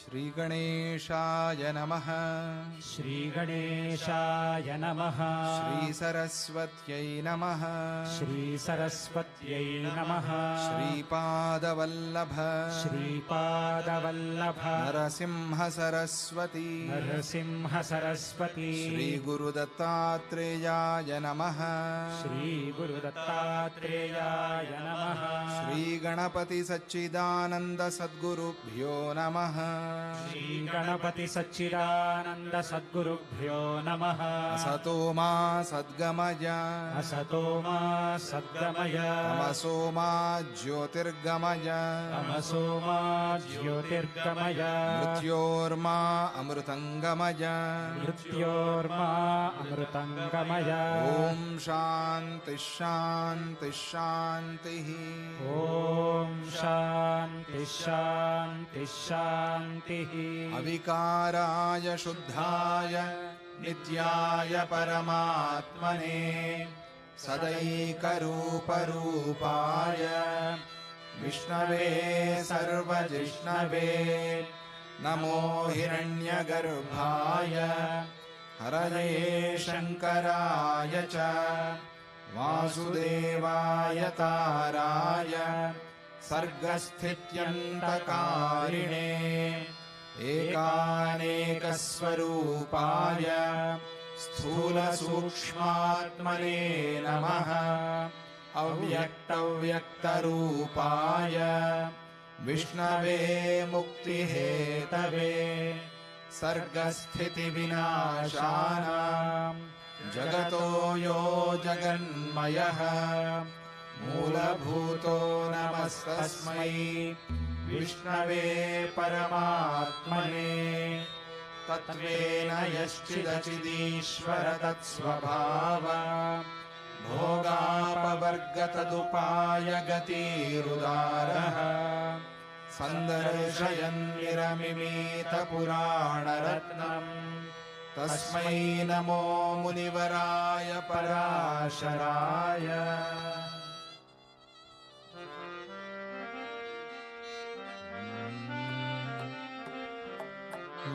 श्रीगणेशाय नमः। श्रीगणेशाय नमः। श्रीसरस्वत्यै नमः। श्रीसरस्वत्यै नमः। श्रीपादवल्लभ श्रीपादवल्लभ नरसिंहसरस्वती नरसिंहसरस्वती श्रीगुरुदत्तात्रेयाय नमः। श्रीगुरुदत्तात्रेयाय नमः। श्रीगणपति सच्चिदानन्द सद्गुरुभ्यो नमः। श्रीगणपति सच्चिदानन्द सद्गुरुभ्यो नमः। असतो मा सद्गमय असतो मा सद्गमय तमसो मा ज्योतिर्गमय तमसो मा ज्योतिर्गमय मृत्योर्मा अमृतङ्गमय मृत्योर्मा अमृतङ्गमय। ॐ शान्ति शान्ति शान्तिः। ॐ शान्ति शान्ति शान्तिः। अविकाराय शुद्धाय नित्याय परमात्मने सदैकरूपरूपाय विष्णवे सर्वजिष्णवे नमो हिरण्यगर्भाय हरये शङ्कराय च वासुदेवाय ताराय सर्गस्थित्यन्तकारिणे एकानेकस्वरूपाय स्थूलसूक्ष्मात्मने नमः। अव्यक्तव्यक्तरूपाय विष्णवे मुक्तिहेतवे सर्गस्थितिविनाशानां जगतो यो जगन्मयः मूलभूतो नमस्तस्मै विष्णवे परमात्मने तत्त्वेन यश्चिदचिदीश्वर तत्स्वभाव भोगापवर्गतदुपाय गतिरुदारः सन्दर्शयन् निरमिमीतपुराणरत्नम् तस्मै नमो मुनिवराय पराशराय।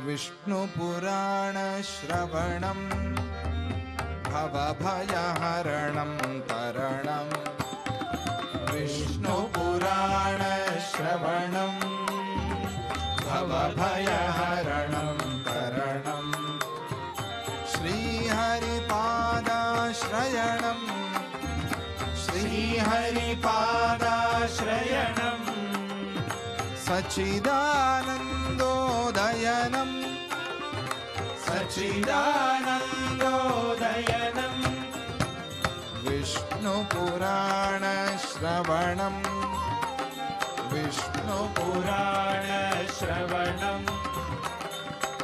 विष्णुपुराणश्रवणं भवभयहरणं तरणं विष्णुपुराणश्रवणं भवभयहरणं तरणं श्रीहरिपादाश्रयणं श्रीहरिपादाश्रयणं सच्चिदानन्दोदयनं सच्चिदानन्दोदयनं विष्णुपुराणश्रवणं विष्णुपुराणश्रवणं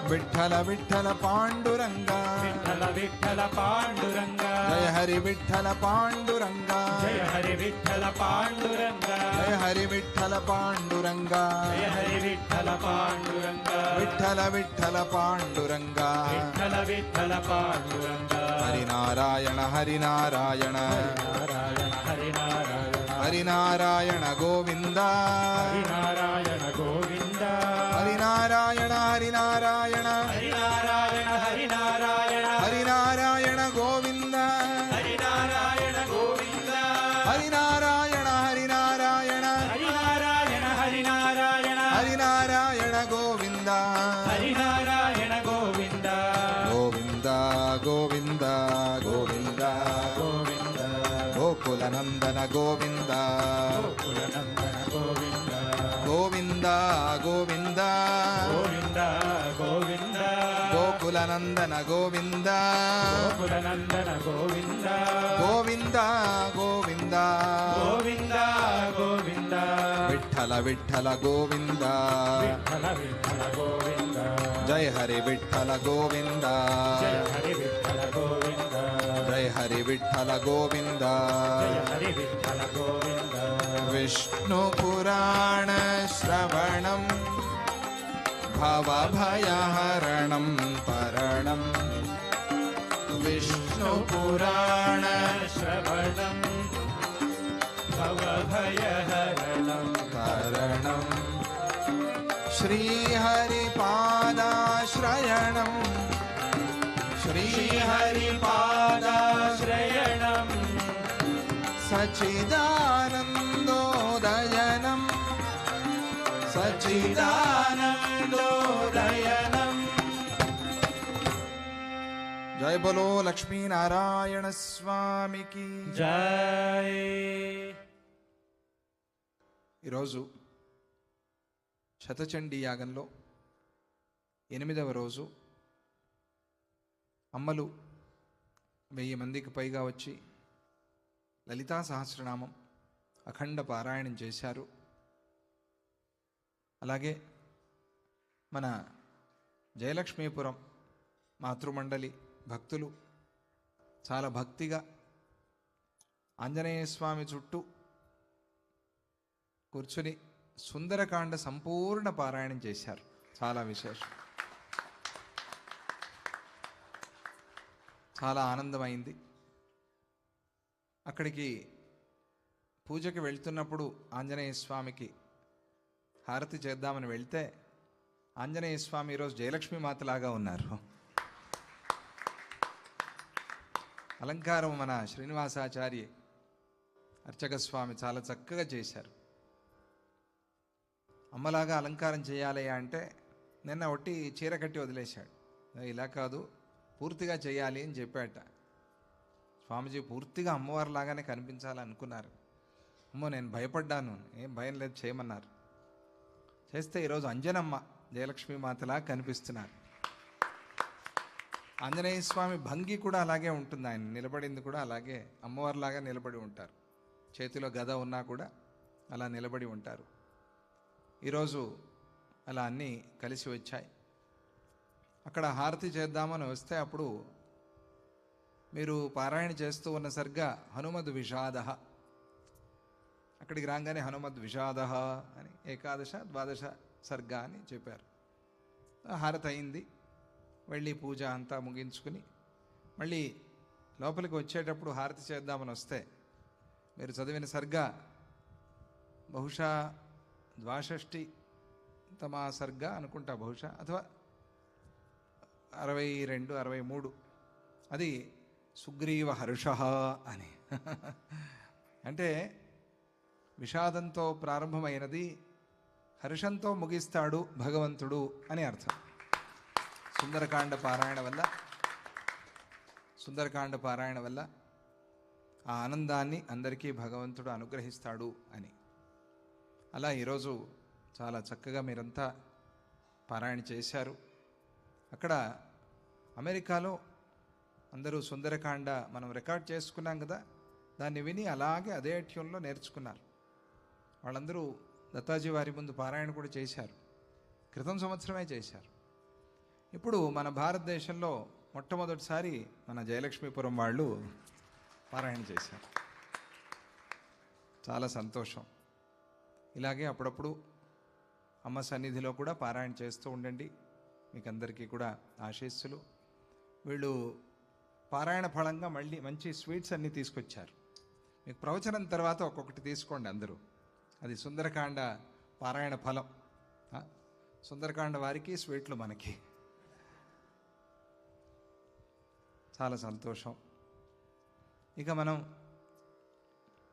विठ्ठल विठ्ठल पाण्डुरङ्गा विठ्ठल विठ्ठल पाण्डुरङ्गा जय हरि विठ्ठल पाण्डुरङ्गा जय हरि विठ्ठल पाण्डुरङ्गा जय हरि विठ्ठल पाण्डुरङ्गा जय हरि विठ्ठल पाण्डुरङ्गा विठ्ठल विठ्ठल पाण्डुरङ्गा विठ्ठल विठ्ठल पाण्डुरङ्गा हरिनारायण हरिनारायण नारायण हरिनारायण हरिनारायण गोविन्द हरिनारायण गोविन्द हरिनारायण हरिनारायण हरिनारायण हरिनारायण हरिनारायण गोविन्द हरिनारायण गोविन्द हरिनारायण हरिनारायण हरिनारायण हरिनारायण हरिनारायण गोविन्द हरिनारायण गोविन्द गोविन्द गोविन्द गोविन्द गोविन्द गोकुलनन्दन गोविन्द गोकुलनन्दन गोविन्द गोविन्द गोविन्द गोविन्द गोविन्द गोकुलनन्दन गोविन्द गोकुलनन्दन गोविन्द गोविन्द गोविन्द गोविन्द गोविन्द विठ्ठल विठ्ठल गोविन्द विठ्ठल विठ्ठल गोविन्द जय हरि विठ्ठल गोविन्द जय हरि विठ्ठल गोविन्द जय हरि विठ्ठल गोविन्द जय हरि विठ्ठल गोविन्द विष्णुपुराणश्रवणं भवभयहरणं तरणं विष्णुपुराणश्रवणं भवभयहरणं तरणं श्रीहरिपादाश्रयणं श्रीहरिपादाश्रयणं सच्चिदानन्दोदयनं सच्चिदानन्दोदयनं जय बोलो लक्ष्मी नारायण स्वामी की जय। ఈరోజు శతచండీ యాగంలో 8వ రోజు అమ్మలు 1000 మందికి పైగా వచ్చి లలితా సహస్రనామం అఖండ పారాయణం చేశారు. అలాగే మన జయలక్ష్మీపురం మాతృమండలి భక్తులు చాలా భక్తిగా ఆంజనేయ స్వామి చుట్టూ కూర్చుని సుందరకాండ సంపూర్ణ పారాయణం చేశారు. చాలా విశేషం, చాలా ఆనందమైంది. అక్కడికి పూజకి వెళ్తున్నప్పుడు ఆంజనేయ స్వామికి హారతి చేద్దామని వెళ్తే ఆంజనేయ స్వామి ఈరోజు జయలక్ష్మీ మాతలాగా ఉన్నారు. అలంకారం మన శ్రీనివాసాచార్య అర్చక స్వామి చాలా చక్కగా చేశారు. అమ్మలాగా అలంకారం చేయాలి అంటే నిన్న ఒట్టి చీర కట్టి వదిలేశాడు. ఇలా కాదు, పూర్తిగా చేయాలి అని చెప్పాట. స్వామిజీ పూర్తిగా అమ్మవారిలాగానే కనిపించాలనుకున్నారు. అమ్మో నేను భయపడ్డాను, ఏం భయం లేదు చేయమన్నారు. చేస్తే ఈరోజు అంజనమ్మ జయలక్ష్మీ మాతలా కనిపిస్తున్నారు. ఆంజనేయ స్వామి భంగి కూడా అలాగే ఉంటుంది, ఆయన నిలబడింది కూడా అలాగే అమ్మవారిలాగా నిలబడి ఉంటారు. చేతిలో గద ఉన్నా కూడా అలా నిలబడి ఉంటారు. ఈరోజు అలా అన్నీ కలిసి వచ్చాయి. అక్కడ హారతి చేద్దామని వస్తే అప్పుడు మీరు పారాయణ చేస్తూ ఉన్న సరిగ్గా హనుమద్ విషాద, అక్కడికి రాగానే హనుమద్ విషాద అని 11, 12 సర్గా అని చెప్పారు. హారతి అయింది, వెళ్ళి పూజ అంతా ముగించుకుని మళ్ళీ లోపలికి వచ్చేటప్పుడు హారతి చేద్దామని వస్తే మీరు చదివిన సర్గా బహుశా 62తమ సర్గా అనుకుంటా, బహుశా అథవా 62, 63, అది సుగ్రీవ హర్ష అని. అంటే విషాదంతో ప్రారంభమైనది హర్షంతో ముగిస్తాడు భగవంతుడు అని అర్థం. సుందరకాండ పారాయణ వల్ల ఆ ఆనందాన్ని అందరికీ భగవంతుడు అనుగ్రహిస్తాడు అని. అలా ఈరోజు చాలా చక్కగా మీరంతా పారాయణ చేశారు. అక్కడ అమెరికాలో అందరూ సుందరకాండ మనం రికార్డ్ చేసుకున్నాం కదా, దాన్ని విని అలాగే అదే ట్యూన్లో నేర్చుకున్నారు. వాళ్ళందరూ దత్తాజీ వారి ముందు పారాయణ కూడా చేశారు. క్రితం సంవత్సరమే చేశారు. ఇప్పుడు మన భారతదేశంలో మొట్టమొదటిసారి మన జయలక్ష్మీపురం వాళ్ళు పారాయణ చేశారు. చాలా సంతోషం. ఇలాగే అప్పుడప్పుడు అమ్మ సన్నిధిలో కూడా పారాయణ చేస్తూ ఉండండి. మీకు అందరికీ కూడా ఆశీస్సులు. వీళ్ళు పారాయణ ఫలంగా మళ్ళీ మంచి స్వీట్స్ అన్నీ తీసుకొచ్చారు. మీకు ప్రవచనం తర్వాత ఒక్కొక్కటి తీసుకోండి అందరూ. అది సుందరకాండ పారాయణ ఫలం. సుందరకాండ వారికి, స్వీట్లు మనకి. చాలా సంతోషం. ఇక మనం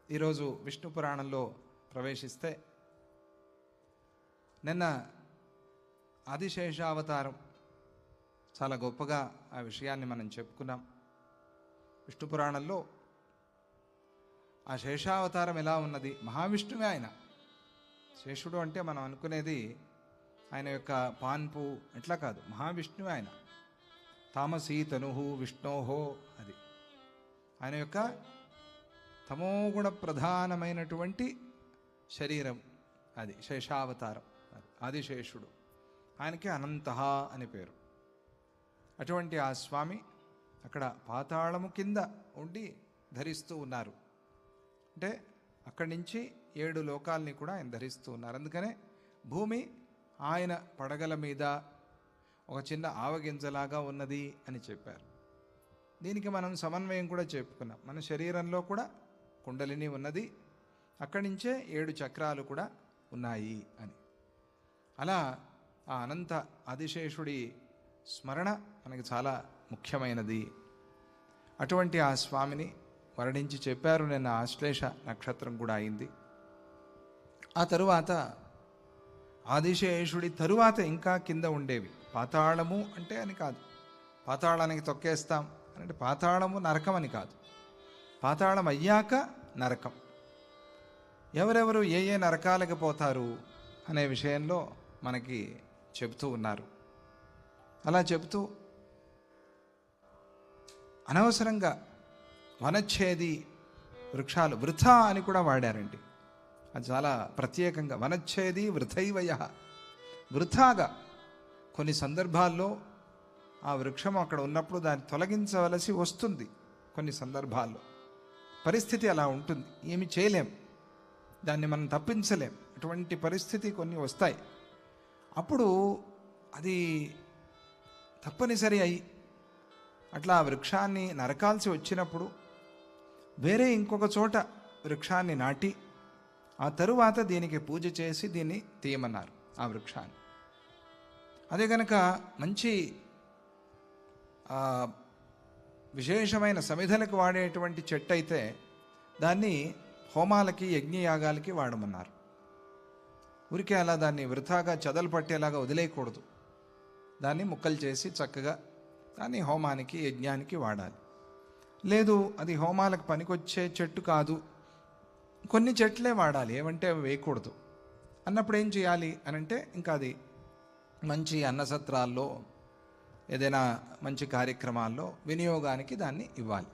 ఈరోజు విష్ణు పురాణంలో ప్రవేశిస్తే, నిన్న ఆదిశేషావతారం చాలా గొప్పగా ఆ విషయాన్ని మనం చెప్పుకున్నాం. విష్ణు పురాణంలో ఆ శేషావతారం ఎలా ఉన్నది? మహావిష్ణువే ఆయన. శేషుడు అంటే మనం అనుకునేది ఆయన యొక్క పాన్పు ఎట్లా కాదు, మహావిష్ణువే ఆయన. తామసీ తనుహు విష్ణోహో, అది ఆయన యొక్క తమోగుణ ప్రధానమైనటువంటి శరీరం, అది శేషావతారం. అది ఆదిశేషుడు. ఆయనకి అనంతః అని పేరు. అటువంటి ఆ స్వామి అక్కడ పాతాళము కింద ఉండి ధరిస్తూ ఉన్నారు. అంటే అక్కడి నుంచి 7 లోకాలని కూడా ఆయన ధరిస్తూ ఉన్నారు. అందుకనే భూమి ఆయన పడగల మీద ఒక చిన్న ఆవగింజలాగా ఉన్నది అని చెప్పారు. దీనికి మనం సమన్వయం కూడా చెప్పుకున్నాం. మన శరీరంలో కూడా కుండలిని ఉన్నది, అక్కడి నుంచే 7 చక్రాలు కూడా ఉన్నాయి అని. అలా ఆ అనంత ఆదిశేషుడి స్మరణ మనకి చాలా ముఖ్యమైనది. అటువంటి ఆ స్వామిని వర్ణించి చెప్పారు. నిన్న ఆశ్లేష నక్షత్రం కూడా అయింది. ఆ తరువాత ఆదిశేషుడి తరువాత ఇంకా కింద ఉండేవి. పాతాళము అంటే అని కాదు, పాతాళానికి తొక్కేస్తాం అంటే పాతాళము నరకం అని కాదు, పాతాళం అయ్యాక నరకం. ఎవరెవరు ఏ ఏ నరకాలకు పోతారు అనే విషయంలో మనకి చెబుతూ ఉన్నారు. అలా చెబుతూ అనవసరంగా వనచ్ఛేది వృక్షాలు వృథా అని కూడా వాడారండి. అది చాలా ప్రత్యేకంగా, వనచ్ఛేది వృథైవయ, వృథాగా. కొన్ని సందర్భాల్లో ఆ వృక్షం అక్కడ ఉన్నప్పుడు దాన్ని తొలగించవలసి వస్తుంది. కొన్ని సందర్భాల్లో పరిస్థితి అలా ఉంటుంది, ఏమి చేయలేం, దాన్ని మనం తప్పించలేం. అటువంటి పరిస్థితి కొన్ని వస్తాయి. అప్పుడు అది తప్పనిసరి అయి అట్లా ఆ వృక్షాన్ని నరకాల్సి వచ్చినప్పుడు వేరే ఇంకొక చోట వృక్షాన్ని నాటి ఆ తరువాత దీనికి పూజ చేసి దీన్ని తీయమన్నారు ఆ వృక్షాన్ని. అదే కనుక మంచి విశేషమైన సమిధలకు వాడేటువంటి చెట్టు అయితే దాన్ని హోమాలకి యజ్ఞయాగాలకి వాడమన్నారు. ఊరికే అలా దాన్ని వృథాగా చెదలు పట్టేలాగా వదిలేయకూడదు. దాన్ని ముక్కలు చేసి చక్కగా దాన్ని హోమానికి యజ్ఞానికి వాడాలి. లేదు అది హోమాలకు పనికొచ్చే చెట్టు కాదు, కొన్ని చెట్లే వాడాలి, ఏమంటే అవి వేయకూడదు అన్నప్పుడు ఏం చేయాలి అనంటే ఇంకా అది మంచి అన్నసత్రాల్లో ఏదైనా మంచి కార్యక్రమాల్లో వినియోగానికి దాన్ని ఇవ్వాలి.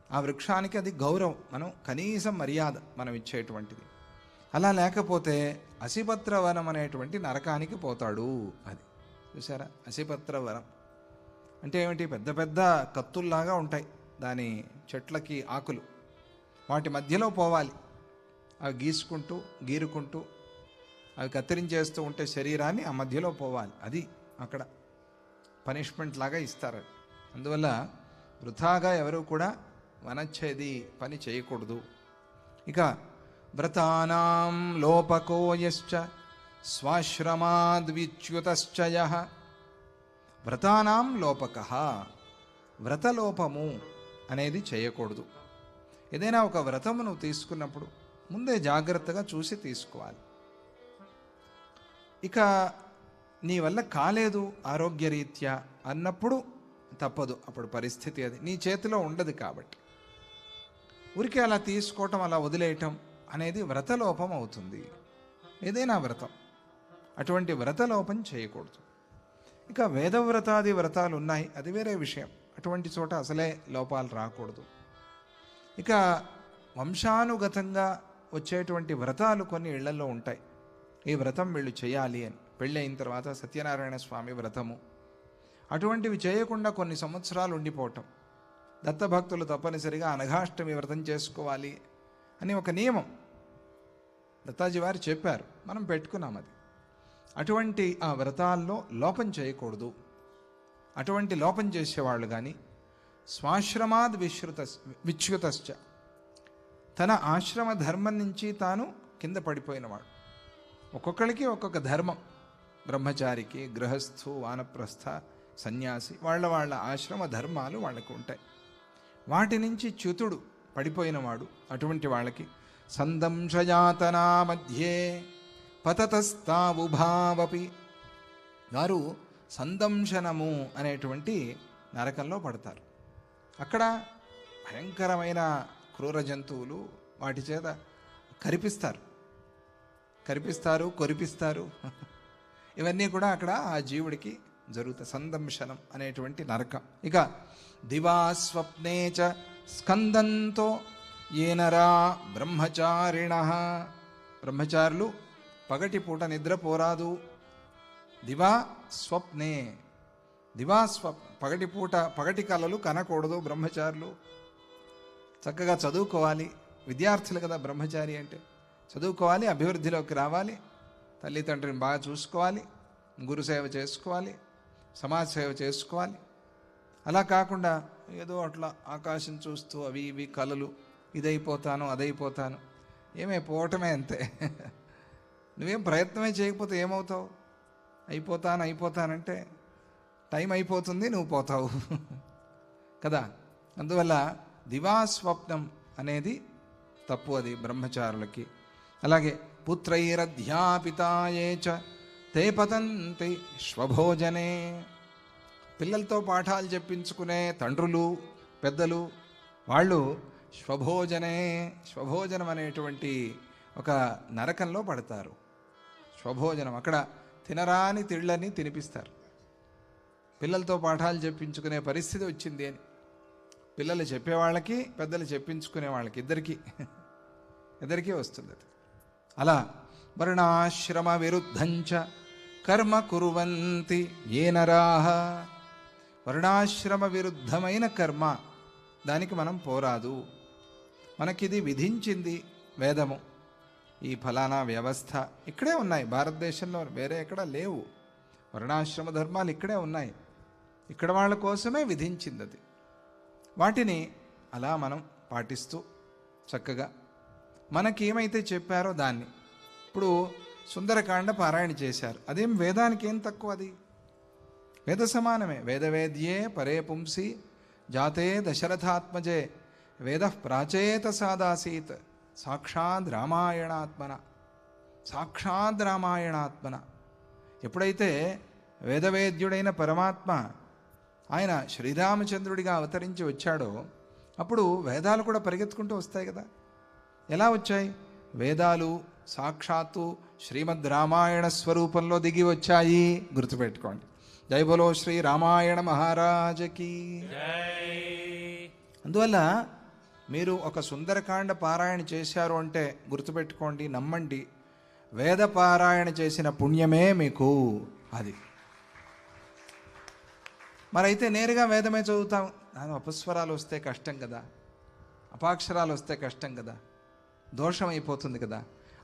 ఆ వృక్షానికి అది గౌరవం, మనం కనీసం మర్యాద మనం ఇచ్చేటువంటిది. అలా లేకపోతే అసిపత్రవనం అనేటువంటి నరకానికి పోతాడు. అది చూసారా, అసిపత్రవనం అంటే ఏమిటి? పెద్ద పెద్ద కత్తుల్లాగా ఉంటాయి దాని చెట్లకి ఆకులు, వాటి మధ్యలో పోవాలి. అవి గీరుకుంటూ అవి కత్తిరించేస్తూ ఉంటే శరీరాన్ని ఆ మధ్యలో పోవాలి. అది అక్కడ పనిష్మెంట్ లాగా ఇస్తారు. అందువల్ల వృథాగా ఎవరు కూడా వనచ్ఛేది పని చేయకూడదు. ఇక వ్రతానాం లోపకోయశ్చ స్వాశ్రమాద్విచ్యుతశ్చ యః. వ్రతానాం లోపకః, వ్రతలోపము అనేది చేయకూడదు. ఏదైనా ఒక వ్రతము నువ్వు తీసుకున్నప్పుడు ముందే జాగ్రత్తగా చూసి తీసుకోవాలి. ఇక నీ వల్ల కాలేదు ఆరోగ్యరీత్యా అన్నప్పుడు తప్పదు, అప్పుడు పరిస్థితి అది నీ చేతిలో ఉండదు. కాబట్టి ఊరికే అలా తీసుకోవటం, అలా వదిలేయటం అనేది వ్రతలోపం అవుతుంది. ఏదైనా వ్రతం, అటువంటి వ్రతలోపం చేయకూడదు. ఇక వేదవ్రతాది వ్రతాలు ఉన్నాయి, అది వేరే విషయం. అటువంటి చోట అసలే లోపాలు రాకూడదు. ఇక వంశానుగతంగా వచ్చేటువంటి వ్రతాలు కొన్ని ఇళ్లలో ఉంటాయి. ఈ వ్రతం వీళ్ళు చేయాలి అని, పెళ్ళి అయిన తర్వాత సత్యనారాయణ స్వామి వ్రతము, అటువంటివి చేయకుండా కొన్ని సంవత్సరాలు ఉండిపోవటం. దత్తభక్తులు తప్పనిసరిగా అనఘాష్టమి వ్రతం చేసుకోవాలి అని ఒక నియమం దత్తాజీ వారు చెప్పారు, మనం పెట్టుకున్నాం అది. అటువంటి ఆ వ్రతాల్లో లోపం చేయకూడదు. అటువంటి లోపం చేసేవాళ్ళు కానీ స్వాశ్రమాద్ విచ్యుతశ్చ, తన ఆశ్రమ ధర్మం నుంచి తాను కింద పడిపోయినవాడు. ఒక్కొక్కరికి ఒక్కొక్క ధర్మం, బ్రహ్మచారికి, గృహస్థు, వానప్రస్థ, సన్యాసి, వాళ్ళ ఆశ్రమ ధర్మాలు వాళ్ళకు ఉంటాయి. వాటి నుంచి చ్యుతుడు పడిపోయినవాడు. అటువంటి వాళ్ళకి సందంశయాతనా మధ్యే పతతస్తావుభావపి, వారు సందంశనము అనేటువంటి నరకంలో పడతారు. అక్కడ భయంకరమైన క్రూర జంతువులు వాటి చేత కొరిపిస్తారు ఇవన్నీ కూడా అక్కడ ఆ జీవుడికి జరుగుతాయి. సందంశనం అనేటువంటి నరకం. ఇక దివా స్వప్నే చ స్కందంతో ఏనరా బ్రహ్మచారిణ, బ్రహ్మచారులు పగటిపూట నిద్రపోరాదు. దివా స్వప్నే, పగటి కళలు కనకూడదు. బ్రహ్మచారులు చక్కగా చదువుకోవాలి. విద్యార్థులు కదా బ్రహ్మచారి అంటే, చదువుకోవాలి, అభివృద్ధిలోకి రావాలి, తల్లిదండ్రులను బాగా చూసుకోవాలి, గురుసేవ చేసుకోవాలి, సమాజ సేవ చేసుకోవాలి. అలా కాకుండా ఏదో అట్లా ఆకాశం చూస్తూ అవి ఇవి కలలు, ఇదైపోతాను అదైపోతాను, పోవటమే అంతే. నువ్వేం ప్రయత్నమే చేయకపోతే ఏమవుతావు? అయిపోతానంటే టైం అయిపోతుంది, నువ్వు పోతావు కదా. అందువల్ల దివాస్వప్నం అనేది తప్పు, అది బ్రహ్మచారులకి. అలాగే పుత్రైరధ్యాపితాయే చ తే పతంతి స్వభోజనే. పిల్లలతో పాఠాలు చెప్పించుకునే తండ్రులు పెద్దలు వాళ్ళు స్వభోజనం అనేటువంటి ఒక నరకంలో పడతారు. స్వభోజనం, అక్కడ తినరాని తిళ్ళని తినిపిస్తారు. పిల్లలతో పాఠాలు చెప్పించుకునే పరిస్థితి వచ్చింది అని పిల్లలు చెప్పేవాళ్ళకి పెద్దలు చెప్పించుకునే వాళ్ళకి ఇద్దరికీ వస్తుంది అది. అలా వర్ణాశ్రమ విరుద్ధంచ కర్మ కుర్వంతి ఏ నరాహ. వర్ణాశ్రమ విరుద్ధమైన కర్మ, దానికి మనం పోరాదు. మనకిది విధించింది వేదము. ఈ ఫలానా వ్యవస్థ ఇక్కడే ఉన్నాయి, భారతదేశంలో వేరే ఎక్కడ లేవు. వర్ణాశ్రమ ధర్మాలు ఇక్కడే ఉన్నాయి, ఇక్కడ వాళ్ళ కోసమే విధించింది అది. వాటిని అలా మనం పాటిస్తూ చక్కగా మనకి ఏమైతే చెప్పారో దాన్ని. ఇప్పుడు సుందరకాండ పారాయణ చేశారు, అదేం వేదానికి ఏం తక్కువ, అది వేద సమానమే. వేదవేద్యే పరే పుంసి జాతే దశరథాత్మజే వేద ప్రాచేత సాదాసీత్ సాక్షాద్ రామాయణాత్మన. ఎప్పుడైతే వేదవేద్యుడైన పరమాత్మ ఆయన శ్రీరామచంద్రుడిగా అవతరించి వచ్చాడో అప్పుడు వేదాలు కూడా పరిగెత్తుకుంటూ వస్తాయి కదా. ఎలా వచ్చాయి? వేదాలు సాక్షాత్తు శ్రీమద్ రామాయణ స్వరూపంలో దిగి వచ్చాయి, గుర్తుపెట్టుకోండి. జై బోలో శ్రీ రామాయణ మహారాజకి. అందువల్ల మీరు ఒక సుందరకాండ పారాయణ చేశారు అంటే గుర్తుపెట్టుకోండి, నమ్మండి, వేద పారాయణ చేసిన పుణ్యమే మీకు అది. మరైతే నేరుగా వేదమే చదువుతాం, దాని అపస్వరాలు వస్తే కష్టం కదా, అపాక్షరాలు వస్తే కష్టం కదా, దోషం అయిపోతుంది కదా.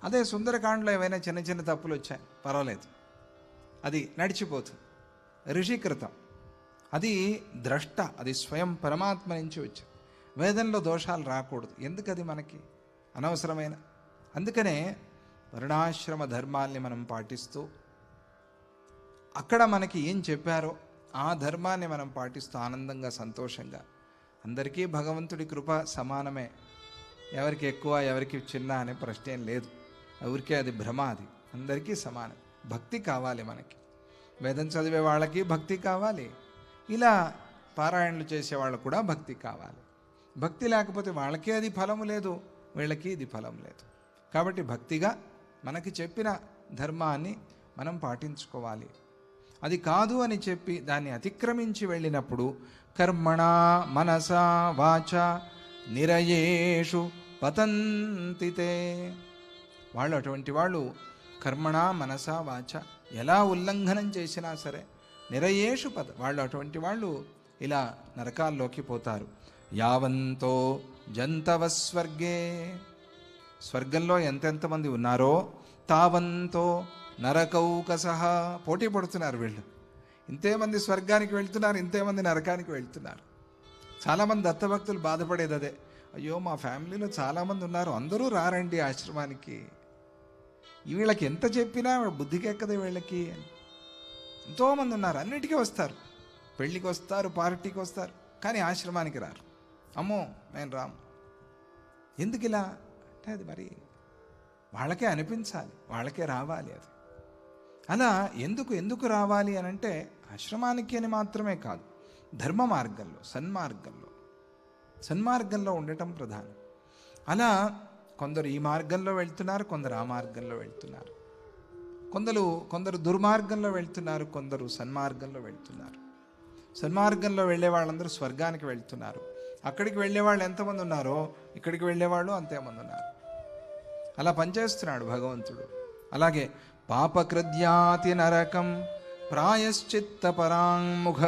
అదే సుందరకాండలో ఏవైనా చిన్న చిన్న తప్పులు వచ్చాయి, పర్వాలేదు, అది నడిచిపోతుంది. ఋషికృతం, అది ద్రష్ట, అది స్వయం పరమాత్మ నుంచి వచ్చి. వేదంలో దోషాలు రాకూడదు, ఎందుకది మనకి అనవసరమైన. అందుకనే వర్ణాశ్రమ ధర్మాల్ని మనం పాటిస్తూ అక్కడ మనకి ఏం చెప్పారో ఆ ధర్మాన్ని మనం పాటిస్తూ ఆనందంగా సంతోషంగా, అందరికీ భగవంతుడి కృప సమానమే, ఎవరికి ఎక్కువ ఎవరికి చిన్న అనే ప్రశ్న ఏం లేదు. ఎవరికే అది భ్రమ, అది అందరికీ సమానం. భక్తి కావాలి మనకి, వేదం చదివే వాళ్ళకి భక్తి కావాలి, ఇలా పారాయణలు చేసేవాళ్ళకు కూడా భక్తి కావాలి. భక్తి లేకపోతే వాళ్ళకి అది ఫలము లేదు, వీళ్ళకి ఇది ఫలం లేదు. కాబట్టి భక్తిగా మనకి చెప్పిన ధర్మాన్ని మనం పాటించుకోవాలి. అది కాదు అని చెప్పి దాన్ని అతిక్రమించి వెళ్ళినప్పుడు కర్మణా మనసా వాచ నిరయేషు పతంతితే. వాళ్ళు అటువంటి వాళ్ళు కర్మణా మనసా వాచ ఎలా ఉల్లంఘనం చేసినా సరే నిరయేషు వాళ్ళు అటువంటి వాళ్ళు ఇలా నరకాల్లోకి పోతారు. యావంతో జంతవ స్వర్గే, స్వర్గంలో ఎంతెంతమంది ఉన్నారో తావంతో నరకౌకసహ, పోటీ పడుతున్నారు వీళ్ళు. ఇంతేమంది స్వర్గానికి వెళ్తున్నారు, ఇంతేమంది నరకానికి వెళ్తున్నారు. చాలామంది దత్తభక్తులు బాధపడేది అదే, అయ్యో మా ఫ్యామిలీలో చాలామంది ఉన్నారు, అందరూ రారండి ఆశ్రమానికి, వీళ్ళకి ఎంత చెప్పినా బుద్ధికి ఎక్కదే వీళ్ళకి. ఎంతోమంది ఉన్నారు, అన్నిటికీ వస్తారు, పెళ్ళికి వస్తారు, పార్టీకి వస్తారు, కానీ ఆశ్రమానికి రారు. అమ్మో మేము రాము. ఎందుకు ఇలా అంటే అది మరి వాళ్ళకే అనిపించాలి, వాళ్ళకే రావాలి అది. అలా ఎందుకు రావాలి అని అంటే ఆశ్రమానికి అని మాత్రమే కాదు, ధర్మ మార్గంలో సన్మార్గంలో ఉండటం ప్రధానం. అలా కొందరు ఈ మార్గంలో వెళ్తున్నారు, కొందరు ఆ మార్గంలో వెళ్తున్నారు, కొందరు దుర్మార్గంలో వెళ్తున్నారు, కొందరు సన్మార్గంలో వెళ్తున్నారు. సన్మార్గంలో వెళ్ళే వాళ్ళందరూ స్వర్గానికి వెళ్తున్నారు, అక్కడికి వెళ్ళే వాళ్ళు ఎంతమంది ఉన్నారో ఇక్కడికి వెళ్ళేవాళ్ళు అంతేమంది ఉన్నారు. అలా పనిచేస్తున్నాడు భగవంతుడు. అలాగే పాపకృద్యాతి నరకం ప్రాయశ్చిత్త పరాంముఖ,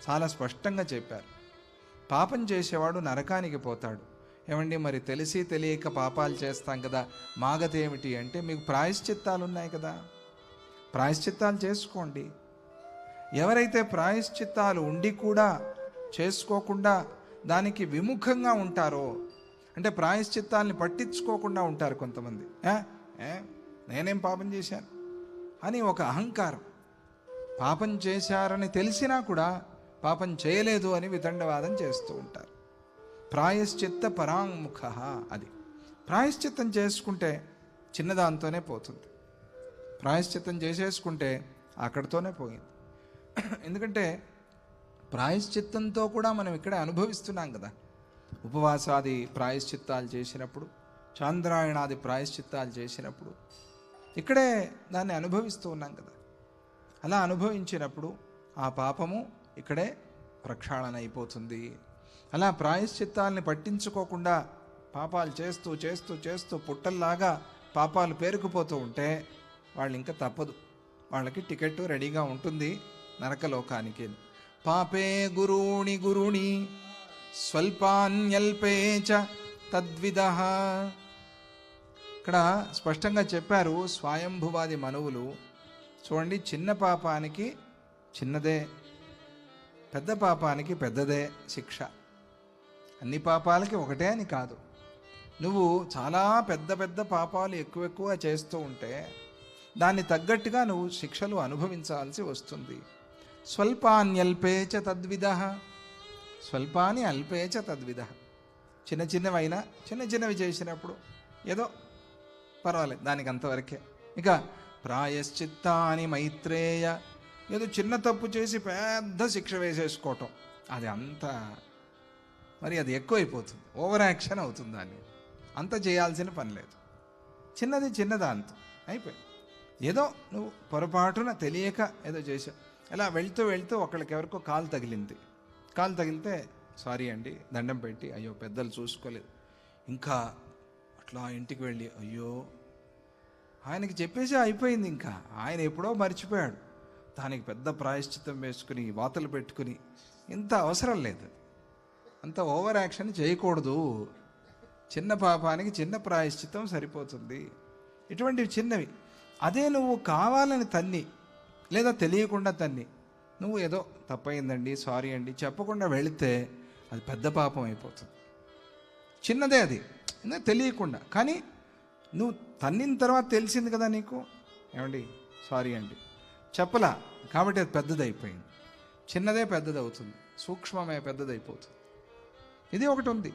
చాలా స్పష్టంగా చెప్పారు. పాపం చేసేవాడు నరకానికి పోతాడు. ఏమండి మరి తెలిసి తెలియక పాపాలు చేస్తాం కదా, మాగత ఏమిటి అంటే మీకు ప్రాయశ్చిత్తాలు ఉన్నాయి కదా, ప్రాయశ్చిత్తాలు చేసుకోండి. ఎవరైతే ప్రాయశ్చిత్తాలు ఉండి కూడా చేసుకోకుండా దానికి విముఖంగా ఉంటారో, అంటే ప్రాయశ్చిత్తాలని పట్టించుకోకుండా ఉంటారు కొంతమంది, నేనేం పాపం చేశాను అని ఒక అహంకారం, పాపం చేశారని తెలిసినా కూడా పాపం చేయలేదు అని వితండవాదం చేస్తూ ఉంటారు. ప్రాయశ్చిత్త పరాంముఖ, అది ప్రాయశ్చిత్తం చేసుకుంటే చిన్నదాంతోనే పోతుంది. ప్రాయశ్చిత్తం చేసేసుకుంటే అక్కడితోనే పోయింది. ఎందుకంటే ప్రాయశ్చిత్తంతో కూడా మనం ఇక్కడే అనుభవిస్తున్నాం కదా. ఉపవాసాది ప్రాయశ్చిత్తాలు చేసినప్పుడు, చాంద్రాయణాది ప్రాయశ్చిత్తాలు చేసినప్పుడు ఇక్కడే దాన్ని అనుభవిస్తూ ఉన్నాం కదా. అలా అనుభవించినప్పుడు ఆ పాపము ఇక్కడే ప్రక్షాళన అయిపోతుంది. అలా ప్రాయశ్చిత్తాలని పట్టించుకోకుండా పాపాలు చేస్తూ చేస్తూ చేస్తూ పుట్టల్లాగా పాపాలు పేరుకుపోతూ ఉంటే వాళ్ళు ఇంకా తప్పదు, వాళ్ళకి టికెట్ రెడీగా ఉంటుంది నరకలోకానికి. పాపే గురుణి గురుణి స్వల్పాన్యల్పే చ తద్విదః. ఇక్కడ స్పష్టంగా చెప్పారు స్వయంభువాది మనువులు. చూడండి, చిన్న పాపానికి చిన్నదే, పెద్ద పాపానికి పెద్దదే శిక్ష. అన్ని పాపాలకి ఒకటే అని కాదు. నువ్వు చాలా పెద్ద పెద్ద పాపాలు ఎక్కువ చేస్తూ ఉంటే దాన్ని తగ్గట్టుగా నువ్వు శిక్షలు అనుభవించాల్సి వస్తుంది. స్వల్పాన్యల్పేచ తద్విదః, స్వల్పాని అల్పేచ తద్విదః. చిన్న చిన్నవి చేసినప్పుడు ఏదో పర్వాలేదు, దానికి అంతవరకే. ఇక ప్రాయశ్చిత్తాని మైత్రేయ, ఏదో చిన్న తప్పు చేసి పెద్ద శిక్ష వేసేసుకోవటం, అది అంత మరి అది ఎక్కువైపోతుంది, ఓవర్ యాక్షన్ అవుతుంది. దాన్ని అంత చేయాల్సిన పని లేదు. చిన్నది చిన్నదాంతో అయిపోయింది. ఏదో నువ్వు పొరపాటున తెలియక ఏదో చేసావు. ఇలా వెళ్తూ వెళ్తూ ఒకళ్ళకెవరికో కాలు తగిలింది. కాలు తగిలితే సారీ అండి దండం పెట్టి, అయ్యో పెద్దలు చూసుకోలేదు. ఇంకా అట్లా ఇంటికి వెళ్ళి అయ్యో ఆయనకి చెప్పేసి అయిపోయింది. ఇంకా ఆయన ఎప్పుడో మర్చిపోయాడు. దానికి పెద్ద ప్రాయశ్చిత్తం వేసుకుని వాతలు పెట్టుకుని ఇంత అవసరం లేదు. అంత ఓవర్ యాక్షన్ చేయకూడదు. చిన్న పాపానికి చిన్న ప్రాయశ్చిత్తం సరిపోతుంది. ఇటువంటివి చిన్నవి. అదే నువ్వు కావాలని తన్ని లేదా తెలియకుండా తన్ని నువ్వు ఏదో తప్పయిందండి సారీ అండి చెప్పకుండా వెళితే అది పెద్ద పాపం అయిపోతుంది. చిన్నదే అది తెలియకుండా, కానీ నువ్వు తన్నిన తర్వాత తెలిసింది కదా నీకు, ఏమండి సారీ అండి చెప్పలా, కాబట్టి అది పెద్దదైపోయింది. చిన్నదే పెద్దదవుతుంది, సూక్ష్మమే పెద్దదైపోతుంది. ఇది ఒకటి ఉంది.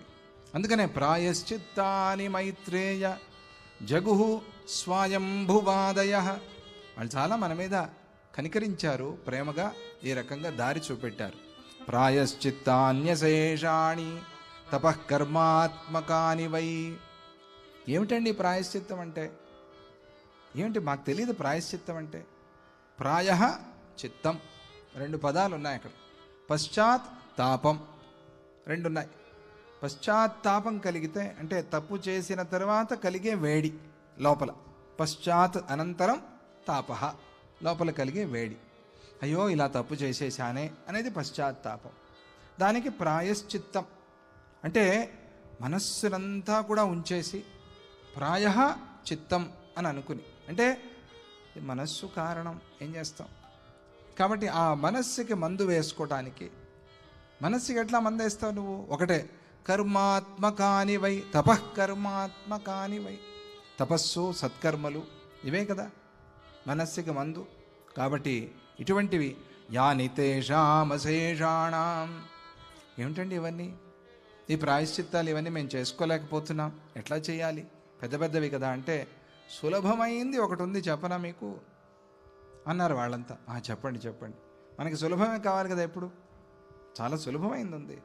అందుకనే ప్రాయశ్చిత్తాని మైత్రేయ జగుహు స్వయంభువాదయ. వాళ్ళు చాలా మన మీద కనికరించారు, ప్రేమగా ఈ రకంగా దారి చూపెట్టారు. ప్రాయశ్చిత్తాన్యశేషాణి తపఃకర్మాత్మకాని వై. ఏమిటండి ప్రాయశ్చిత్తం అంటే? ఏమిటి మాకు తెలియదు ప్రాయశ్చిత్తం అంటే. ప్రాయ చిత్తం, రెండు పదాలు ఉన్నాయి అక్కడ. పశ్చాత్ తాపం రెండు ఉన్నాయి. పశ్చాత్తాపం కలిగితే అంటే తప్పు చేసిన తర్వాత కలిగే వేడి లోపల, పశ్చాత్ అనంతరం తాప, లోపల కలిగే వేడి. అయ్యో ఇలా తప్పు చేసేసానే అనేది పశ్చాత్తాపం. దానికి ప్రాయశ్చిత్తం అంటే మనస్సునంతా కూడా ఉంచేసి ప్రాయ చిత్తం అని అనుకుని, అంటే మనస్సు కారణం, ఏం చేస్తాం. కాబట్టి ఆ మనస్సుకి మందు వేసుకోవటానికి, మనస్సుకి ఎట్లా మందు వేస్తావు నువ్వు? ఒకటే, కర్మాత్మకాని వై, తపఃకర్మాత్మకాని వై. తపస్సు సత్కర్మలు ఇవే కదా మనస్సుకి మందు. కాబట్టి ఇటువంటివి యాని తేషామశేషాణం. ఏమిటండి ఇవన్నీ? ఈ ప్రాయశ్చిత్తాలు ఇవన్నీ మేము చేసుకోలేకపోతున్నాం, ఎట్లా చేయాలి? పెద్ద పెద్దవి కదా అంటే, సులభమైంది ఒకటి ఉంది చెప్పనా మీకు అన్నారు వాళ్ళంతా. చెప్పండి చెప్పండి, మనకి సులభమే కావాలి కదా ఎప్పుడు, చాలా సులభమైంది ఉంది.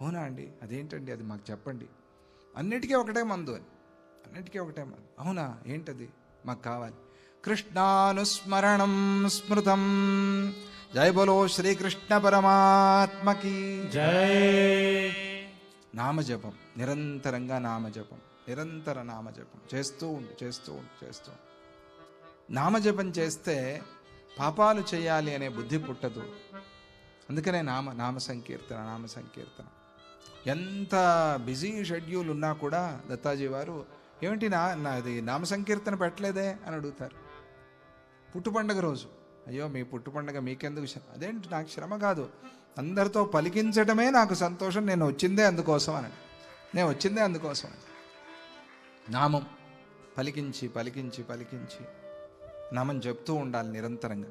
అవునా అండి, అదేంటండి అది మాకు చెప్పండి. అన్నిటికీ ఒకటే మందు అని, అన్నిటికీ ఒకటే మందు. అవునా, ఏంటది మాకు కావాలి? కృష్ణానుస్మరణం స్మృతం. జై బలో శ్రీకృష్ణ పరమాత్మకి జై. నామజపం, నిరంతరంగా నామజపం, నిరంతర నామజపం చేస్తూ ఉండు. నామజపం చేస్తే పాపాలు చేయాలి అనే బుద్ధి పుట్టదు. అందుకనే నామ సంకీర్తన. ఎంత బిజీ షెడ్యూల్ ఉన్నా కూడా దత్తాజీ వారు ఏమిటి నాది నామ సంకీర్తన పెట్టలేదే అని అడుగుతారు. పుట్టు పండుగ రోజు, అయ్యో మీ పుట్టు పండుగ మీకెందుకు అదేంటి, నాకు శ్రమ కాదు, అందరితో పలికించడమే నాకు సంతోషం, నేను వచ్చిందే అందుకోసం అని. నామం పలికించి నామం చెప్తూ ఉండాలి నిరంతరంగా.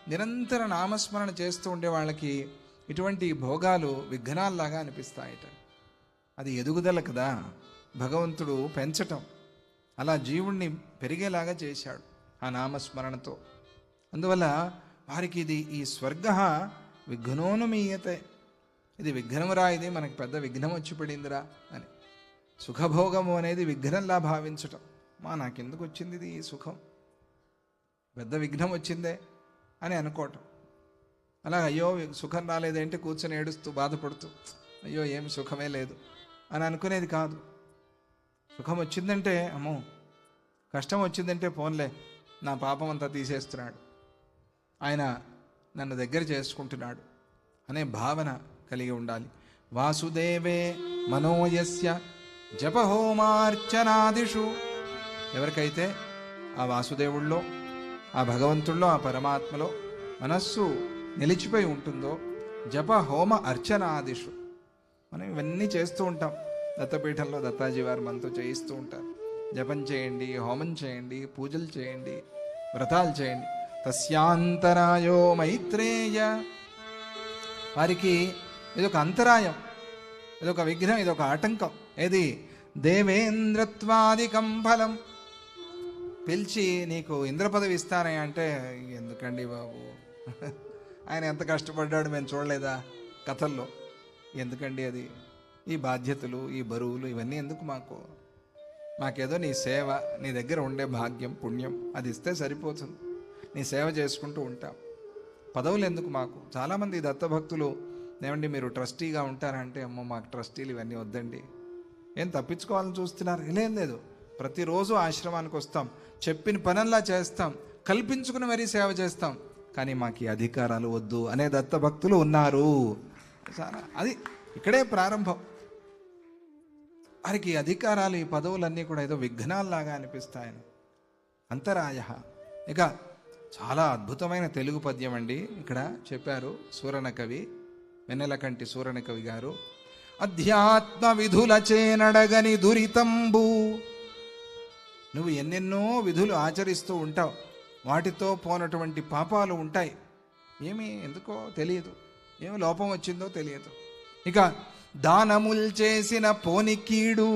నిరంతర నామస్మరణ చేస్తూ ఉండే వాళ్ళకి ఇటువంటి భోగాలు విఘ్నాల్లాగా అనిపిస్తాయట. అది ఎదుగుదల కదా, భగవంతుడు పెంచటం, అలా జీవుణ్ణి పెరిగేలాగా చేశాడు ఆ నామస్మరణతో. అందువల్ల వారికి ఇది ఈ స్వర్గ విఘ్నోనుమీయతే, ఇది విఘ్నమురా, ఇది మనకి పెద్ద విఘ్నం వచ్చి పడిందిరా అని. సుఖభోగము అనేది విఘ్నంలా భావించటం. నాకెందుకు వచ్చింది ఇది ఈ సుఖం, పెద్ద విఘ్నం వచ్చిందే అని అనుకోవటం. అలా అయ్యో సుఖం రాలేదేంటి కూర్చొని ఏడుస్తూ బాధపడుతూ అయ్యో ఏమి సుఖమే లేదు అని అనుకునేది కాదు. సుఖం వచ్చిందంటే అమ్మో, కష్టం వచ్చిందంటే పోన్లే నా పాపం అంతా తీసేస్తున్నాడు, ఆయన నన్ను దగ్గర చేసుకుంటున్నాడు అనే భావన కలిగి ఉండాలి. వాసుదేవే మనోయస్య జపహోమార్చనాదిషు, ఎవరికైతే ఆ వాసుదేవుల్లో, ఆ భగవంతుల్లో, ఆ పరమాత్మలో మనస్సు నిలిచిపోయి ఉంటుందో, జప హోమ అర్చనాదిషు, మనం ఇవన్నీ చేస్తూ ఉంటాం. దత్తపీఠంలో దత్తాజీ వారు మనతో చేయిస్తూ ఉంటారు. జపం చేయండి, హోమం చేయండి, పూజలు చేయండి, వ్రతాలు చేయండి. తస్యాంతరాయో మైత్రేయ, వారికి ఇదొక అంతరాయం, ఇదొక విఘ్నం, ఇదొక ఆటంకం. ఏది? దేవేంద్రత్వాదికం ఫలం. పిలిచి నీకు ఇంద్ర పదవి ఇస్తానే అంటే ఎందుకండి బాబు, ఆయన ఎంత కష్టపడ్డాడు మేము చూడలేదా కథల్లో, ఎందుకండి అది, ఈ బాధ్యతలు, ఈ బరువులు, ఇవన్నీ ఎందుకు మాకేదో నీ సేవ, నీ దగ్గర ఉండే భాగ్యం, పుణ్యం అది ఇస్తే సరిపోతుంది, నీ సేవ చేసుకుంటూ ఉంటాం, పదవులు ఎందుకు మాకు. చాలామంది దత్తభక్తులు ఏమండి మీరు ట్రస్టీగా ఉంటారంటే అమ్మో మాకు ట్రస్టీలు ఇవన్నీ వద్దండి, ఏం తప్పించుకోవాలని చూస్తున్నారు. లేదు, ప్రతిరోజు ఆశ్రమానికి వస్తాం, చెప్పిన పనుల్లా చేస్తాం, కల్పించుకుని మరీ సేవ చేస్తాం, కానీ మాకు ఈ అధికారాలు వద్దు అనే దత్తభక్తులు ఉన్నారు. అది ఇక్కడే ప్రారంభం. వారికి అధికారాలు, ఈ పదవులన్నీ కూడా ఏదో విఘ్నాల్లాగా అనిపిస్తాయని. అంతరాయ. ఇక చాలా అద్భుతమైన తెలుగు పద్యం అండి ఇక్కడ చెప్పారు సూరన కవి, వెన్నెలకంటి సూరన కవి గారు. అధ్యాత్మ విధులచే నడగని దురితంబు, నువ్వు ఎన్నెన్నో విధులు ఆచరిస్తూ ఉంటావు, వాటితో పోనటువంటి పాపాలు ఉంటాయి. ఏమి ఎందుకో తెలియదు, ఏమి లోపం వచ్చిందో తెలియదు. ఇక దానములు చేసిన పోని కీడు,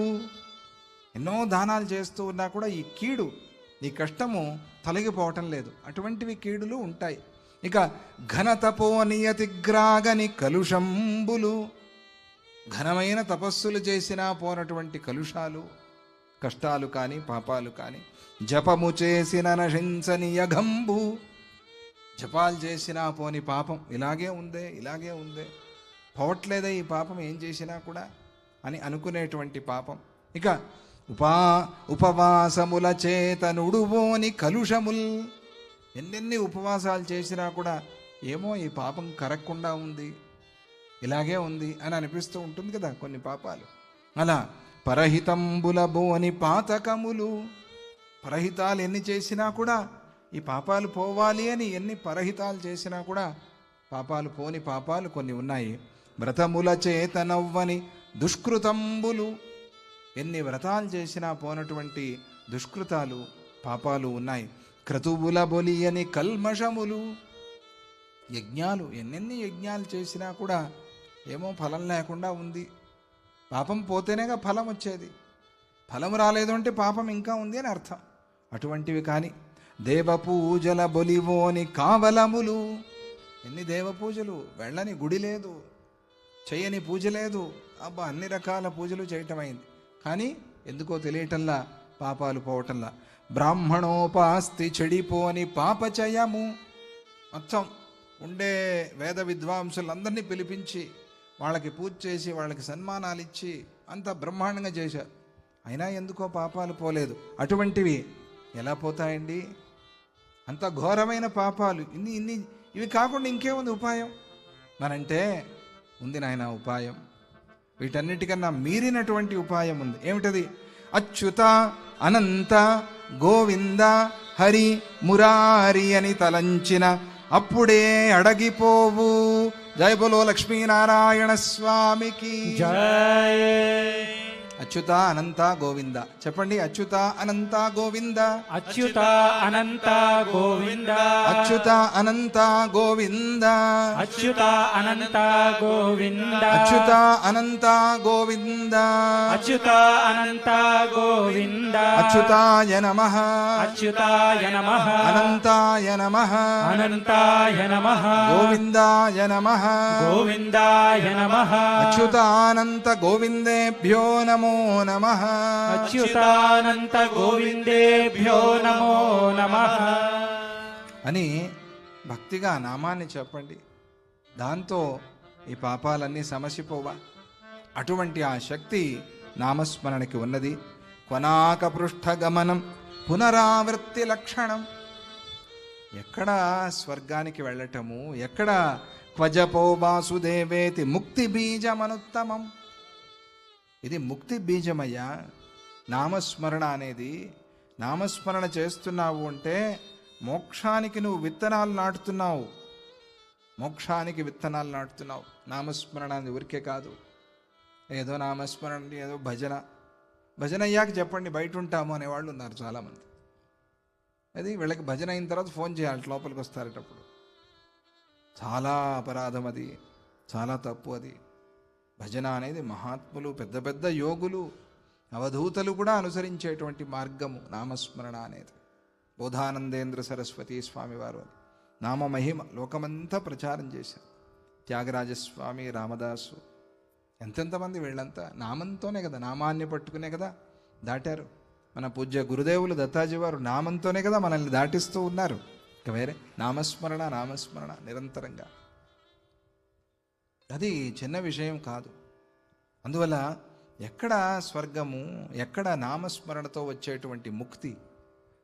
ఎన్నో దానాలు చేస్తూ ఉన్నా కూడా ఈ కీడు, ఈ కష్టము తొలగిపోవటం లేదు, అటువంటివి కీడులు ఉంటాయి. ఇక ఘనతపో నియతిగ్రాగని కలుషంబులు, ఘనమైన తపస్సులు చేసినా పోనటువంటి కలుషాలు, కష్టాలు కానీ పాపాలు కానీ. జపము చేసిన నశించని యఘంబు, జపాలు చేసినా పోని పాపం ఇలాగే ఉందే పోవట్లేదే ఈ పాపం ఏం చేసినా కూడా అని అనుకునేటువంటి పాపం. ఇక ఉపవాసముల చేత నుడువోని కలుషముల్, ఎన్నెన్ని ఉపవాసాలు చేసినా కూడా ఏమో ఈ పాపం కరగకుండా ఉంది, ఇలాగే ఉంది అని అనిపిస్తూ ఉంటుంది కదా కొన్ని పాపాలు. అలా పరహితంబుల బోని పాతకములు, పరహితాలు ఎన్ని చేసినా కూడా ఈ పాపాలు పోవాలి అని ఎన్ని పరహితాలు చేసినా కూడా పాపాలు పోని పాపాలు కొన్ని ఉన్నాయి. వ్రతముల చేత నవ్వని దుష్కృతంబులు, ఎన్ని వ్రతాలు చేసినా పోనటువంటి దుష్కృతాలు, పాపాలు ఉన్నాయి. క్రతువుల బొలియని కల్మషములు, యజ్ఞాలు ఎన్నెన్ని యజ్ఞాలు చేసినా కూడా ఏమో ఫలం లేకుండా ఉంది. పాపం పోతేనేగా ఫలం వచ్చేది, ఫలం రాలేదు అంటే పాపం ఇంకా ఉంది అని అర్థం. అటువంటివి కానీ దేవపూజల బొలివోని కావలములు, ఎన్ని దేవపూజలు, వెళ్ళని గుడి లేదు, చేయని పూజ లేదు, అబ్బా అన్ని రకాల పూజలు చేయటమైంది, కానీ ఎందుకో తెలియటంలా పాపాలు పోవటంలా. బ్రాహ్మణోపాస్తి చెడిపోని పాపచయము, మొత్తం ఉండే వేద విద్వాంసులందరినీ పిలిపించి వాళ్ళకి పూజ చేసి వాళ్ళకి సన్మానాలు ఇచ్చి అంత బ్రహ్మాండంగా చేశారు, అయినా ఎందుకో పాపాలు పోలేదు. అటువంటివి ఎలా పోతాయండి? అంత ఘోరమైన పాపాలు ఇన్ని ఇవి కాకుండా ఇంకేముంది ఉపాయం మనంటే? ఉంది నాయన ఉపాయం, వీటన్నిటికన్నా మీరినటువంటి ఉపాయం ఉంది. ఏమిటది? అచ్యుత అనంత గోవింద హరి మురారి అని తలంచిన అప్పుడే అడగిపోవు. జయ బోలో లక్ష్మీనారాయణ స్వామికి జయ. అచ్యుత అనంత గోవింద చెప్పండి. అచ్యుత అనంత గోవింద, అచ్యుత అనంత గోవింద, అచ్యుత అనంత గోవింద, అచ్యుత అనంత గోవింద, అచ్యుత అనంత గోవింద, అచ్యుత అనంత గోవింద, అచ్యుతాయ నమః, అచ్యుతాయ నమః, అనంతాయ నమః, అనంతాయ నమః, గోవిందాయ నమః, గోవిందాయ నమః, అచ్యుతానంత గోవిందేభ్యో నమో నమః, అచ్యుతానంత గోవిందేభ్యో నమో నమః అని భక్తిగా నామాన్ని చెప్పండి. దాంతో ఈ పాపాలన్నీ సమసిపోవా. అటువంటి ఆ శక్తి నామస్మరణకి ఉన్నది. క్వనాక పృష్ఠ గమనం పునరావృత్తి లక్షణం. ఎక్కడ స్వర్గానికి వెళ్ళటము, ఎక్కడ క్వజపో వాసుదేవేతి ముక్తి బీజమనుత్తమం. ఇది ముక్తి బీజమయ్యా. నామస్మరణ అనేది, నామస్మరణ చేస్తున్నావు అంటే మోక్షానికి నువ్వు విత్తనాలు నాటుతున్నావు. మోక్షానికి విత్తనాలు నాటుతున్నావు. నామస్మరణ అనేది ఊరికే కాదు. ఏదో నామస్మరణ, ఏదో భజన. భజన అయ్యాక చెప్పండి బయట ఉంటాము అనేవాళ్ళు ఉన్నారు చాలామంది. అది వీళ్ళకి భజన అయిన తర్వాత ఫోన్ చేయాలి, లోపలికి వస్తారటప్పుడు. చాలా అపరాధం అది, చాలా తప్పు అది. భజన అనేది మహాత్ములు, పెద్ద పెద్ద యోగులు, అవధూతలు కూడా అనుసరించేటువంటి మార్గము నామస్మరణ అనేది. బోధానందేంద్ర సరస్వతి స్వామి వారు నామ మహిమ లోకమంతా ప్రచారం చేశారు. త్యాగరాజస్వామి, రామదాసు, ఎంతెంతమంది వీళ్ళంతా నామంతోనే కదా, నామాన్ని పట్టుకునే కదా దాటారు. మన పూజ్య గురుదేవులు దత్తాజీ వారు నామంతోనే కదా మనల్ని దాటిస్తూ ఉన్నారు. ఇక వేరే నామస్మరణ, నామస్మరణ నిరంతరంగా. అది చిన్న విషయం కాదు. అందువల్ల ఎక్కడ స్వర్గము, ఎక్కడ నామస్మరణతో వచ్చేటువంటి ముక్తి,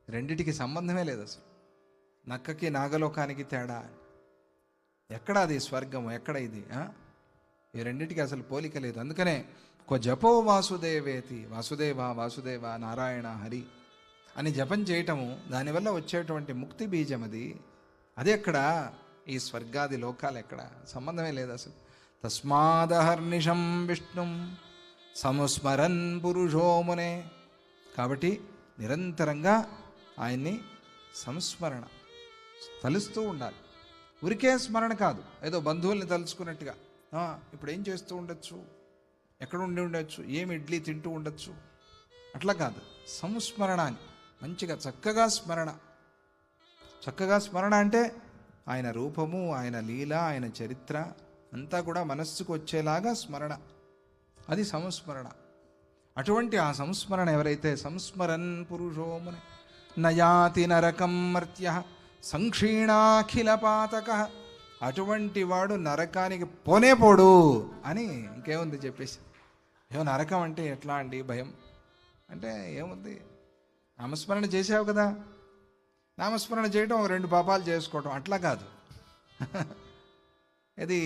రెండిటికి సంబంధమే లేదు అసలు. నక్కకి నాగలోకానికి తేడా. ఎక్కడ అది స్వర్గము, ఎక్కడ ఇది? ఈ రెండింటికి అసలు పోలిక లేదు. అందుకనే జపో వాసుదేవేతి, వాసుదేవ వాసుదేవ నారాయణ హరి అని జపం చేయటము, దానివల్ల వచ్చేటువంటి ముక్తి బీజం అది. అది ఎక్కడ? ఈ స్వర్గాది లోకాలు ఎక్కడ? సంబంధమే లేదు అసలు. తస్మాదహర్నిశం విష్ణుం సంస్మరన్ పురుషో మునే. కాబట్టి నిరంతరంగా ఆయన్ని సంస్మరణ తలుస్తూ ఉండాలి. ఉరికే స్మరణ కాదు, ఏదో బంధువుల్ని తలుచుకున్నట్టుగా. ఇప్పుడు ఏం చేస్తూ ఉండొచ్చు, ఎక్కడ ఉండి ఉండొచ్చు, ఏమి ఇడ్లీ తింటూ ఉండొచ్చు, అట్లా కాదు. సంస్మరణ అని మంచిగా చక్కగా స్మరణ. చక్కగా స్మరణ అంటే ఆయన రూపము, ఆయన లీల, ఆయన చరిత్ర అంతా కూడా మనస్సుకు వచ్చేలాగా స్మరణ. అది సంస్మరణ. అటువంటి ఆ సంస్మరణ ఎవరైతే సంస్మరన్ పురుషోముని నయాతి నరకం మర్త్య సంక్షీణాఖిల పాతక, అటువంటి వాడు నరకానికి పోనే పోడు అని ఇంకేముంది చెప్పేసి. ఏమో నరకం అంటే ఎట్లా అండి భయం అంటే ఏముంది, నామస్మరణ చేసావు కదా, నామస్మరణ చేయడం 2 పాపాలు చేసుకోవటం అట్లా కాదు. ఇది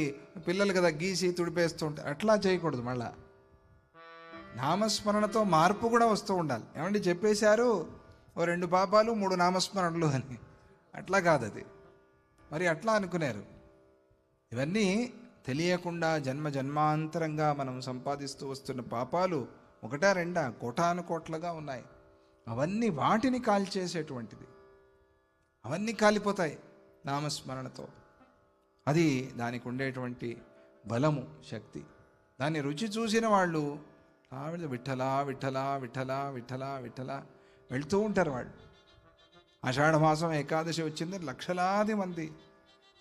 పిల్లలు కదా గీసి తుడిపేస్తుంటే అట్లా చేయకూడదు. మళ్ళా నామస్మరణతో మార్పు కూడా వస్తూ ఉండాలి. ఏమండి చెప్పేశారు 2 పాపాలు 3 నామస్మరణలు అని, అట్లా కాదు అది. మరి అట్లా అనుకున్నారు. ఇవన్నీ తెలియకుండా జన్మ జన్మాంతరంగా మనం సంపాదిస్తూ వస్తున్న పాపాలు 1, 2 కోటాను కోట్లుగా ఉన్నాయి. అవన్నీ వాటిని కాల్చేసేటువంటిది. అవన్నీ కాలిపోతాయి నామస్మరణతో. అది దానికి ఉండేటువంటి బలము, శక్తి. దాన్ని రుచి చూసిన వాళ్ళు విఠల విఠల విఠల విఠల విఠల వెళ్తూ ఉంటారు. వాళ్ళు ఆషాఢమాసం ఏకాదశి వచ్చింది, లక్షలాది మంది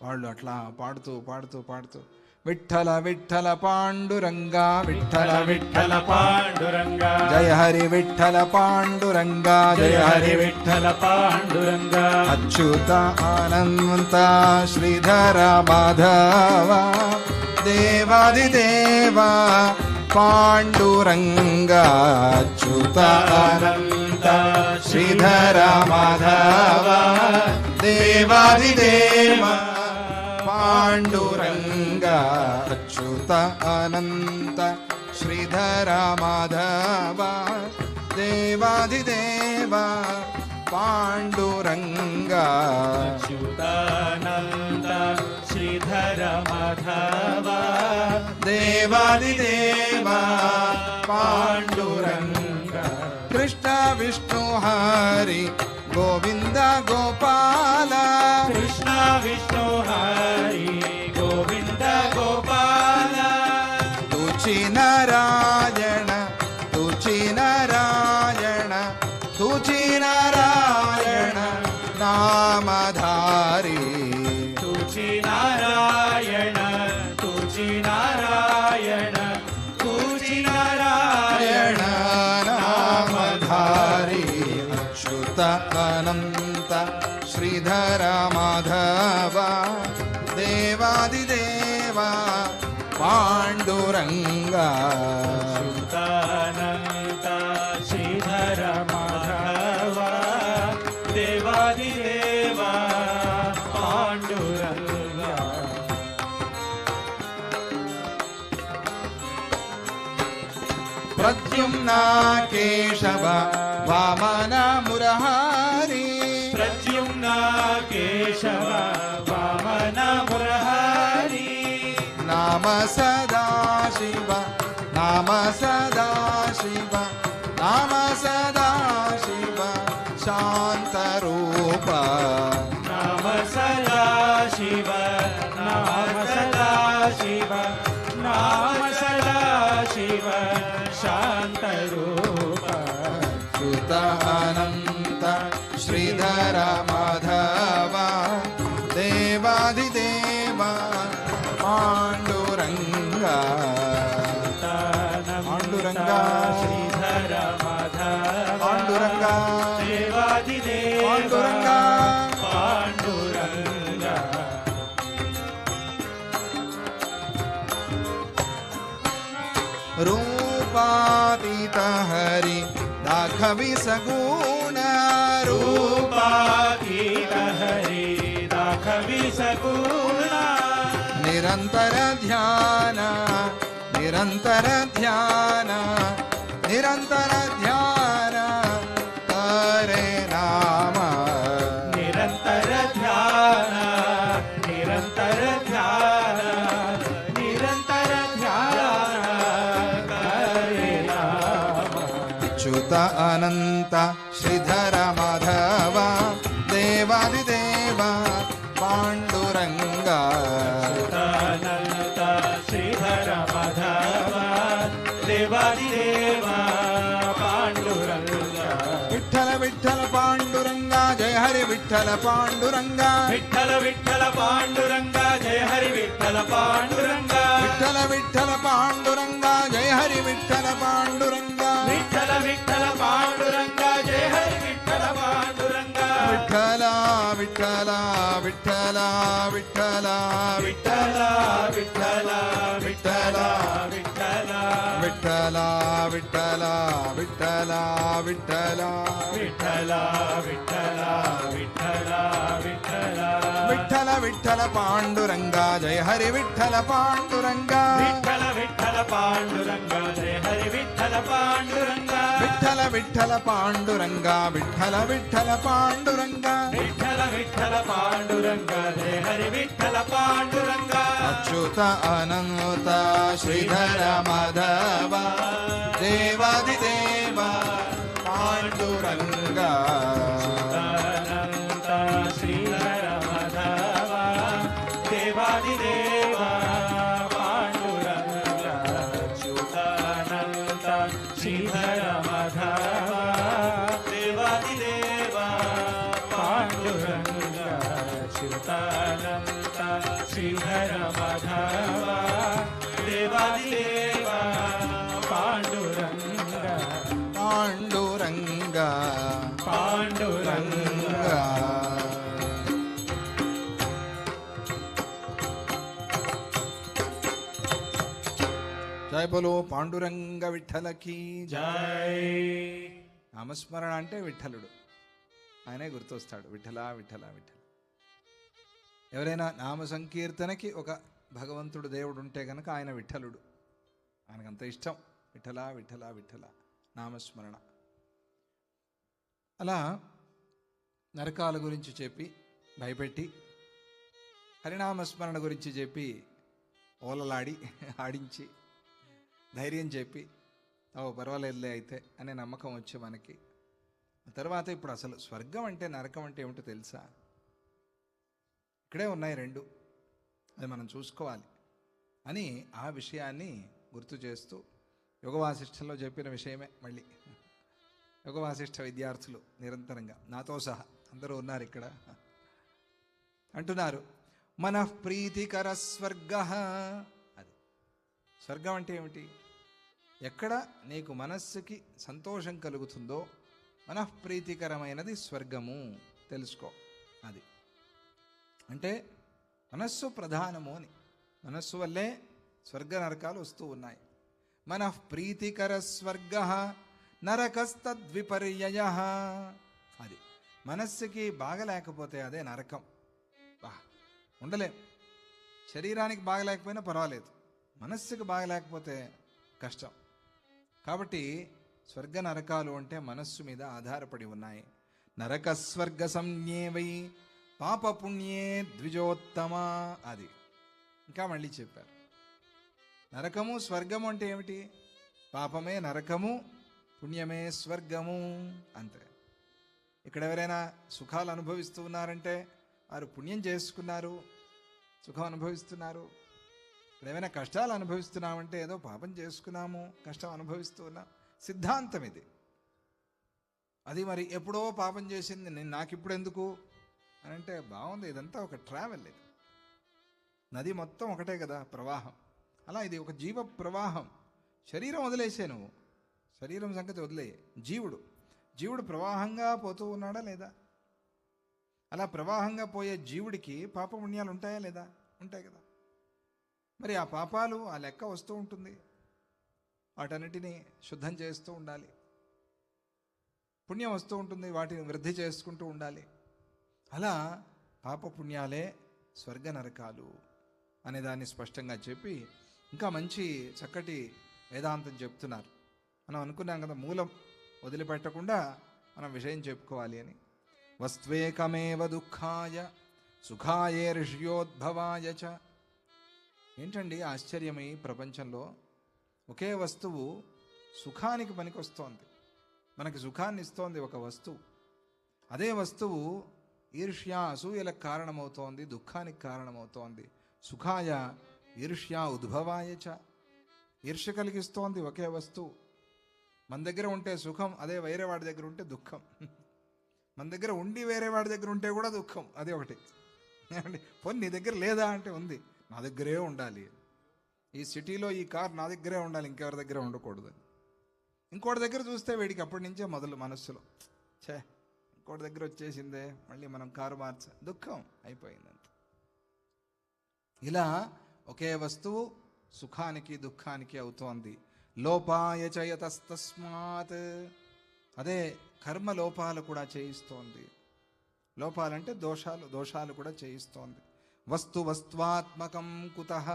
వాళ్ళు అట్లా పాడుతూ పాడుతూ పాడుతూ విఠల విఠల పాండురంగా, విఠల విఠల పాండురంగా, జయ హరి విఠల పాండురంగా, జయ హరి విఠల పాండురంగా, అచ్యుత ఆనంత శ్రీధర మాధవ దేవాదిదేవ పాండురంగా, అచ్యుత ఆనంత శ్రీధర మాధవ దేవాదిదేవ పాండురంగా, అచ్యుత అనంత శ్రీధర మాధవ దేవాదిదేవ పాండురంగా, అచ్యుతానంద శ్రీధర మాధవ దేవాదిదేవ పాండురంగ కృష్ణ విష్ణు హరి గోవింద గోపాల కృష్ణ విష్ణు హరి గోవింద గోపాల తుచి నారాయణ తుచి నారాయణ తుచి నారాయణ నామధారి తుచి నారాయణ తుచి నారాయణ తుచి నారాయణ నామధారి అచ్యుత అనంత శ్రీధర మాధవ దేవాదిదేవ పాండురంగ అనంత శ్రీధర మాధవ దేవాదిదేవ పాండురంగ ప్రద్యుమ్నా కేశవ వామన మురహారి ప్రద్యుమ్న కేశవ వామన మురహరి నామ సదాశివ నామ సదాశివ నామ సదాశివ శాంతరూప నామ సదా శివ నామ సదా శివ నామ సదా శివ శాంతరూప సుత అనంత శ్రీధర మాధవ దేవాదిదేవ పాండురంగ పాండురంగ శ్రీధర మాధవ పాండురంగ దేవాదిదేవ పాండురంగ పాండురంగ రూపాతీత హరి రాఘవి సగుణ రూపాతీత హరి రాఘవి సగుణ నిరంతర ధ్యాన నిరంతర ధ్యాన నిరంతర ధ్యాన హరే నామ నిరంతర ధ్యాన నిరంతర ధ్యాన నిరంతర ధ్యాన హరే రామ చ్యుత అనంత శ్రీధర మాధవ దేవాదిదేవ పాండురంగ అనంత శ్రీధర మాధవ దేవాదిదేవ పాండురంగ విఠల విఠల పాండురంగ జయ హరి విఠల పాండురంగ విఠల విఠల పాండురంగ జయ హరి విఠల పాండురంగ విఠల విఠల పాండురంగ జయ హరి విఠల పాండురంగ విఠల విఠల పాండురంగ జయ హరి విఠల పాండురంగ విఠల విఠల విఠల విఠల విఠల విఠల విఠల విఠల విఠల విఠల విఠల విఠల విఠల విఠల విఠల విఠల విఠల విఠల పాండురంగ జయ హరి విఠల పాండురంగ విఠల విఠల పాండురంగ జయ హరి విఠల పాండురంగ విఠల విఠల పాండురంగ విఠల విఠల పాండురంగ విఠల విఠల పాండురంగ జయ హరి విఠల పాండురంగ అచ్యుత అనంత శ్రీధర మాధవ దేవాదిదేవ పాండురంగ అనంత శ్రీధర మాధవ దేవాదిదేవ పాండురంగ అచ్యుతానంత శ్రీధర మాధవ దేవాదిదేవ పాండురంగ అచ్యుతానంత శ్రీధర మాధవ దేవాదిదేవ పాండురంగ పాండురంగ పాండురంగ జయ బలో పాండురంగ విఠలకి జై నామస్మరణ అంటే విఠలుడు, ఆయనే గుర్తొస్తాడు. విఠల విఠల విఠల. ఎవరైనా నామ సంకీర్తనకి ఒక భగవంతుడు దేవుడు ఉంటే కనుక ఆయన విఠలుడు. ఆయనకంత ఇష్టం విఠల విఠల విఠల నామస్మరణ. అలా నరకాల గురించి చెప్పి భయపెట్టి, హరినామస్మరణ గురించి చెప్పి ఓలలాడి ఆడించి ధైర్యం చెప్పి పర్వాలేదులే అయితే అనే నమ్మకం వచ్చి మనకి. తర్వాత ఇప్పుడు అసలు స్వర్గం అంటే నరకం అంటే ఏమిటో తెలుసా? ఇక్కడే ఉన్నాయి రెండు, అది మనం చూసుకోవాలి అని ఆ విషయాన్ని గుర్తు చేస్తూ యోగ వాసిష్ఠంలో చెప్పిన విషయమే మళ్ళీ యోగ వాసిష్ఠ విద్యార్థులు నిరంతరంగా నాతో సహా అందరూ ఉన్నారు ఇక్కడ. అంటున్నారు మనఃప్రీతికర స్వర్గ. అది స్వర్గం అంటే ఏమిటి? ఎక్కడ నీకు మనస్సుకి సంతోషం కలుగుతుందో మనఃప్రీతికరమైనది స్వర్గము తెలుసుకో. అది అంటే మనస్సు ప్రధానము అని. మనస్సు వల్లే స్వర్గ నరకాలు వస్తూ ఉన్నాయి. మనఃప్రీతికర స్వర్గ నరకస్తద్విపర్యయ. అది మనస్సుకి బాగలేకపోతే అదే నరకం. ఉండలేం. శరీరానికి బాగలేకపోయినా పర్వాలేదు, మనస్సుకి బాగలేకపోతే కష్టం. కాబట్టి స్వర్గ నరకాలు అంటే మనస్సు మీద ఆధారపడి ఉన్నాయి. నరక స్వర్గ సంజ్ఞేవై పాపపుణ్యే ద్విజోత్తమ. అది ఇంకా మళ్ళీ చెప్పారు. నరకము స్వర్గము అంటే ఏమిటి? పాపమే నరకము, పుణ్యమే స్వర్గము, అంతే. ఇక్కడ ఎవరైనా సుఖాలు అనుభవిస్తూ ఉన్నారంటే వారు పుణ్యం చేసుకున్నారు, సుఖం అనుభవిస్తున్నారు. ఇక్కడ ఏమైనా కష్టాలు అనుభవిస్తున్నామంటే ఏదో పాపం చేసుకున్నాము, కష్టం అనుభవిస్తూ ఉన్నాం. సిద్ధాంతం ఇది. అది మరి ఎప్పుడో పాపం చేసింది నేను నాకు ఇప్పుడు ఎందుకు అని అంటే బాగుంది. ఇదంతా ఒక ట్రావెల్. ఇది నది మొత్తం ఒకటే కదా ప్రవాహం. అలా ఇది ఒక జీవ ప్రవాహం. శరీరం వదిలేసే, నువ్వు శరీరం సంగతి వదిలే. జీవుడు ప్రవాహంగా పోతూ ఉన్నాడా లేదా? అలా ప్రవాహంగా పోయే జీవుడికి పాపపుణ్యాలు ఉంటాయా లేదా? ఉంటాయి కదా. మరి ఆ పాపాలు ఆ లెక్క వస్తూ ఉంటుంది. వాటన్నిటినీ శుద్ధం చేస్తూ ఉండాలి. పుణ్యం వస్తూ ఉంటుంది, వాటిని వృద్ధి చేసుకుంటూ ఉండాలి. అలా పాపపుణ్యాలే స్వర్గ నరకాలు అనేదాన్ని స్పష్టంగా చెప్పి ఇంకా మంచి చక్కటి వేదాంతం చెప్తున్నారు. మనం అనుకున్నాం కదా, మూలం వదిలిపెట్టకుండా మనం విషయం చెప్పుకోవాలి అని. వస్త్వేకమేవ దుఃఖాయ సుఖాయే ఋష్యోద్భవాయ చ. ఏంటండి ఆశ్చర్యం? ఈ ప్రపంచంలో ఒకే వస్తువు సుఖానికి పనికొస్తోంది, మనకి సుఖాన్ని ఇస్తోంది ఒక వస్తువు. అదే వస్తువు ఈర్ష్య అసూయలకు కారణమవుతోంది, దుఃఖానికి కారణమవుతోంది. సుఖాయ ఈర్ష్య ఉద్భవాయ చ. ఈర్ష్య కలిగిస్తోంది ఒకే వస్తువు. మన దగ్గర ఉంటే సుఖం, అదే వేరే వాడి దగ్గర ఉంటే దుఃఖం. మన దగ్గర ఉండి వేరే వాడి దగ్గర ఉంటే కూడా దుఃఖం. అదే ఒకటి. పోనీ నీ దగ్గర లేదా అంటే ఉంది, నా దగ్గరే ఉండాలి. ఈ సిటీలో ఈ కార్ నా దగ్గరే ఉండాలి, ఇంకెవరి దగ్గర ఉండకూడదు. ఇంకోటి దగ్గర చూస్తే వీడికి అప్పటి నుంచే మొదలు మనస్సులో ఇంకోటి దగ్గర వచ్చేసిందే, మళ్ళీ మనం కారు దుఃఖం అయిపోయిందంత. ఇలా ఒకే వస్తువు సుఖానికి దుఃఖానికి అవుతోంది. లోపాయ చయతస్తస్మాత్. అదే కర్మ లోపాలు కూడా చేయిస్తోంది. లోపాలంటే దోషాలు కూడా చేయిస్తోంది. వస్తువాత్మకం కుతః.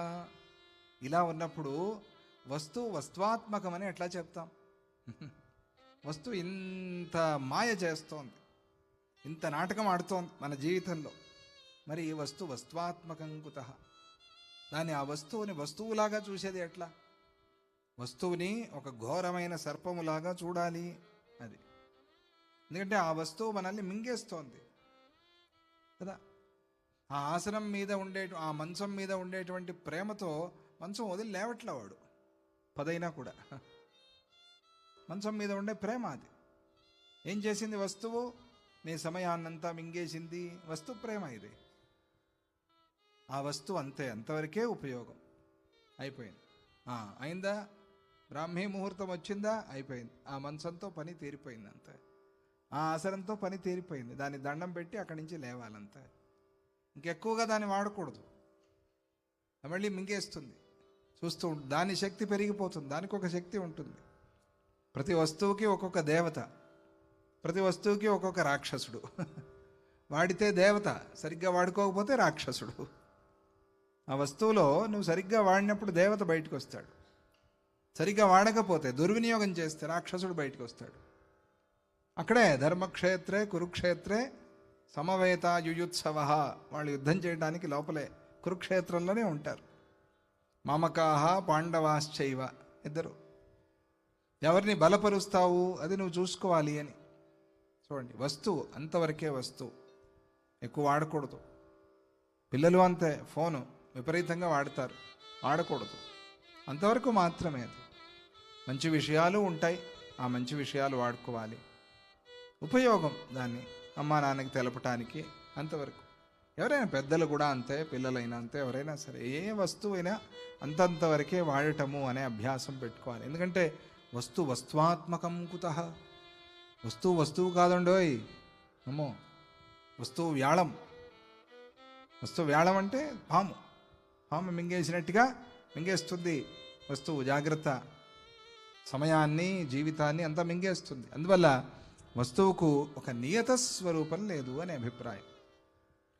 ఇలా ఉన్నప్పుడు వస్తువాత్మకమని ఎట్లా చెప్తాం? వస్తువు ఇంత మాయ చేస్తోంది, ఇంత నాటకం ఆడుతోంది మన జీవితంలో. మరి ఈ వస్తువాత్మకం కుతః. దాన్ని ఆ వస్తువుని వస్తువులాగా చూసేది ఎట్లా? వస్తువుని ఒక ఘోరమైన సర్పములాగా చూడాలి. అది ఎందుకంటే ఆ వస్తువు మనల్ని మింగేస్తోంది కదా. ఆ ఆసనం మీద ఆ మంచం మీద ఉండేటువంటి ప్రేమతో మంచం వదిలి లేవట్లా వాడు, పదైనా కూడా. మంచం మీద ఉండే ప్రేమ అది. ఏం చేసింది వస్తువు? నీ సమయాన్నంతా మింగేసింది. వస్తువు ప్రేమ ఇది. ఆ వస్తువు అంతే, అంతవరకే ఉపయోగం. అయిపోయింది. అయిందా? బ్రాహ్మీ ముహూర్తం వచ్చిందా? అయిపోయింది. ఆ మంచంతో పని తీరిపోయింది అంతే. ఆ ఆసనంతో పని తీరిపోయింది. దాన్ని దండం పెట్టి అక్కడి నుంచి లేవాలంతే. ఇంకెక్కువగా దాన్ని వాడకూడదు, మళ్ళీ మింగేస్తుంది. చూస్తూ దాని శక్తి పెరిగిపోతుంది. దానికి ఒక శక్తి ఉంటుంది. ప్రతి వస్తువుకి ఒక్కొక్క దేవత, ప్రతి వస్తువుకి ఒక్కొక్క రాక్షసుడు. వాడితే దేవత, సరిగ్గా వాడుకోకపోతే రాక్షసుడు. ఆ వస్తువులో నువ్వు సరిగ్గా వాడినప్పుడు దేవత బయటకు వస్తాడు, సరిగ్గా వాడకపోతే దుర్వినియోగం చేస్తే రాక్షసుడు బయటకు వస్తాడు. అక్కడే ధర్మక్షేత్రే కురుక్షేత్రే సమవేత యుయుత్సవ. వాళ్ళు యుద్ధం చేయడానికి లోపలే కురుక్షేత్రంలోనే ఉంటారు. మామకాహ పాండవాశ్చైవ, ఇద్దరు. ఎవరిని బలపరుస్తావు అది నువ్వు చూసుకోవాలి అని. చూడండి, వస్తువు అంతవరకే వస్తువు, ఎక్కువ వాడకూడదు. పిల్లలు అంతే, ఫోను విపరీతంగా వాడతారు, వాడకూడదు, అంతవరకు మాత్రమే. అది మంచి విషయాలు ఉంటాయి, ఆ మంచి విషయాలు వాడుకోవాలి, ఉపయోగం దాన్ని అమ్మా నాన్నకి తెలపటానికి అంతవరకు. ఎవరైనా పెద్దలు కూడా అంతే, పిల్లలైనా అంతే, ఎవరైనా సరే ఏ వస్తువైనా అంతంతవరకే వాడటము అనే అభ్యాసం పెట్టుకోవాలి. ఎందుకంటే వస్తువాత్మకం కుతః, వస్తువు కాదండోయ్, అమ్మో, వస్తువు వ్యాళం. వస్తువు వ్యాళం అంటే పాము మింగేసినట్టుగా మింగేస్తుంది వస్తువు. జాగ్రత్త, సమయాన్ని జీవితాన్ని అంతా మింగేస్తుంది. అందువల్ల వస్తువుకు ఒక నియత స్వరూపం లేదు అనే అభిప్రాయం.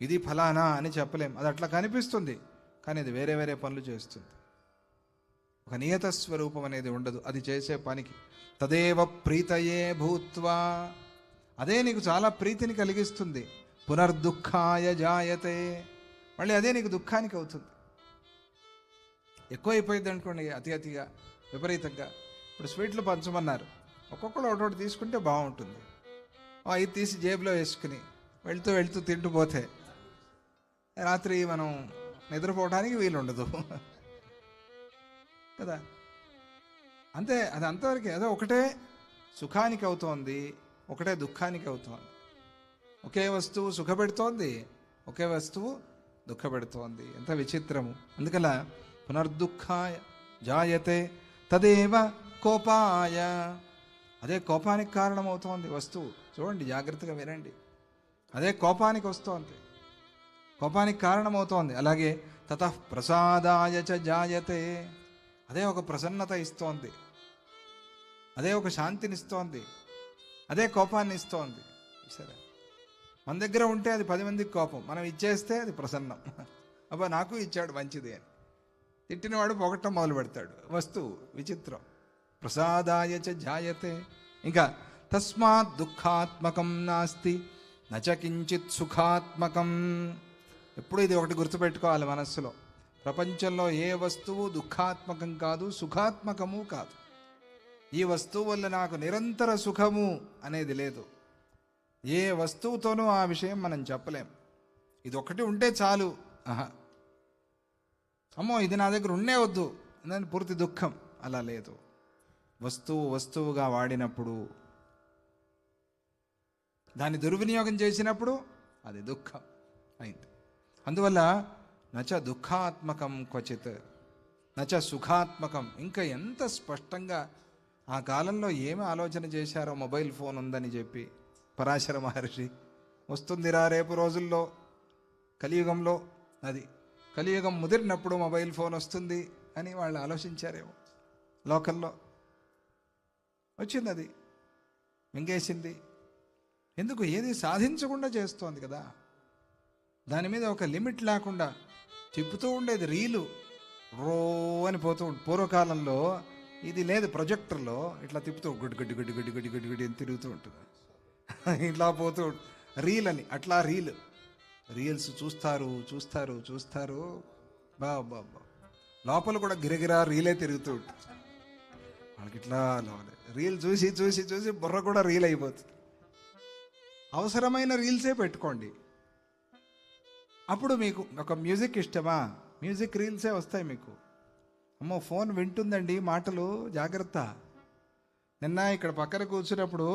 ఇది ఫలానా అని చెప్పలేం, అది అట్లా కనిపిస్తుంది కానీ అది వేరే వేరే పనులు చేస్తుంది. ఒక నియత స్వరూపం అనేది ఉండదు అది చేసే పనికి. తదేవ ప్రీతయే భూత్వా, అదే నీకు చాలా ప్రీతిని కలిగిస్తుంది. పునర్దుఃఖాయ జాయతే, మళ్ళీ అదే నీకు దుఃఖానికి అవుతుంది. ఎక్కువైపోయింది అనుకోండి, అతిగా విపరీతంగా. ఇప్పుడు స్వీట్లు పంచమన్నారు, ఒక్కొక్కరు ఒకటి తీసుకుంటే బాగుంటుంది. ఇది తీసి జేబులో వేసుకుని వెళ్తూ తింటూ పోతే రాత్రి మనం నిద్రపోవడానికి వీలుండదు కదా. అంతే, అది అంతవరకే. అదే ఒకటే సుఖానికి అవుతోంది, ఒకటే దుఃఖానికి అవుతోంది. ఒకే వస్తువు సుఖపెడుతోంది, ఒకే వస్తువు దుఃఖపెడుతోంది. ఎంత విచిత్రము. అందుకలా పునర్దుఃఖాయ జాయతే తదేవ కోపాయ, అదే కోపానికి కారణమవుతోంది వస్తువు. చూడండి, జాగ్రత్తగా వినండి, అదే కోపానికి వస్తోంది, కోపానికి కారణమవుతోంది. అలాగే తతః ప్రసాదాయ చ జాయతే, అదే ఒక ప్రసన్నత ఇస్తోంది, అదే ఒక శాంతినిస్తోంది, అదే కోపాన్ని ఇస్తోంది. సరే, మన దగ్గర ఉంటే అది 10 మందికి కోపం, మనం ఇచ్చేస్తే అది ప్రసన్నం. అబ్బా నాకు ఇచ్చాడు మంచిది అని తిట్టినవాడు పొగట్టం మొదలు పెడతాడు. వస్తువు విచిత్రం. ప్రసాదాయ చ జాయతే. ఇంకా తస్మాత్ దుఃఖాత్మకం నాస్తి నచ కించిత్ సుఖాత్మకం. ఎప్పుడు ఇది ఒకటి గుర్తుపెట్టుకోవాలి మనస్సులో. ప్రపంచంలో ఏ వస్తువు దుఃఖాత్మకం కాదు, సుఖాత్మకము కాదు. ఈ వస్తువు వల్ల నాకు నిరంతర సుఖము అనేది లేదు. ఏ వస్తువుతోనూ ఆ విషయం మనం చెప్పలేం. ఇది ఒకటి ఉంటే చాలు, అమ్మో ఇది నా దగ్గర ఉండే వద్దు అని పూర్తి దుఃఖం, అలా లేదు. వస్తువుగా వాడినప్పుడు, దాన్ని దుర్వినియోగం చేసినప్పుడు అది దుఃఖం అయింది. అందువల్ల నచ దుఃఖాత్మకం క్వచిత్ నచ సుఖాత్మకం. ఇంకా ఎంత స్పష్టంగా ఆ కాలంలో ఏమి ఆలోచన చేశారో, మొబైల్ ఫోన్ ఉందని చెప్పి పరాశర మహర్షి. వస్తుందిరా రేపు రోజుల్లో, కలియుగంలో, అది కలియుగం ముదిరినప్పుడు మొబైల్ ఫోన్ వస్తుంది అని వాళ్ళు ఆలోచించారేమో. లోకల్లో వచ్చింది, అది మింగేసింది. ఎందుకు? ఏది సాధించకుండా చేస్తోంది కదా. దాని మీద ఒక లిమిట్ లేకుండా తిప్పుతూ ఉండేది. రీలు రో అని పోతూ ఉంటుంది. పూర్వకాలంలో ఇది లేదు, ప్రొజెక్టర్లో ఇట్లా తిప్పుతూ గుడ్డి అని తిరుగుతూ ఉంటుంది. ఇట్లా పోతూ రీల్ అని, అట్లా రీల్స్ చూస్తారు. బాబా లోపల కూడా గిరగిరా రీలే తిరుగుతూ ఉంటుంది వాళ్ళకి. ఇట్లా రీల్ చూసి బుర్ర కూడా రీల్ అయిపోతుంది. అవసరమైన రీల్సే పెట్టుకోండి. అప్పుడు మీకు ఒక మ్యూజిక్ ఇష్టమా, మ్యూజిక్ రీల్సే వస్తాయి మీకు. అమ్మో ఫోన్ వింటుందండి మాటలు, జాగ్రత్త. నిన్న ఇక్కడ పక్కన కూర్చున్నప్పుడు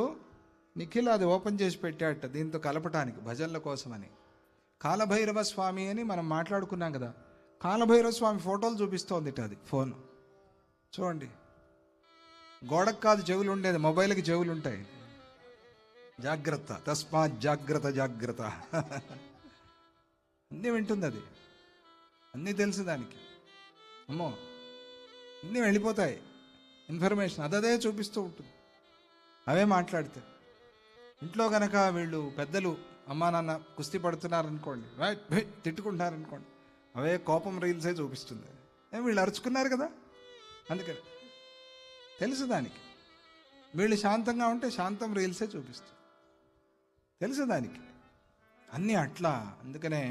నిఖిల్ అది ఓపెన్ చేసి పెట్టాట, దీంతో కలపటానికి భజనల కోసమని. కాలభైరవ స్వామి అని మనం మాట్లాడుకున్నాం కదా, కాలభైరవ స్వామి ఫోటోలు చూపిస్తోంది అది ఫోన్. చూడండి, గోడకు కాదు చెవులు ఉండేది, మొబైల్కి చెవులు ఉంటాయి. జాగ్రత్త, తస్మాత్ జాగ్రత్త. అన్నీ వింటుంది అది, అన్నీ తెలుసు దానికి. అమ్మో అన్నీ వెళ్ళిపోతాయి ఇన్ఫర్మేషన్, అదే చూపిస్తూ ఉంటుంది, అవే మాట్లాడతాయి. ఇంట్లో కనుక వీళ్ళు పెద్దలు అమ్మా నాన్న కుస్తీ పడుతున్నారనుకోండి, తిట్టుకుంటున్నారనుకోండి, అవే కోపం రీల్సే చూపిస్తుంది. వీళ్ళు అరుచుకున్నారు కదా, అందుకని తెలుసు దానికి. వీళ్ళు శాంతంగా ఉంటే శాంతం రీల్సే చూపిస్తుంది, తెలుసు దానికి. అన్నీ అట్లా. అందుకనే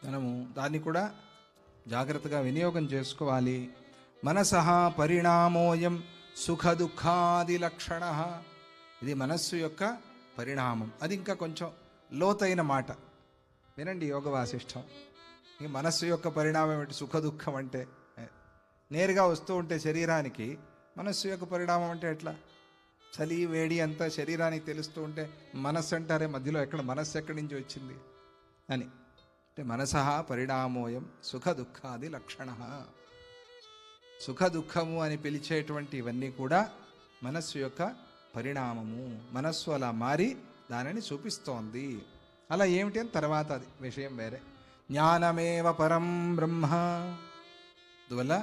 మనము దాన్ని కూడా జాగ్రత్తగా వినియోగం చేసుకోవాలి. మనసః పరిణామోయం సుఖ దుఃఖాది లక్షణ. ఇది మనస్సు యొక్క పరిణామం. అది ఇంకా కొంచెం లోతైన మాట వినండి. యోగ వాసిష్టం. ఈ మనస్సు యొక్క పరిణామం ఏమిటి? సుఖ దుఃఖం అంటే నేరుగా వస్తూ ఉంటే శరీరానికి మనస్సు యొక్క పరిణామం అంటే ఎట్లా? చలి వేడి అంతా శరీరానికి తెలుస్తూ ఉంటే మనస్సు అంటారే, మధ్యలో ఎక్కడ మనస్సు ఎక్కడి నుంచి వచ్చింది అని. అంటే మనసః పరిణామోయం సుఖ దుఃఖాది లక్షణ. సుఖ దుఃఖము అని పిలిచేటువంటి ఇవన్నీ కూడా మనస్సు యొక్క పరిణామము. మనస్సు అలా మారి దానిని చూపిస్తోంది. అలా ఏమిటి అని తర్వాత అది విషయం వేరే. జ్ఞానమేవ పరం బ్రహ్మ. అందువల్ల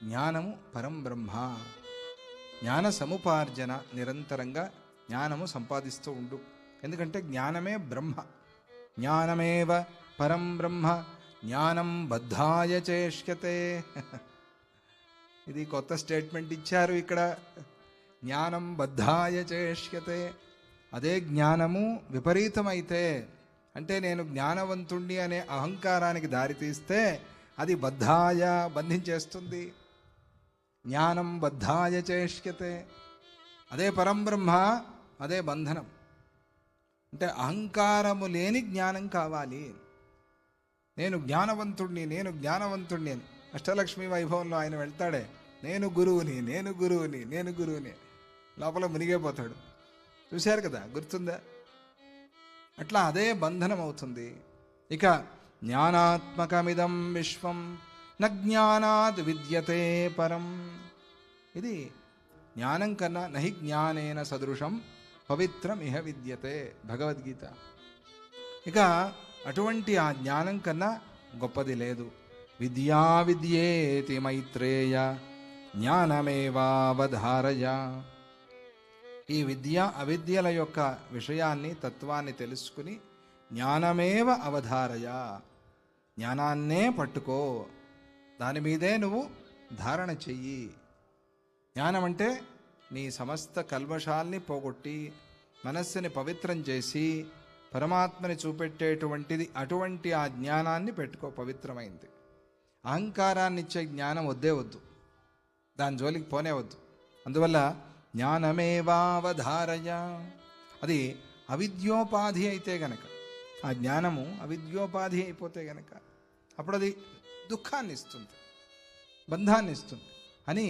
జ్ఞానము పరం బ్రహ్మ. జ్ఞాన సముపార్జన, నిరంతరంగా జ్ఞానము సంపాదిస్తూ ఉండు. ఎందుకంటే జ్ఞానమే బ్రహ్మ. జ్ఞానమేవ పరం బ్రహ్మ జ్ఞానం బద్ధాయ చేష్యతే. ఇది కొత్త స్టేట్మెంట్ ఇచ్చారు ఇక్కడ. జ్ఞానం బద్ధాయ చేష్యతే. అదే జ్ఞానము విపరీతమైతే, అంటే నేను జ్ఞానవంతుణ్ణి అనే అహంకారానికి దారితీస్తే అది బద్ధాయ, బంధించేస్తుంది. జ్ఞానం బద్ధాయ చేష్యతే. అదే పరంబ్రహ్మ, అదే బంధనం. అంటే అహంకారము లేని జ్ఞానం కావాలి. నేను జ్ఞానవంతుణ్ణి, నేను జ్ఞానవంతుణ్ణి అని అష్టలక్ష్మి వైభవంలో ఆయన వెళ్తాడే, నేను గురువుని, నేను గురువుని, నేను గురువుని, లోపల మునిగిపోతాడు. చూశారు కదా, గుర్తుందా? అట్లా అదే బంధనం అవుతుంది. ఇక జ్ఞానాత్మకమిదం విశ్వం న జ్ఞానాద్ విద్యతే పరం. ఇది జ్ఞానం కన్నా నహి జ్ఞానేన సదృశం పవిత్రం ఇహ విద్యతే, భగవద్గీత. ఇక అటువంటి ఆ జ్ఞానం కన్నా గొప్పది లేదు. విద్యా విద్యేతి మైత్రేయ జ్ఞానమేవావధారయ. ఈ విద్య అవిద్యల యొక్క విషయాన్ని, తత్వాన్ని తెలుసుకుని జ్ఞానమేవ అవధారయ, జ్ఞానాన్నే పట్టుకో, దాని మీదే నువ్వు ధారణ చెయ్యి. జ్ఞానం అంటే నీ సమస్త కల్మషాల్ని పోగొట్టి మనస్సుని పవిత్రం చేసి పరమాత్మని చూపెట్టేటువంటిది. అటువంటి ఆ జ్ఞానాన్ని పెట్టుకో, పవిత్రమైంది. అహంకారాన్ని ఇచ్చే జ్ఞానం వద్దే వద్దు, దాని జోలికి పోనే వద్దు. అందువల్ల జ్ఞానమేవావధారయ. అది అవిద్యోపాధి అయితే గనక, ఆ జ్ఞానము అవిద్యోపాధి అయిపోతే గనక అప్పుడు అది దుఃఖాన్ని ఇస్తుంది, బంధాన్ని ఇస్తుంది అని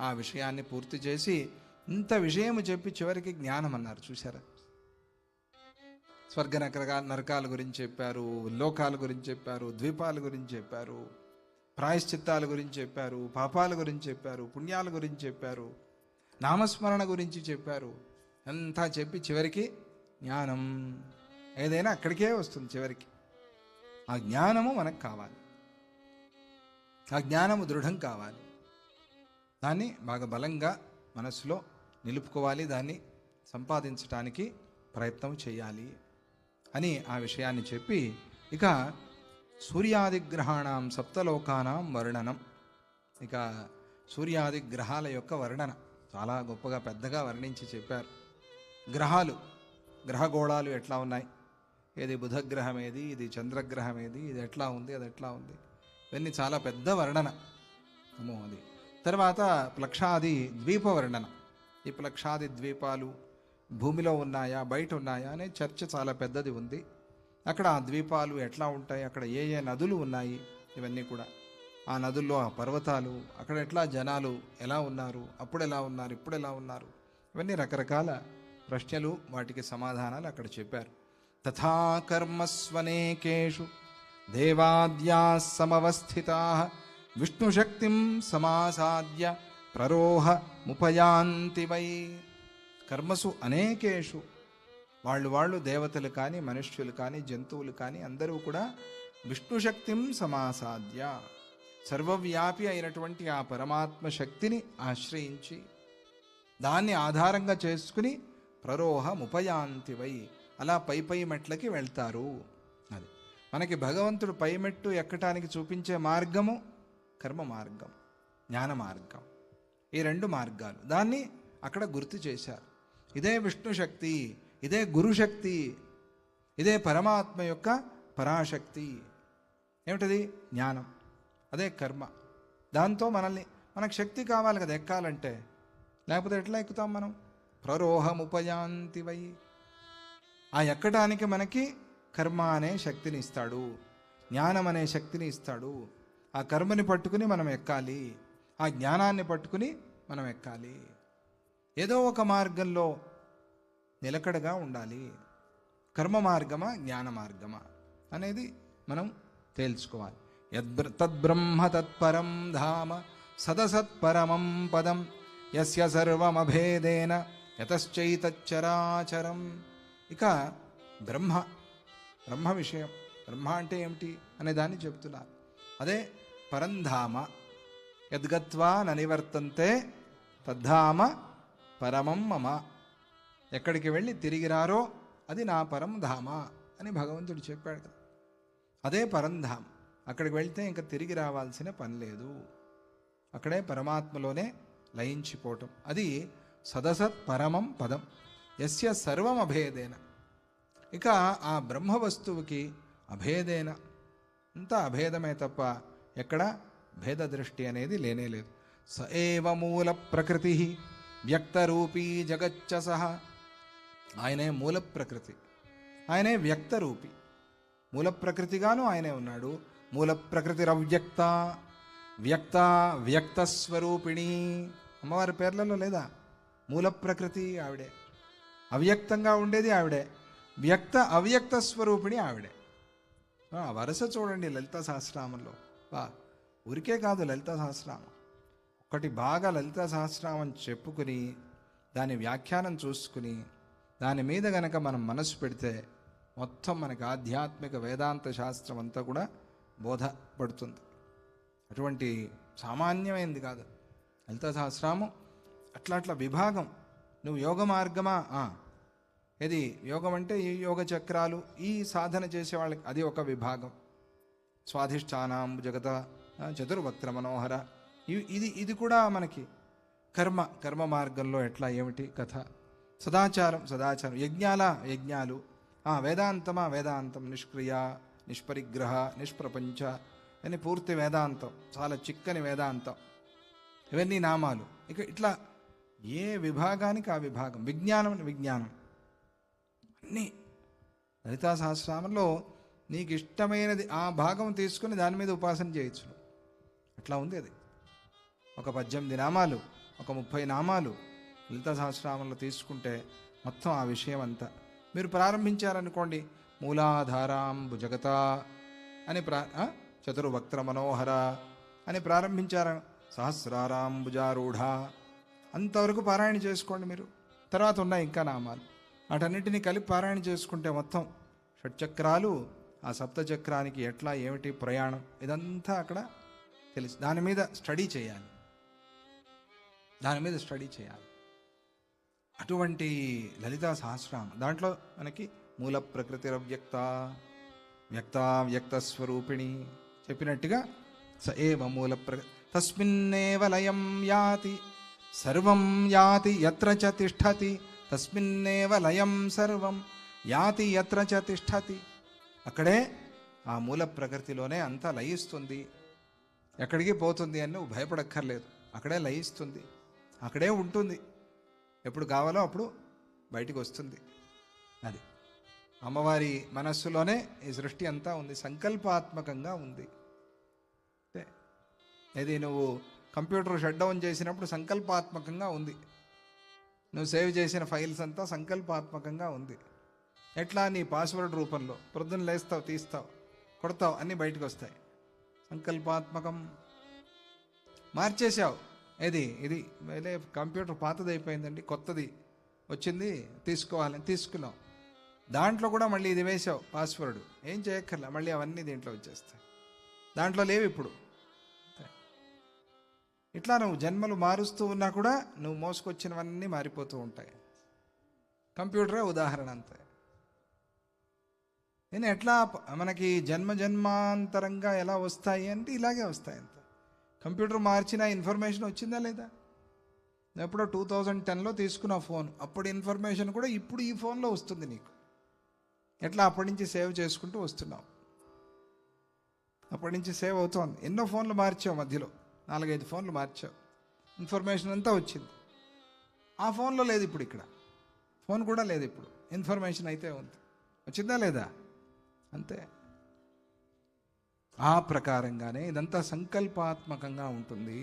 ఆ విషయాన్ని పూర్తి చేసి ఇంత విషయము చెప్పి చివరికి జ్ఞానం అన్నారు. చూసారా? స్వర్గ నరకాల గురించి చెప్పారు, లోకాల గురించి చెప్పారు, ద్వీపాల గురించి చెప్పారు, ప్రాయశ్చిత్తాల గురించి చెప్పారు, పాపాల గురించి చెప్పారు, పుణ్యాల గురించి చెప్పారు, నామస్మరణ గురించి చెప్పారు. అంతా చెప్పి చివరికి జ్ఞానం, ఏదైనా అక్కడికే వస్తుంది చివరికి. ఆ జ్ఞానము మనకు కావాలి, ఆ జ్ఞానము దృఢం కావాలి. దాన్ని బాగా బలంగా మనసులో నిలుపుకోవాలి, దాన్ని సంపాదించడానికి ప్రయత్నం చేయాలి అని ఆ విషయాన్ని చెప్పి ఇక సూర్యాదిగ్రహాణం సప్తలోకానాం వర్ణనం. ఇక సూర్యాది గ్రహాల యొక్క వర్ణన చాలా గొప్పగా పెద్దగా వర్ణించి చెప్పారు. గ్రహాలు, గ్రహగోళాలు ఎట్లా ఉన్నాయి, ఏది బుధగ్రహం ఏది, ఇది చంద్రగ్రహం ఏది, ఇది ఎట్లా ఉంది, అది ఎట్లా ఉంది, ఇవన్నీ చాలా పెద్ద వర్ణన. అది తర్వాత ప్లక్షాది ద్వీప వర్ణన. ఈ ప్లక్షాది ద్వీపాలు భూమిలో ఉన్నాయా బయట ఉన్నాయా అనే చర్చ చాలా పెద్దది ఉంది. అక్కడ ఆ ద్వీపాలు ఎట్లా ఉంటాయి, అక్కడ ఏ ఏ నదులు ఉన్నాయి, ఇవన్నీ కూడా, ఆ నదుల్లో ఆ పర్వతాలు, అక్కడ ఎట్లా జనాలు ఎలా ఉన్నారు, అప్పుడు ఎలా ఉన్నారు, ఇప్పుడు ఎలా ఉన్నారు, ఇవన్నీ రకరకాల ప్రశ్నలు, వాటికి సమాధానాలు అక్కడ చెప్పారు. తథా కర్మస్వనేకేషు దేవాద్యా సమవస్థితా విష్ణుశక్తిం సమాసాద్య ప్రరోహ ముపయాంతి వై. కర్మసు అనేకేషు, వాళ్ళు దేవతలు కానీ మనుష్యులు కానీ జంతువులు కానీ అందరూ కూడా విష్ణుశక్తిం సమాసాద్య, సర్వవ్యాపి అయినటువంటి ఆ పరమాత్మ శక్తిని ఆశ్రయించి దాన్ని ఆధారంగా చేసుకుని ప్రరోహ ముపయాంతి వై, అలా పై మెట్లకి వెళ్తారు. అది మనకి భగవంతుడు పై మెట్టు ఎక్కటానికి చూపించే మార్గము కర్మ మార్గం, జ్ఞాన మార్గం. ఈ రెండు మార్గాలు దాన్ని అక్కడ గుర్తు చేశారు. ఇదే విష్ణు శక్తి, ఇదే గురుశక్తి, ఇదే పరమాత్మ యొక్క పరాశక్తి. ఏమిటది? జ్ఞానం. అదే కర్మ. దాంతో మనకు శక్తి కావాలి కదా ఎక్కాలంటే. లేకపోతే ఎట్లా ఎక్కుతాం మనం? ప్రరోహముపయాంతి వై. ఆ ఎక్కడానికి మనకి కర్మ అనే శక్తిని ఇస్తాడు, జ్ఞానం అనే శక్తిని ఇస్తాడు. ఆ కర్మని పట్టుకుని మనం ఎక్కాలి, ఆ జ్ఞానాన్ని పట్టుకుని మనం ఎక్కాలి. ఏదో ఒక మార్గంలో నిలకడగా ఉండాలి. కర్మ మార్గమా జ్ఞాన మార్గమా అనేది మనం తేల్చుకోవాలి. తద్బ్రహ్మ తత్పరం ధామ సదసత్పరమం పదం యస్య సర్వమభేదేన యతశ్చైతచ్చరాచరం. ఇక బ్రహ్మ విషయం, బ్రహ్మ అంటే ఏమిటి అనే దాన్ని చెప్తున్నారు. అదే పరంధామ. యద్గత్వా ననివర్తంతే తద్ధామ పరమం మమ. ఎక్కడికి వెళ్ళి తిరిగిరారో అది నా పరం ధామ అని భగవంతుడు చెప్పాడు కదా. అదే పరంధామ. అక్కడికి వెళ్తే ఇంకా తిరిగి రావాల్సిన పని లేదు. అక్కడే పరమాత్మలోనే లయించిపోవటం. అది సదసత్ పరమం పదం యస్య సర్వం అభేదేన. ఇక ఆ బ్రహ్మ వస్తువుకి అభేదేన, అంతా అభేదమే తప్ప ఎక్కడ భేద దృష్టి అనేది లేనేలేదు. స ఏవ మూల ప్రకృతి వ్యక్తరూపీ జగచ్చ సహ. ఆయనే మూల ప్రకృతి, ఆయనే వ్యక్తరూపి. మూల ప్రకృతిగాను ఆయనే ఉన్నాడు. మూల ప్రకృతిరవ్యక్త, వ్యక్త వ్యక్తస్వరూపిణి. అమ్మవారి పేర్లలో లేదా? మూల ప్రకృతి ఆవిడే, అవ్యక్తంగా ఉండేది ఆవిడే, వ్యక్త అవ్యక్త స్వరూపిణి ఆవిడే. వరుస చూడండి లలితా సహస్రనామంలో. ఊరికే కాదు లలితా సహస్రనామం ఒకటి బాగా లలితా సహస్రనామం చెప్పుకుని దాని వ్యాఖ్యానం చూసుకుని దాని మీద గనక మనం మనసు పెడితే మొత్తం మనకి ఆధ్యాత్మిక వేదాంత శాస్త్రం అంతా కూడా బోధపడుతుంది. అటువంటి సామాన్యమైనది కాదు లలితా సహస్రనామం. అట్లా విభాగం. నువ్వు యోగ మార్గమా? ఇది యోగం అంటే ఈ యోగ చక్రాలు, ఈ సాధన చేసే వాళ్ళకి అది ఒక విభాగం. స్వాధిష్టానాం జగత చతుర్వక్త్ర మనోహర. ఇది కూడా మనకి కర్మ మార్గంలో ఎట్లా ఏమిటి కథ. సదాచారం, యజ్ఞాలు. వేదాంతం. నిష్క్రియ, నిష్పరిగ్రహ, నిష్ప్రపంచ అని పూర్తి వేదాంతం, చాలా చిక్కని వేదాంతం. ఇవన్నీ నామాలు. ఇక ఇట్లా ఏ విభాగానికి ఆ విభాగం. విజ్ఞానం అన్నీ లలితా సహస్రనామంలో నీకు ఇష్టమైనది ఆ భాగం తీసుకుని దాని మీద ఉపాసన చేయొచ్చు. అట్లా ఉంది అది. ఒక 18 నామాలు, ఒక 30 నామాలు లలితా సహస్రనామంలో తీసుకుంటే మొత్తం ఆ విషయం అంతా మీరు ప్రారంభించారనుకోండి. మూలాధారాంబు జగత అని చతుర్వక్త్ర మనోహర అని ప్రారంభించారు. సహస్రారాంబుజారూఢ అంతవరకు పారాయణ చేసుకోండి మీరు. తర్వాత ఉన్నాయి ఇంకా నామాలు, వాటన్నిటినీ కలిపి పారాయణ చేసుకుంటే మొత్తం షట్చక్రాలు, ఆ సప్తచక్రానికి ఎట్లా ఏమిటి ప్రయాణం, ఇదంతా అక్కడ తెలుసు. దాని మీద స్టడీ చేయాలి. అటువంటి లలితా సహస్రనామం దాంట్లో మనకి మూల ప్రకృతిరవ్యక్త, వ్యక్త స్వరూపిణి చెప్పినట్టుగా స ఏవ మూల తస్మిన్నేవ లయం యాతి సర్వం యాతి యత్ర చ తిష్ఠతి. తస్మిన్నేవ లయం సర్వం యాతి యత్ర చ తిష్ఠతి. అక్కడే ఆ మూల ప్రకృతిలోనే అంతా లయిస్తుంది. ఎక్కడికి పోతుంది అని నువ్వు భయపడక్కర్లేదు. అక్కడే లయిస్తుంది, అక్కడే ఉంటుంది. ఎప్పుడు కావాలో అప్పుడు బయటికి వస్తుంది. అది అమ్మవారి మనస్సులోనే ఈ సృష్టి అంతా ఉంది, సంకల్పాత్మకంగా ఉంది. ఇది నువ్వు కంప్యూటర్ షట్ డౌన్ చేసినప్పుడు సంకల్పాత్మకంగా ఉంది. నువ్వు సేవ్ చేసిన ఫైల్స్ అంతా సంకల్పాత్మకంగా ఉంది. ఎట్లా? నీ పాస్వర్డ్ రూపంలో ప్రొద్దున లేస్తావు, తీస్తావు, కొడతావు, అన్నీ బయటకు వస్తాయి. సంకల్పాత్మకం. మార్చేసావు. ఇది కంప్యూటర్ పాతది అయిపోయిందండి, కొత్తది వచ్చింది తీసుకోవాలని తీసుకున్నావు. దాంట్లో కూడా మళ్ళీ ఇది వేసావు పాస్వర్డ్. ఏం చేయక్కర్లే, మళ్ళీ అవన్నీ దీంట్లో వచ్చేస్తాయి. దాంట్లో లేవు ఇప్పుడు. ఇట్లా నువ్వు జన్మలు మారుస్తూ ఉన్నా కూడా నువ్వు మోసుకొచ్చినవన్నీ మారిపోతూ ఉంటాయి. కంప్యూటరే ఉదాహరణ అంతే. నేను ఎట్లా మనకి జన్మాంతరంగా ఎలా వస్తాయి అంటే ఇలాగే వస్తాయి అంత. కంప్యూటర్ మార్చిన ఇన్ఫర్మేషన్ వచ్చిందా లేదా? ఎప్పుడో 2010లో తీసుకున్న ఫోన్, అప్పుడు ఇన్ఫర్మేషన్ కూడా ఇప్పుడు ఈ ఫోన్లో వస్తుంది నీకు. ఎట్లా? అప్పటి నుంచి సేవ్ చేసుకుంటూ వస్తున్నావు, అప్పటి నుంచి సేవ్ అవుతోంది. ఎన్నో ఫోన్లు మార్చావు, మధ్యలో 4-5 ఫోన్లు మార్చావు, ఇన్ఫర్మేషన్ అంతా వచ్చింది. ఆ ఫోన్లో లేదు, ఇప్పుడు ఇక్కడ ఫోన్ కూడా లేదు, ఇప్పుడు ఇన్ఫర్మేషన్ అయితే ఉంది, వచ్చిందా లేదా? అంతే. ఆ ప్రకారంగానే ఇదంతా సంకల్పాత్మకంగా ఉంటుంది.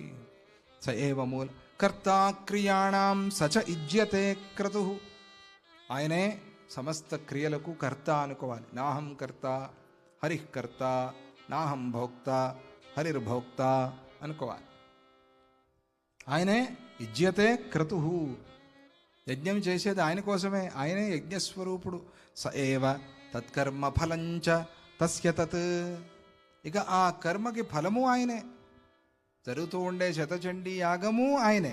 స ఏవ మూల కర్తా క్రియాణం సచ ఇజ్యతే క్రతు. ఆయనే సమస్త క్రియలకు కర్త అనుకోవాలి. నాహం కర్త హరిః కర్త, నాహం భోక్త హరిర్భోక్త అనుకోవాలి. ఆయనే ఇజ్యతే క్రతు. యజ్ఞం చేసేది ఆయన కోసమే, ఆయనే యజ్ఞస్వరూపుడు. స ఏవ తత్కర్మ ఫలంచ తస్య తత్. ఇక ఆ కర్మకి ఫలము ఆయనే. జరుగుతూ ఉండే శతచండీ యాగము ఆయనే,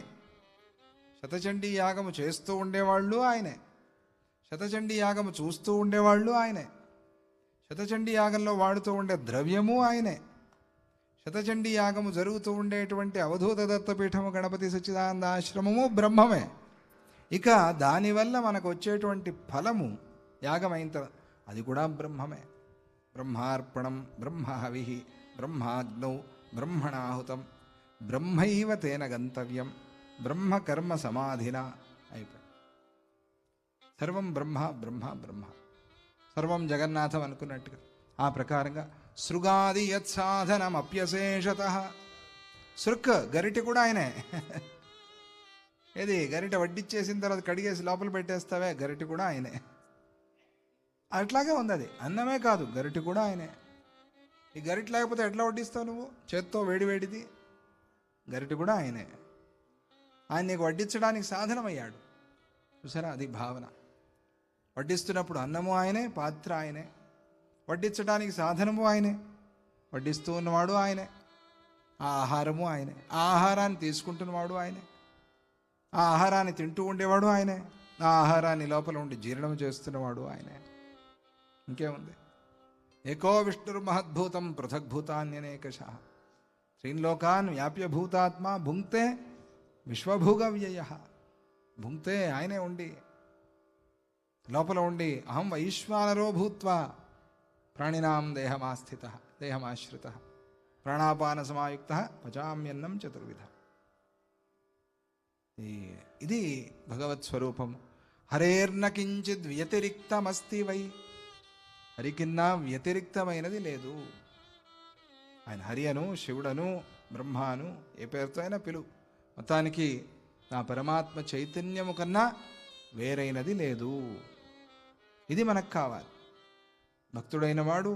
శతచండీ యాగము చేస్తూ ఉండేవాళ్ళు ఆయనే, శతచండీ యాగము చూస్తూ ఉండేవాళ్ళు ఆయనే, శతచండీ యాగంలో వాడుతూ ఉండే ద్రవ్యము ఆయనే, శతచండీ యాగము జరుగుతూ ఉండేటువంటి అవధూత దత్తపీఠము గణపతి సచ్చిదానంద ఆశ్రమము బ్రహ్మమే. ఇక దానివల్ల మనకు వచ్చేటువంటి ఫలము యాగమైన తర్వాత అది కూడా బ్రహ్మమే. బ్రహ్మార్పణం బ్రహ్మహవి బ్రహ్మాగ్నౌ బ్రహ్మణాహుతం బ్రహ్మైవ తేన గంతవ్యం బ్రహ్మకర్మ సమాధిన అయిపోయి. సర్వం బ్రహ్మ బ్రహ్మ బ్రహ్మ, సర్వం జగన్నాథం అనుకున్నట్టుగా ఆ ప్రకారంగా సృగాది యత్సాధనం అప్యశేషత. సృక్ గరిటె కూడా ఆయనే. ఏది గరిటె వడ్డిచ్చేసిన తర్వాత కడిగేసి లోపల పెట్టేస్తావే, గరిటె కూడా ఆయనే. అట్లాగే ఉంది అది. అన్నమే కాదు, గరిటె కూడా ఆయనే. ఈ గరిటె లేకపోతే ఎట్లా వడ్డిస్తావు నువ్వు? చేత్తో వేడివేడిది. గరిటె కూడా ఆయనే. ఆయన నీకు వడ్డించడానికి సాధనమయ్యాడు. చూసారా, అది భావన. వడ్డిస్తున్నప్పుడు అన్నము ఆయనే, పాత్ర ఆయనే, వడ్డించడానికి సాధనము ఆయనే, వడ్డిస్తూ ఉన్నవాడు ఆయనే, ఆ ఆహారము ఆయనే, ఆ ఆహారాన్ని తీసుకుంటున్నవాడు ఆయనే, ఆ ఆహారాన్ని తింటూ ఉండేవాడు ఆయనే, ఆ ఆహారాన్ని లోపల ఉండి జీర్ణం చేస్తున్నవాడు ఆయనే. ఇంకేముంది? ఏకో విష్ణుర్మహద్భూతం పృథగ్భూతాన్యనేకశః త్రీన్లోకాన్ వ్యాప్య భూతాత్మ భుంక్తే విశ్వభూగ వ్యయ. భుంక్తే ఆయనే ఉండి లోపల ఉండి అహం వైశ్వానరో భూత్వా ప్రాణినాం దేహమాశ్రిత ప్రాణాపాన సమాయుక్త పచామ్యన్నం చతుర్విధ. ఇది భగవత్ స్వరూపము. హరేర్న కించిద్ వ్యతిరిక్తమస్తి వై. హరికిన్నా వ్యతిరిక్తమైనది లేదు. ఆయన హరి అను, శివుడను, బ్రహ్మాను, ఏ పేరుతో అయినా పిలువు, మొత్తానికి నా పరమాత్మ చైతన్యము కన్నా వేరైనది లేదు. ఇది మనకు కావాలి. భక్తుడైన వాడు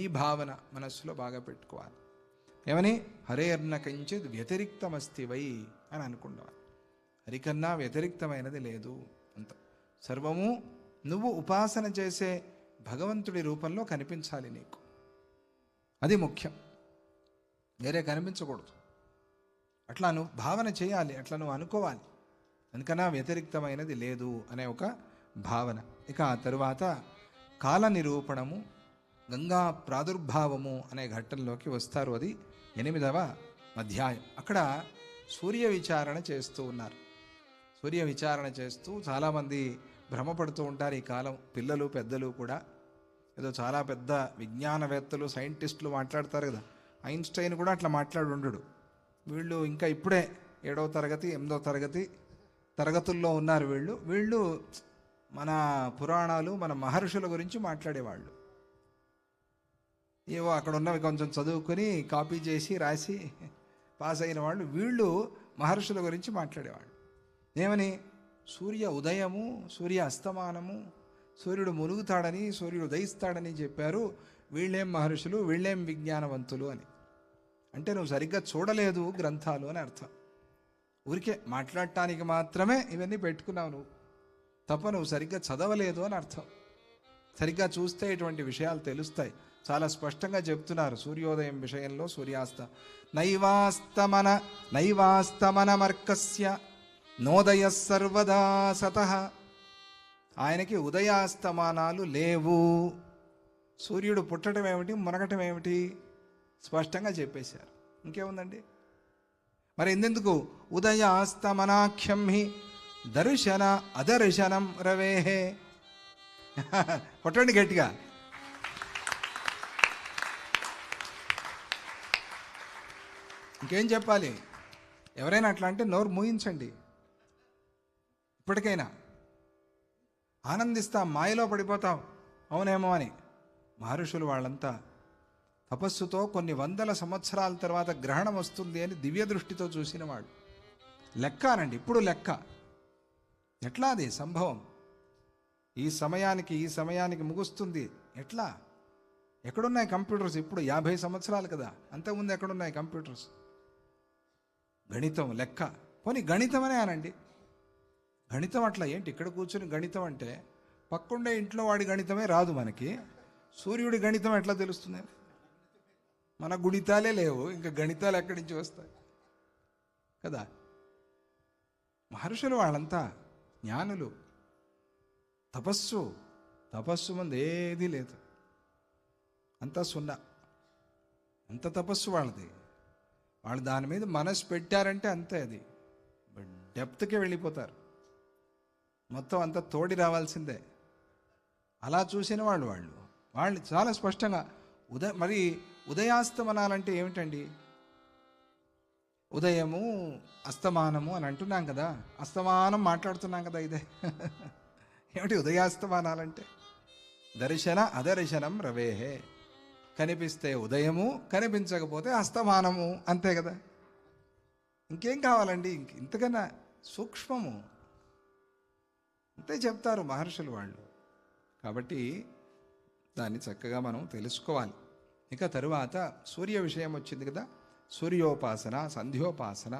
ఈ భావన మనస్సులో బాగా పెట్టుకోవాలి. ఏమని? హరేర్న కించిద్ వ్యతిరిక్తమస్తి వై అని అనుకున్నాను. హరికన్నా వ్యతిరిక్తమైనది లేదు. అంత సర్వము నువ్వు ఉపాసన చేసే భగవంతుడి రూపంలో కనిపించాలి నీకు. అది ముఖ్యం. వేరే కనిపించకూడదు. అట్లా నువ్వు భావన చేయాలి, అట్లా నువ్వు అనుకోవాలి. అందుకన్నా వ్యతిరిక్తమైనది లేదు అనే ఒక భావన. ఇక ఆ తరువాత కాల నిరూపణము, గంగా ప్రాదుర్భావము అనే ఘట్టంలోకి వస్తారు. అది 8వ అధ్యాయం. అక్కడ సూర్య విచారణ చేస్తూ ఉన్నారు. సూర్య విచారణ చేస్తూ చాలామంది భ్రమపడుతూ ఉంటారు ఈ కాలం, పిల్లలు పెద్దలు కూడా. ఏదో చాలా పెద్ద విజ్ఞానవేత్తలు సైంటిస్టులు మాట్లాడతారు కదా, ఐన్స్టైన్ కూడా అట్లా మాట్లాడి ఉండడు. వీళ్ళు ఇంకా ఇప్పుడే 7వ తరగతి 8వ తరగతి తరగతుల్లో ఉన్నారు. వీళ్ళు మన పురాణాలు, మన మహర్షుల గురించి మాట్లాడేవాళ్ళు. ఏవో అక్కడ ఉన్నవి కొంచెం చదువుకొని కాపీ చేసి రాసి పాస్ అయిన వాళ్ళు. వీళ్ళు మహర్షుల గురించి మాట్లాడేవాళ్ళు. ఏమని? సూర్య ఉదయము, సూర్య అస్తమానము, సూర్యుడు మునుగుతాడని, సూర్యుడు ఉదయిస్తాడని చెప్పారు. వీళ్ళేం మహర్షులు, వీళ్ళేం విజ్ఞానవంతులు అని. అంటే నువ్వు సరిగ్గా చూడలేదు గ్రంథాలు అని అర్థం. ఊరికే మాట్లాడటానికి మాత్రమే ఇవన్నీ పెట్టుకున్నావు నువ్వు తప్ప, నువ్వు సరిగ్గా చదవలేదు అని అర్థం. సరిగ్గా చూస్తే ఇటువంటి విషయాలు తెలుస్తాయి. చాలా స్పష్టంగా చెప్తున్నారు సూర్యోదయం విషయంలో, సూర్యాస్త నైవాస్తమనమర్కస్య నోదయ సర్వదా సతః. ఆయనకి ఉదయాస్తమానాలు లేవు. సూర్యుడు పుట్టడం ఏమిటి, మునగటం ఏమిటి స్పష్టంగా చెప్పేశారు. ఇంకేముందండి మరి? ఎందుకు ఉదయాస్తమనాఖ్యం హి దర్శన అదర్శనం రవేహే. కొట్టండి గట్టిగా. ఇంకేం చెప్పాలి? ఎవరైనా అట్లా అంటే నోరు మూయించండి. ఇప్పటికైనా ఆనందిస్తాం, మాయలో పడిపోతాం, అవునేమో అని. మహర్షులు వాళ్ళంతా తపస్సుతో కొన్ని వందల సంవత్సరాల తర్వాత గ్రహణం వస్తుంది అని దివ్య దృష్టితో చూసిన వాళ్ళు. లెక్క అనండి, ఇప్పుడు లెక్క. ఎట్లా అది సంభవం? ఈ సమయానికి ముగుస్తుంది ఎట్లా? ఎక్కడున్నాయి కంప్యూటర్స్? ఇప్పుడు 50 సంవత్సరాలు కదా, అంతకుముందు ఎక్కడున్నాయి కంప్యూటర్స్? గణితం, లెక్క. పోనీ గణితం అనే అనండి. గణితం అట్లా ఏంటి? ఇక్కడ కూర్చొని గణితం అంటే పక్కుండే ఇంట్లో వాడి గణితమే రాదు మనకి. సూర్యుడి గణితం ఎట్లా తెలుస్తుంది? మన గుణితాలే లేవు, ఇంకా గణితాలు ఎక్కడి నుంచి వస్తాయి కదా. మహర్షులు వాళ్ళంతా జ్ఞానులు. తపస్సు ముందు ఏదీ లేదు, అంతా సున్నా. అంత తపస్సు వాళ్ళది. వాళ్ళు దాని మీద మనసు పెట్టారంటే అంతే, అది డెప్త్కే వెళ్ళిపోతారు. మొత్తం అంతా తోడి రావాల్సిందే. అలా చూసిన వాళ్ళు చాలా స్పష్టంగా మరి ఉదయాస్తమనాలంటే ఏమిటండి? ఉదయము అస్తమానము అని అంటున్నాం కదా, అస్తమానం మాట్లాడుతున్నాం కదా, ఇదే ఏమిటి ఉదయాస్తమానాలంటే? దర్శన అదర్శనం రవేహే. కనిపిస్తే ఉదయము, కనిపించకపోతే అస్తమానము, అంతే కదా. ఇంకేం కావాలండి? ఇంతకన్నా సూక్ష్మము అంతే చెప్తారు మహర్షులు వాళ్ళు. కాబట్టి దాన్ని చక్కగా మనం తెలుసుకోవాలి. ఇక తరువాత సూర్య విషయం వచ్చింది కదా, సూర్యోపాసన, సంధ్యోపాసన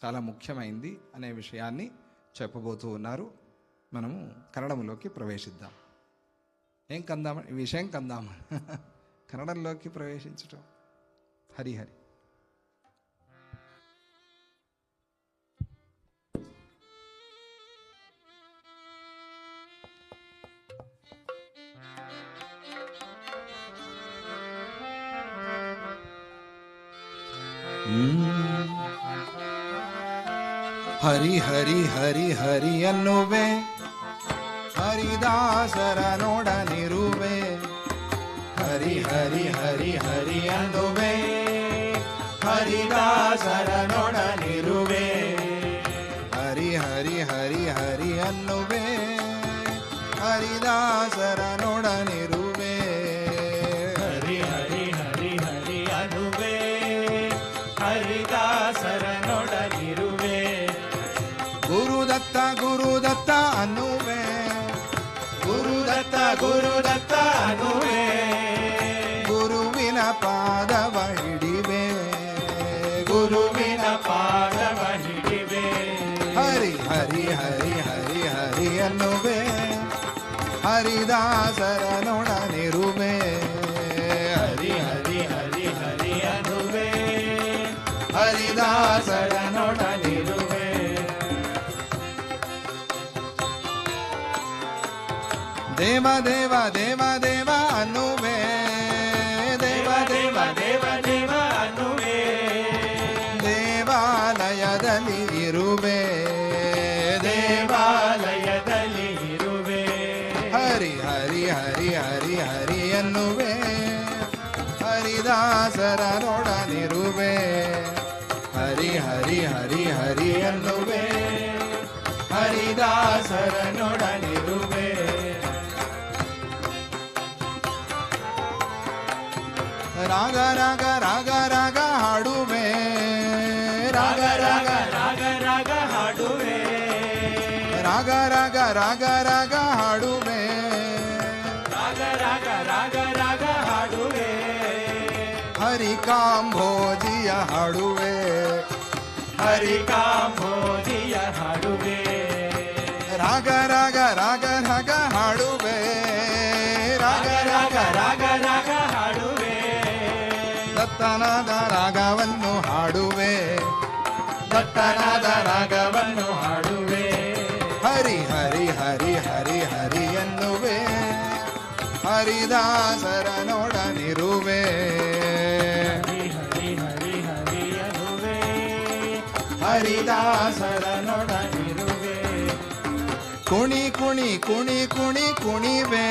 చాలా ముఖ్యమైంది అనే విషయాన్ని చెప్పబోతూ ఉన్నారు. మనము కన్నడంలోకి ప్రవేశిద్దాం. ఏం కందామ ఈ విషయం కందామ కన్నడంలోకి ప్రవేశించటం. హరిహరి. ಹರಿ ಹರಿ ಹರಿ ಹರಿ ಅನ್ನುವೆ, ಹರಿದಾಸರ ನೋಡನಿರುವೆ. ಹರಿ ಹರಿ ಹರಿ ಹರಿ ಅನ್ನುವೆ, ಹರಿದಾಸರ ನೋಡನಿರುವೆ. ಹರಿ ಹರಿ ಹರಿ ಹರಿ ಅನ್ನುವೆ, ಹರಿದಾಸರ ನೋಡನಿರುವೆ. ಹರಿ ಹರಿ ಹರಿ ಹರಿ ಅನ್ನುವೆ, ಹರಿದಾಸರ ನೋಡನಿರುವೆ. ಗುರುದತ್ತ ಗುರುದತ್ತ ಅನ್ನುವೆ, ಗುರುದತ್ತ ಗುರುದತ್ತ ಅನ್ನುವೆ. ಗುರುವಿನ ಪಾದವ ಹಿಡಿವೆ, ಗುರುವಿನ ಪಾದವ ಹಿಡಿವೆ. ಹರಿ ಹರಿ ಹರಿ ಹರಿ ಹರಿ ಅನ್ನುವೆ, ಹರಿದಾಸರ ನೋಡನಿರುವೆ. ಹರಿ ಹರಿ ಹರಿ ಹರಿ ಅನ್ನುವೆ, ಹರಿದಾಸರ ನೋಡನಿರುವೆ. ದೇವ ದೇವ ದೇವ ದೇವ ಅನ್ನುವೆ, ದೇವ ದೇವ ದೇವ ದೇವ ಅನ್ನುವೆ. ದೇವಾಲಯದಲ್ಲಿ ಇರುವೆ, ದೇವಾಲಯದಲ್ಲಿ ಇರುವೆ. ಹರಿ ಹರಿ ಹರಿ ಹರಿ ಹರಿ ಅನ್ನುವೆ, ಹರಿದಾಸರ ನೋಡನಿರುವೆ. ಹರಿ ಹರಿ ಹರಿ ಹರಿ ಅನ್ನುವೆ, ಹರಿದಾಸರ ನೋಡನಿರುವೆ. ರಾಗ ರಾಗ ರಾಗ ರಾಗ ಹಾಡುವೆ, ರಾಗ ರಾಗ ರಾಗ ರಾಗ ಹಾಡುವೆ. ರಾಗ ರಾಗ ರಾಗ ರಾಗ ಹಾಡುವೆ. ರಾಗ ರಾಗ ರಾಗ ರಾಗ ಹಾಡುವೆ. ಹರಿ ಕಾಂಬೋಜಿಯ ಹಾಡುವೆ, ಹರಿ ಕಾಂಬೋಜಿಯ ಹಾಡುವೆ. ರಾಗ ರಾಗ ರಾಗ ರಾಗ ಹಾಡುವೆ, ರಾಗ ರಾಗ ರಾಗ ರಾಗ ಹಾಡುವೆ. ದತ್ತನಾದ ರಾಗವನ್ನು ಹಾಡುವೆ, ದತ್ತನಾದ ರಾಗವನ್ನು ಹಾಡುವೆ. ಹರಿ ಹರಿ ಹರಿ ಹರಿ ಹರಿ ಎನ್ನುವೆ, ಹರಿದಾಸರ ನೋಡನಿರುವೆ. ಹರಿ ಹರಿ ಹರಿ ಹರಿ ಅನ್ನುವೆ, ಹರಿದಾಸರ ನೋಡನಿರುವೆ. ಕುಣಿ ಕುಣಿ ಕುಣಿ ಕುಣಿ ಕುಣಿವೆ,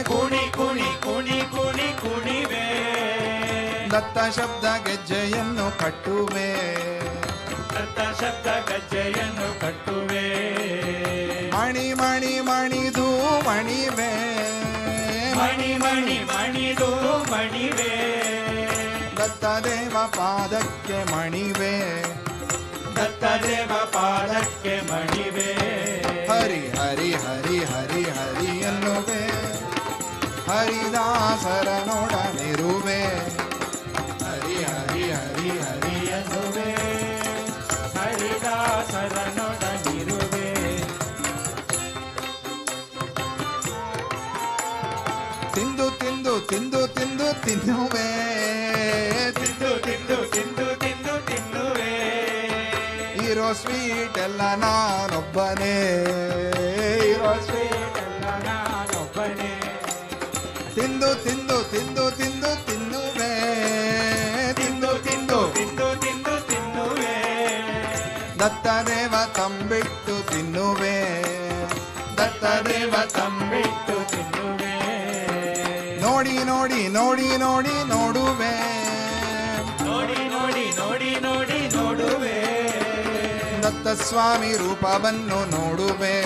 ಕುಣಿ ಕುಣಿ ಕುಣಿ ಕುಣಿ ಕುಣಿವೆ. ದತ್ತ ಶಬ್ದ ಗೆಜ್ಜೆಯನ್ನು ಕಟ್ಟುವೆ, ದತ್ತ ಶಬ್ದ ಗಜ್ಜೆಯನ್ನು ಕಟ್ಟುವೆ. ಮಣಿ ಮಣಿದು ಮಣಿವೆ ದತ್ತದೇವ ಪಾದಕ್ಕೆ ಮಣಿವೆ ದತ್ತದೇವ ಪಾದಕ್ಕೆ ಮಣಿವೆ ಹರಿ ಹರಿ ಹರಿ ಹರಿ ಹರಿ ಎನ್ನುವೆ ಹರಿದಾಸರನೊಡನಿರುವೆ ಹರಿ ಹರಿ ಹರಿ ಹರಿ ಎನ್ನುವೆ ಹರಿದಾಸರನೊಡನಿರುವೆ ತಿಂದು ತಿಂದು ತಿಂದು ತಿಂದು ತಿನ್ನುವೆ ತಿಂದು ತಿಂದು ತಿಂದು ತಿಂದು ತಿನ್ನುವೆ ಇರೋ ಸ್ವೀಟ್ ಎಲ್ಲ ನಾನೊಬ್ಬನೇ ಇರೋ ಸ್ವೀಟ್ ಎಲ್ಲ ನಾನೊಬ್ಬನೇ ತಿಂದು ತಿಂದು ತಿಂದು ತಿಂದು ತಿನ್ನುವೆ ತಿಂದು ತಿಂದು ತಿಂದು ತಿಂದು ತಿನ್ನುವೆ ದತ್ತದೇವ ತಂಬಿಟ್ಟು ತಿನ್ನುವೆ ದತ್ತದೇವ ತಂಬಿಟ್ಟು ತಿನ್ನುವೆ ನೋಡಿ ನೋಡಿ ನೋಡಿ ನೋಡಿ ನೋಡುವೆ ನೋಡಿ ನೋಡಿ ನೋಡಿ ನೋಡಿ ನೋಡುವೆ ದತ್ತ ಸ್ವಾಮಿ ರೂಪವನ್ನು ನೋಡುವೆ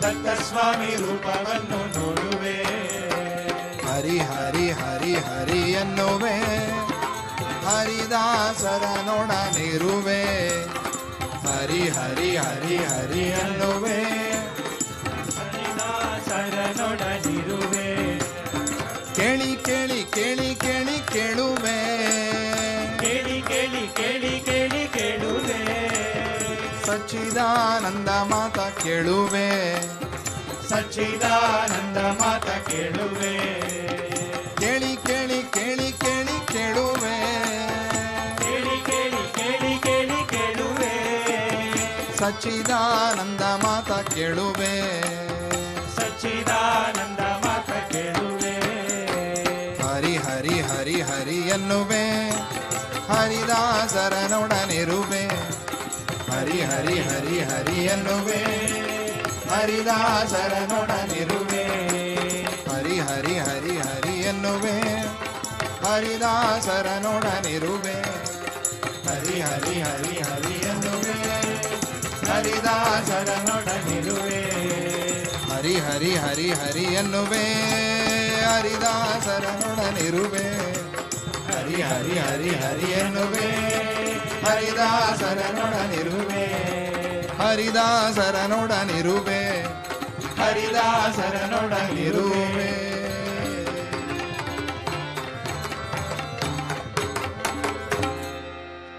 ದತ್ತ ಸ್ವಾಮಿ ರೂಪವನ್ನು ನೋಡುವೆ ಹರಿ ಹರಿ ಹರಿ ಹರಿ ಎನ್ನುವೆ ಹರಿದಾಸರನೊಡನಿರುವೆ ಹರಿ ಹರಿ ಹರಿ ಹರಿ ಎನ್ನುವೆ ಹರಿದಾಸರನೊಡನಿರುವೆ ಕೇಳಿ ಕೇಳಿ ಕೇಳಿ ಕೇಳಿ ಕೇಳುವೆ ಕೇಳಿ ಕೇಳಿ ಕೇಳಿ ಕೇಳಿ ಕೇಳುವೆ ಸಚ್ಚಿದಾನಂದ ಮಾತ ಕೇಳುವೆ ಸಚ್ಚಿದಾನಂದ ಮಾತ ಕೇಳುವೆ ಕೇಳಿ ಕೇಳಿ ಕೇಳಿ ಕೇಳಿ ಕೇಳುವೆ ಕೇಳಿ ಕೇಳಿ ಕೇಳಿ ಕೇಳಿ ಕೇಳುವೆ ಸಚ್ಚಿದಾನಂದ ಮಾತ ಕೇಳುವೆ ಸಚ್ಚಿದಾನಂದ ಮಾತ ಕೇಳುವೆ ಹರಿ ಹರಿ ಹರಿ ಹರಿ ಎನ್ನುವೆ ಹರಿದಾಸರನೊಡನಿರುವೆ ಹರಿ ಹರಿ ಹರಿ ಹರಿ ಎನ್ನುವೆ ಹರಿದಾಸರನೊಡನಿರುವೆ ಹರಿ ಹರಿ ಹರಿ ಹರಿ ಎನ್ನುವೆ ಹರಿದಾಸರನೊಡನಿರುವೆ ಹರಿ ಹರಿ ಹರಿ ಹರಿ ಎನ್ನುವೆ ಹರಿದಾಸರನೊಡನಿರುವೆ ಹರಿ ಹರಿ ಹರಿ ಹರಿ ಎನ್ನುವೆ ಹರಿದಾಸರನೊಡನಿರುವೆ ಹರಿ ಹರಿ ಹರಿ ಹರಿ ಎನ್ನುವೆ ಹರಿದಾಸರನೊಡನಿರುವೆ ಹರಿದಾಸರನೊಡನಿರುವೆ ಹರಿದಾಸರನೊಡನಿರುವೆ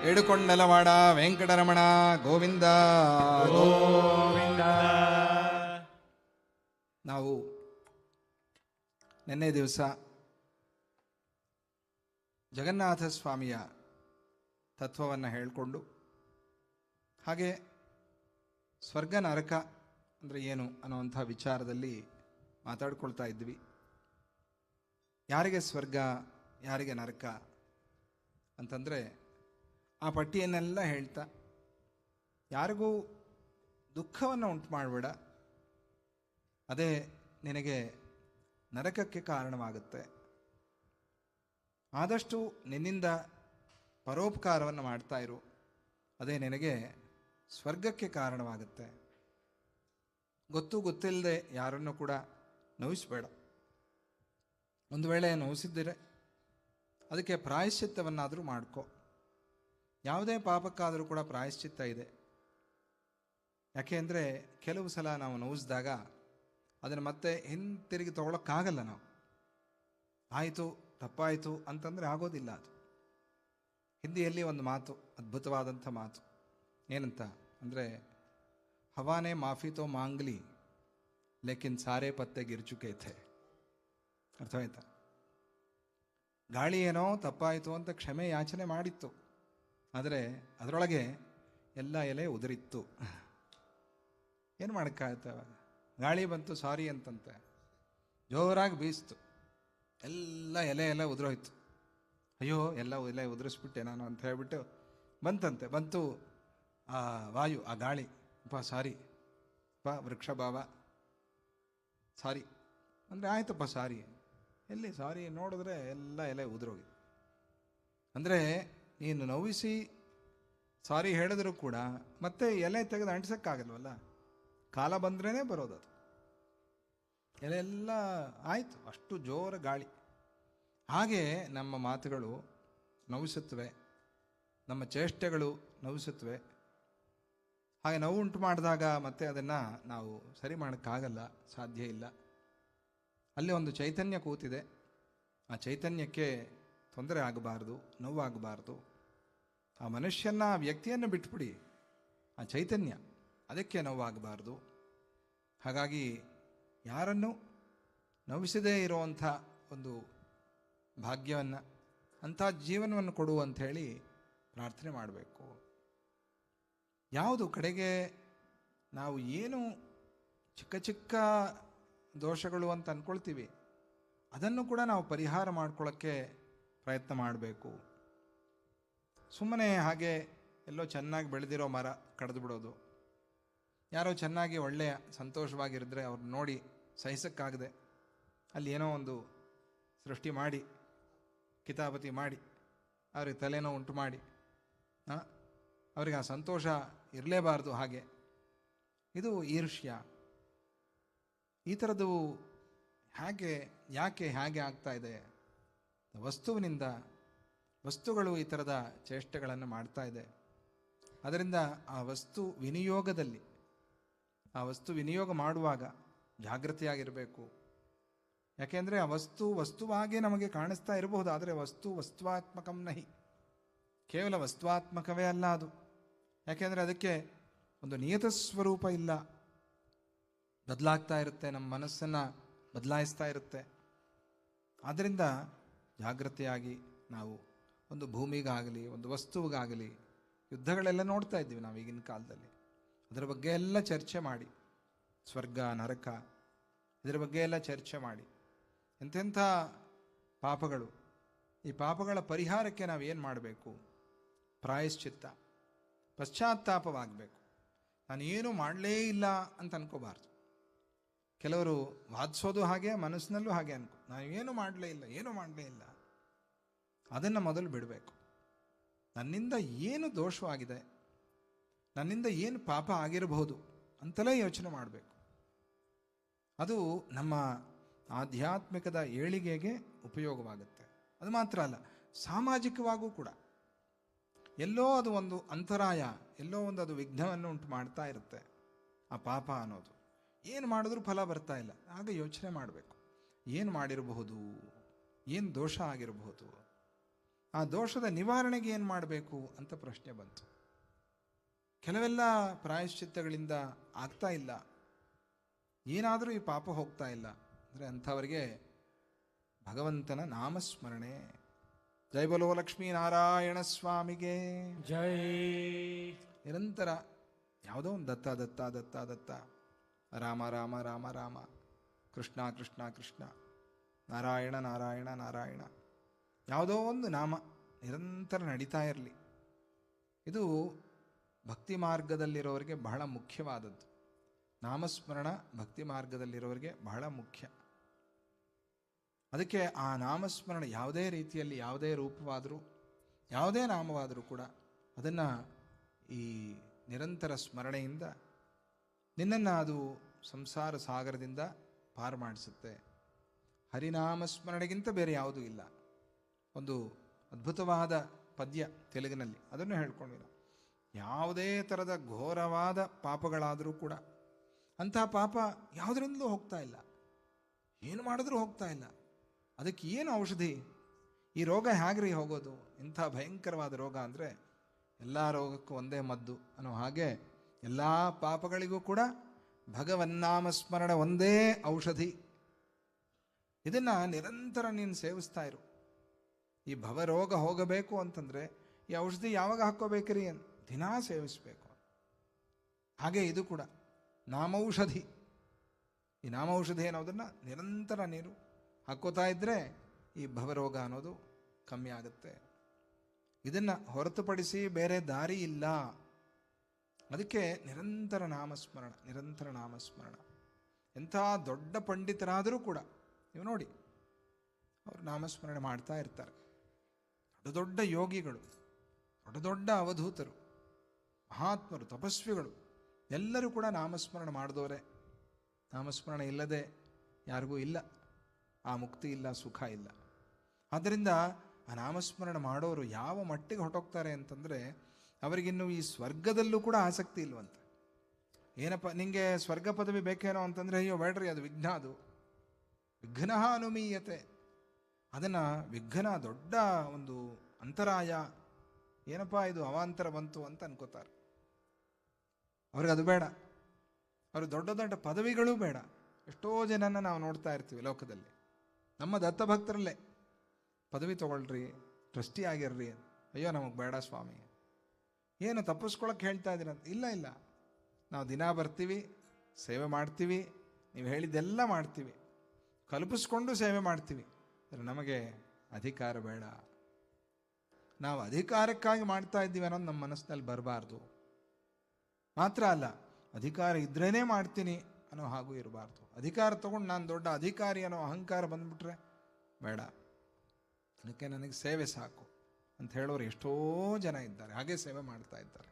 ಏಡುಕೊಂಡಲವಾಡ ವೆಂಕಟರಮಣ ಗೋವಿಂದ ಗೋವಿಂದ. ನಾವು ನಿನ್ನೆ ದಿವಸ ಜಗನ್ನಾಥ ಸ್ವಾಮಿಯ ತತ್ವವನ್ನು ಹೇಳಿಕೊಂಡು ಹಾಗೆ ಸ್ವರ್ಗ ನರಕ ಅಂದರೆ ಏನು ಅನ್ನುವಂಥ ವಿಚಾರದಲ್ಲಿ ಮಾತಾಡ್ಕೊಳ್ತಾ ಇದ್ವಿ. ಯಾರಿಗೆ ಸ್ವರ್ಗ ಯಾರಿಗೆ ನರಕ ಅಂತಂದರೆ ಆ ಪಟ್ಟಿಯನ್ನೆಲ್ಲ ಹೇಳ್ತಾ ಯಾರಿಗೂ ದುಃಖವನ್ನು ಉಂಟು ಮಾಡಬೇಡ, ಅದೇ ನಿನಗೆ ನರಕಕ್ಕೆ ಕಾರಣವಾಗುತ್ತೆ. ಆದಷ್ಟು ನಿನ್ನಿಂದ ಪರೋಪಕಾರವನ್ನು ಮಾಡ್ತಾ ಇರು, ಅದೇ ನಿನಗೆ ಸ್ವರ್ಗಕ್ಕೆ ಕಾರಣವಾಗುತ್ತೆ. ಗೊತ್ತು ಗೊತ್ತಿಲ್ಲದೆ ಯಾರನ್ನು ಕೂಡ ನೋಯಿಸಬೇಡ. ಒಂದು ವೇಳೆ ನೋಯಿಸಿದ್ದರೆ ಅದಕ್ಕೆ ಪ್ರಾಯಶ್ಚಿತ್ತವನ್ನಾದರೂ ಮಾಡ್ಕೋ. ಯಾವುದೇ ಪಾಪಕ್ಕಾದರೂ ಕೂಡ ಪ್ರಾಯಶ್ಚಿತ್ತ ಇದೆ. ಯಾಕೆ ಅಂದರೆ ಕೆಲವು ಸಲ ನಾವು ನೋಯಿಸಿದಾಗ ಅದನ್ನು ಮತ್ತೆ ಹಿಂತಿರುಗಿ ತಗೊಳ್ಳೋಕ್ಕಾಗಲ್ಲ. ನಾವು ಆಯಿತು ತಪ್ಪಾಯಿತು ಅಂತಂದರೆ ಆಗೋದಿಲ್ಲ. ಅದು ಹಿಂದಿಯಲ್ಲಿ ಒಂದು ಮಾತು, ಅದ್ಭುತವಾದಂಥ ಮಾತು. ಏನಂತ ಅಂದರೆ ಹವಾನೇ ಮಾಫಿ ತೋ ಮಾಂಗ್ಲಿ ಲೇಕಿನ್ ಸಾರೇ ಪತ್ತೆ ಗಿರ್ಚುಕೆ ಥೆ. ಅರ್ಥವಾಯ್ತಾ? ಗಾಳಿ ಏನೋ ತಪ್ಪಾಯಿತು ಅಂತ ಕ್ಷಮೆ ಯಾಚನೆ ಮಾಡಿತ್ತು, ಆದರೆ ಅದರೊಳಗೆ ಎಲ್ಲ ಎಲೆ ಉದುರಿತ್ತು. ಏನು ಮಾಡೋಕ್ಕಾಗತ್ತೆ? ಅವಾಗ ಗಾಳಿ ಬಂತು ಸಾರಿ ಅಂತಂತೆ, ಜೋರಾಗಿ ಬೀಸ್ತು, ಎಲ್ಲ ಎಲೆ ಉದುರೋಯ್ತು. ಅಯ್ಯೋ ಎಲ್ಲ ಎಲೆ ಉದುರಿಸ್ಬಿಟ್ಟೆ ನಾನು ಅಂತ ಹೇಳ್ಬಿಟ್ಟು ಬಂತು ಆ ವಾಯು, ಆ ಗಾಳಿ, ಸಾರಿ ವೃಕ್ಷ ಭಾವ ಸಾರಿ ಅಂದರೆ ಆಯ್ತಪ್ಪ ಸಾರಿ. ಎಲ್ಲಿ ಸಾರಿ ನೋಡಿದ್ರೆ ಎಲ್ಲ ಎಲೆ ಉದುರೋಗಿ. ಅಂದರೆ ನೀನು ನೋವಿಸಿ ಸಾರಿ ಹೇಳಿದ್ರು ಕೂಡ ಮತ್ತೆ ಎಲೆ ತೆಗೆದು ಅಂಟಿಸೋಕ್ಕಾಗಲ್ವಲ್ಲ, ಕಾಲ ಬಂದ್ರೇ ಬರೋದು ಅದು. ಎಲೆಲ್ಲ ಆಯಿತು, ಅಷ್ಟು ಜೋರ ಗಾಳಿ. ಹಾಗೆ ನಮ್ಮ ಮಾತುಗಳು ನೋವಿಸುತ್ತವೆ, ನಮ್ಮ ಚೇಷ್ಟೆಗಳು ನೋವಿಸುತ್ತವೆ. ಹಾಗೆ ನೋವು ಉಂಟು ಮಾಡಿದಾಗ ಮತ್ತೆ ಅದನ್ನು ನಾವು ಸರಿ ಮಾಡೋಕ್ಕಾಗಲ್ಲ, ಸಾಧ್ಯ ಇಲ್ಲ. ಅಲ್ಲಿ ಒಂದು ಚೈತನ್ಯ ಕೂತಿದೆ, ಆ ಚೈತನ್ಯಕ್ಕೆ ತೊಂದರೆ ಆಗಬಾರ್ದು, ನೋವಾಗಬಾರ್ದು. ಆ ಮನುಷ್ಯನ, ಆ ವ್ಯಕ್ತಿಯನ್ನು ಬಿಟ್ಬಿಡಿ, ಆ ಚೈತನ್ಯ ಅದಕ್ಕೆ ನೋವಾಗಬಾರ್ದು. ಹಾಗಾಗಿ ಯಾರನ್ನು ನೋವಿಸದೇ ಇರುವಂಥ ಒಂದು ಭಾಗ್ಯವನ್ನು, ಅಂಥ ಜೀವನವನ್ನು ಕೊಡು ಅಂಥೇಳಿ ಪ್ರಾರ್ಥನೆ ಮಾಡಬೇಕು. ಯಾವುದು ಕಡೆಗೆ ನಾವು ಏನು ಚಿಕ್ಕ ಚಿಕ್ಕ ದೋಷಗಳು ಅಂತ ಅಂದ್ಕೊಳ್ತೀವಿ, ಅದನ್ನು ಕೂಡ ನಾವು ಪರಿಹಾರ ಮಾಡ್ಕೊಳ್ಳೋಕ್ಕೆ ಪ್ರಯತ್ನ ಮಾಡಬೇಕು. ಸುಮ್ಮನೆ ಹಾಗೆ ಎಲ್ಲೋ ಚೆನ್ನಾಗಿ ಬೆಳೆದಿರೋ ಮರ ಕಡಿದು ಬಿಡೋದು, ಯಾರೋ ಚೆನ್ನಾಗಿ ಒಳ್ಳೆಯ ಸಂತೋಷವಾಗಿರಿದ್ರೆ ಅವ್ರನ್ನ ನೋಡಿ ಸಹಿಸೋಕ್ಕಾಗದೆ ಅಲ್ಲಿ ಏನೋ ಒಂದು ಸೃಷ್ಟಿ ಮಾಡಿ, ಕಿತಾಪತಿ ಮಾಡಿ, ಅವ್ರಿಗೆ ತಲೆನೋ ಉಂಟು ಮಾಡಿ, ಅವ್ರಿಗೆ ಆ ಸಂತೋಷ ಇರಲೇಬಾರ್ದು. ಹಾಗೆ ಇದು ಈರ್ಷ್ಯ. ಈ ಥರದ್ದು ಯಾಕೆ ಆಗ್ತಾ ಇದೆ? ವಸ್ತುವಿನಿಂದ, ವಸ್ತುಗಳು ಈ ಥರದ ಚೇಷ್ಟೆಗಳನ್ನು ಮಾಡ್ತಾ ಇದೆ. ಅದರಿಂದ ಆ ವಸ್ತು ವಿನಿಯೋಗದಲ್ಲಿ, ಆ ವಸ್ತು ವಿನಿಯೋಗ ಮಾಡುವಾಗ ಜಾಗೃತಿಯಾಗಿರಬೇಕು. ಯಾಕೆಂದರೆ ಆ ವಸ್ತುವಾಗಿ ನಮಗೆ ಕಾಣಿಸ್ತಾ ಇರಬಹುದು, ಆದರೆ ವಸ್ತುವಾತ್ಮಕಂ ನಹಿ, ಕೇವಲ ವಸ್ತುವಾತ್ಮಕವೇ ಅಲ್ಲ ಅದು. ಯಾಕೆಂದರೆ ಅದಕ್ಕೆ ಒಂದು ನಿಯತ ಸ್ವರೂಪ ಇಲ್ಲ, ಬದಲಾಗ್ತಾ ಇರುತ್ತೆ, ನಮ್ಮ ಮನಸ್ಸನ್ನು ಬದಲಾಯಿಸ್ತಾ ಇರುತ್ತೆ. ಆದ್ದರಿಂದ ಜಾಗೃತಿಯಾಗಿ ನಾವು ಒಂದು ಭೂಮಿಗಾಗಲಿ, ಒಂದು ವಸ್ತುವಿಗಾಗಲಿ, ಯುದ್ಧಗಳೆಲ್ಲ ನೋಡ್ತಾ ಇದ್ದೀವಿ ನಾವು ಈಗಿನ ಕಾಲದಲ್ಲಿ, ಅದರ ಬಗ್ಗೆ ಎಲ್ಲ ಚರ್ಚೆ ಮಾಡಿ, ಸ್ವರ್ಗ ನರಕ ಇದರ ಬಗ್ಗೆ ಎಲ್ಲ ಚರ್ಚೆ ಮಾಡಿ, ಎಂತೆಂಥ ಪಾಪಗಳು, ಈ ಪಾಪಗಳ ಪರಿಹಾರಕ್ಕೆ ನಾವು ಏನು ಮಾಡಬೇಕು? ಪ್ರಾಯಶ್ಚಿತ್ತ, ಪಶ್ಚಾತ್ತಾಪವಾಗಬೇಕು. ನಾನು ಏನೂ ಮಾಡಲೇ ಇಲ್ಲ ಅಂತ ಅನ್ಕೋಬಾರ್ದು. ಕೆಲವರು ವಾದಿಸೋದು ಹಾಗೆ, ಮನಸ್ಸಿನಲ್ಲೂ ಹಾಗೆ ನಾನು ಏನೂ ಮಾಡಲೇ ಇಲ್ಲ. ಅದನ್ನು ಮೊದಲು ಬಿಡಬೇಕು. ನನ್ನಿಂದ ಏನು ದೋಷವಾಗಿದೆ, ನನ್ನಿಂದ ಏನು ಪಾಪ ಆಗಿರಬಹುದು ಅಂತಲೇ ಯೋಚನೆ ಮಾಡಬೇಕು. ಅದು ನಮ್ಮ ಆಧ್ಯಾತ್ಮಿಕದ ಏಳಿಗೆಗೆ ಉಪಯೋಗವಾಗುತ್ತೆ. ಅದು ಮಾತ್ರ ಅಲ್ಲ, ಸಾಮಾಜಿಕವಾಗೂ ಕೂಡ ಎಲ್ಲೋ ಅದು ಒಂದು ಅಂತರಾಯ, ಎಲ್ಲೋ ಒಂದು ಅದು ವಿಘ್ನವನ್ನು ಉಂಟು ಮಾಡ್ತಾ ಇರುತ್ತೆ. ಆ ಪಾಪ ಅನ್ನೋದು ಏನು ಮಾಡಿದ್ರೂ ಫಲ ಬರ್ತಾ ಇಲ್ಲ. ಆಗ ಯೋಚನೆ ಮಾಡಬೇಕು, ಏನು ಮಾಡಿರಬಹುದು, ಏನು ದೋಷ ಆಗಿರಬಹುದು, ಆ ದೋಷದ ನಿವಾರಣೆಗೆ ಏನು ಮಾಡಬೇಕು ಅಂತ ಪ್ರಶ್ನೆ ಬಂತು. ಕೆಲವೆಲ್ಲ ಪ್ರಾಯಶ್ಚಿತ್ತಗಳಿಂದ ಆಗ್ತಾ ಇಲ್ಲ, ಏನಾದರೂ ಈ ಪಾಪ ಹೋಗ್ತಾ ಇಲ್ಲ ಅಂದರೆ ಅಂಥವರಿಗೆ ಭಗವಂತನ ನಾಮಸ್ಮರಣೆ. ಜೈ ಬೋಲೋ ಲಕ್ಷ್ಮೀನಾರಾಯಣ ಸ್ವಾಮಿಗೆ ಜೈ. ನಿರಂತರ ಯಾವುದೋ ಒಂದು ದತ್ತ, ರಾಮ ರಾಮ ರಾಮ ರಾಮ, ಕೃಷ್ಣ ಕೃಷ್ಣ ಕೃಷ್ಣ, ನಾರಾಯಣ ನಾರಾಯಣ ನಾರಾಯಣ, ಯಾವುದೋ ಒಂದು ನಾಮ ನಿರಂತರ ನಡೀತಾ ಇರಲಿ. ಇದು ಭಕ್ತಿ ಮಾರ್ಗದಲ್ಲಿರೋರಿಗೆ ಬಹಳ ಮುಖ್ಯವಾದದ್ದು. ನಾಮಸ್ಮರಣ ಭಕ್ತಿ ಮಾರ್ಗದಲ್ಲಿರೋರಿಗೆ ಬಹಳ ಮುಖ್ಯ. ಅದಕ್ಕೆ ಆ ನಾಮಸ್ಮರಣ ಯಾವುದೇ ರೀತಿಯಲ್ಲಿ, ಯಾವುದೇ ರೂಪವಾದರೂ, ಯಾವುದೇ ನಾಮವಾದರೂ ಕೂಡ ಅದನ್ನು ಈ ನಿರಂತರ ಸ್ಮರಣೆಯಿಂದ ನಿನ್ನನ್ನು ಅದು ಸಂಸಾರ ಸಾಗರದಿಂದ ಪಾರು ಮಾಡಿಸುತ್ತೆ. ಹರಿನಾಮ ಸ್ಮರಣೆಗಿಂತ ಬೇರೆ ಯಾವುದೂ ಇಲ್ಲ. ಒಂದು ಅದ್ಭುತವಾದ ಪದ್ಯ ತೆಲುಗಿನಲ್ಲಿ, ಅದನ್ನು ಹೇಳ್ಕೊಂಡಿಲ್ಲ. ಯಾವುದೇ ಥರದ ಘೋರವಾದ ಪಾಪಗಳಾದರೂ ಕೂಡ ಅಂಥ ಪಾಪ ಯಾವುದರಿಂದಲೂ ಹೋಗ್ತಾ ಇಲ್ಲ, ಏನು ಮಾಡಿದ್ರೂ ಹೋಗ್ತಾ ಇಲ್ಲ. ಅದಕ್ಕೆ ಏನು ಔಷಧಿ? ಈ ರೋಗ ಹೇಗ್ರಿ ಹೋಗೋದು? ಇಂಥ ಭಯಂಕರವಾದ ರೋಗ ಅಂದರೆ ಎಲ್ಲ ರೋಗಕ್ಕೂ ಒಂದೇ ಮದ್ದು ಅನ್ನೋ ಹಾಗೆ ಎಲ್ಲ ಪಾಪಗಳಿಗೂ ಕೂಡ ಭಗವನ್ನಾಮ ಸ್ಮರಣ ಒಂದೇ ಔಷಧಿ. ಇದನ್ನು ನಿರಂತರ ನೀನು ಸೇವಿಸ್ತಾ ಇರು. ಈ ಭವರೋಗ ಹೋಗಬೇಕು ಅಂತಂದರೆ ಈ ಔಷಧಿ ಯಾವಾಗ ಹಾಕ್ಕೋಬೇಕ್ರಿ? ದಿನಾ ಸೇವಿಸಬೇಕು. ಹಾಗೆ ಇದು ಕೂಡ ನಾಮೌಷಧಿ. ಈ ನಾಮೌಷಧಿ ಅನ್ನೋದನ್ನು ನಿರಂತರ ನೀರು ಹಾಕ್ಕೋತಾ ಇದ್ದರೆ ಈ ಭವರೋಗ ಅನ್ನೋದು ಕಮ್ಮಿ ಆಗುತ್ತೆ. ಇದನ್ನು ಹೊರತುಪಡಿಸಿ ಬೇರೆ ದಾರಿ ಇಲ್ಲ. ಅದಕ್ಕೆ ನಿರಂತರ ನಾಮಸ್ಮರಣ, ನಿರಂತರ ನಾಮಸ್ಮರಣ. ಎಂಥ ದೊಡ್ಡ ಪಂಡಿತರಾದರೂ ಕೂಡ ನೀವು ನೋಡಿ, ಅವರು ನಾಮಸ್ಮರಣೆ ಮಾಡ್ತಾ ಇರ್ತಾರೆ. ದೊಡ್ಡ ದೊಡ್ಡ ಯೋಗಿಗಳು, ದೊಡ್ಡ ದೊಡ್ಡ ಅವಧೂತರು, ಮಹಾತ್ಮರು, ತಪಸ್ವಿಗಳು ಎಲ್ಲರೂ ಕೂಡ ನಾಮಸ್ಮರಣೆ ಮಾಡಿದವರೇ. ನಾಮಸ್ಮರಣೆ ಇಲ್ಲದೆ ಯಾರಿಗೂ ಇಲ್ಲ, ಆ ಮುಕ್ತಿ ಇಲ್ಲ, ಸುಖ ಇಲ್ಲ. ಆದ್ದರಿಂದ ಆ ನಾಮಸ್ಮರಣ ಮಾಡೋರು ಯಾವ ಮಟ್ಟಿಗೆ ಹೊರಟೋಗ್ತಾರೆ ಅಂತಂದರೆ, ಅವರಿಗಿನ್ನು ಈ ಸ್ವರ್ಗದಲ್ಲೂ ಕೂಡ ಆಸಕ್ತಿ ಇಲ್ವಂತೆ. ಏನಪ್ಪ ನಿಮಗೆ ಸ್ವರ್ಗ ಪದವಿ ಬೇಕೇನೋ ಅಂತಂದರೆ, ಅಯ್ಯೋ ಬೇಡ್ರಿ, ಅದು ವಿಘ್ನ, ಅದು ವಿಘ್ನ ಅನುಮೀಯತೆ, ಅದನ್ನು ವಿಘ್ನ ದೊಡ್ಡ ಒಂದು ಅಂತರಾಯ, ಏನಪ್ಪ ಇದು ಅವಾಂತರ ಬಂತು ಅಂತ ಅನ್ಕೋತಾರೆ. ಅವ್ರಿಗೆ ಅದು ಬೇಡ, ಅವರು ದೊಡ್ಡ ದೊಡ್ಡ ಪದವಿಗಳೂ ಬೇಡ. ಎಷ್ಟೋ ಜನನ ನಾವು ನೋಡ್ತಾ ಇರ್ತೀವಿ ಲೋಕದಲ್ಲಿ, ನಮ್ಮ ದತ್ತಭಕ್ತರಲ್ಲೇ ಪದವಿ ತಗೊಳ್ರಿ, ಟ್ರಸ್ಟಿ ಆಗಿರ್ರಿ. ಅಯ್ಯೋ ನಮಗೆ ಬೇಡ ಸ್ವಾಮಿ, ಏನು ತಪ್ಪಿಸ್ಕೊಳಕ್ಕೆ ಹೇಳ್ತಾ ಇದ್ದೀರಂತ. ಇಲ್ಲ ಇಲ್ಲ, ನಾವು ದಿನ ಬರ್ತೀವಿ, ಸೇವೆ ಮಾಡ್ತೀವಿ, ನೀವು ಹೇಳಿದ್ದೆಲ್ಲ ಮಾಡ್ತೀವಿ, ಕಲ್ಪಿಸ್ಕೊಂಡು ಸೇವೆ ಮಾಡ್ತೀವಿ. ನಮಗೆ ಅಧಿಕಾರ ಬೇಡ, ನಾವು ಅಧಿಕಾರಕ್ಕಾಗಿ ಮಾಡ್ತಾ ಇದ್ದೀವಿ ಅನ್ನೋದು ನಮ್ಮ ಮನಸ್ಸಿನಲ್ಲಿ ಬರಬಾರ್ದು. ಮಾತ್ರ ಅಲ್ಲ, ಅಧಿಕಾರ ಇದ್ರೇ ಮಾಡ್ತೀನಿ ಅನ್ನೋ ಹಾಗೂ ಇರಬಾರ್ದು. ಅಧಿಕಾರ ತಗೊಂಡು ನಾನು ದೊಡ್ಡ ಅಧಿಕಾರಿ ಅನ್ನೋ ಅಹಂಕಾರ ಬಂದ್ಬಿಟ್ರೆ ಬೇಡ, ಅದಕ್ಕೆ ನನಗೆ ಸೇವೆ ಸಾಕು ಅಂತ ಹೇಳೋರು ಎಷ್ಟೋ ಜನ ಇದ್ದಾರೆ. ಹಾಗೇ ಸೇವೆ ಮಾಡ್ತಾ ಇದ್ದಾರೆ.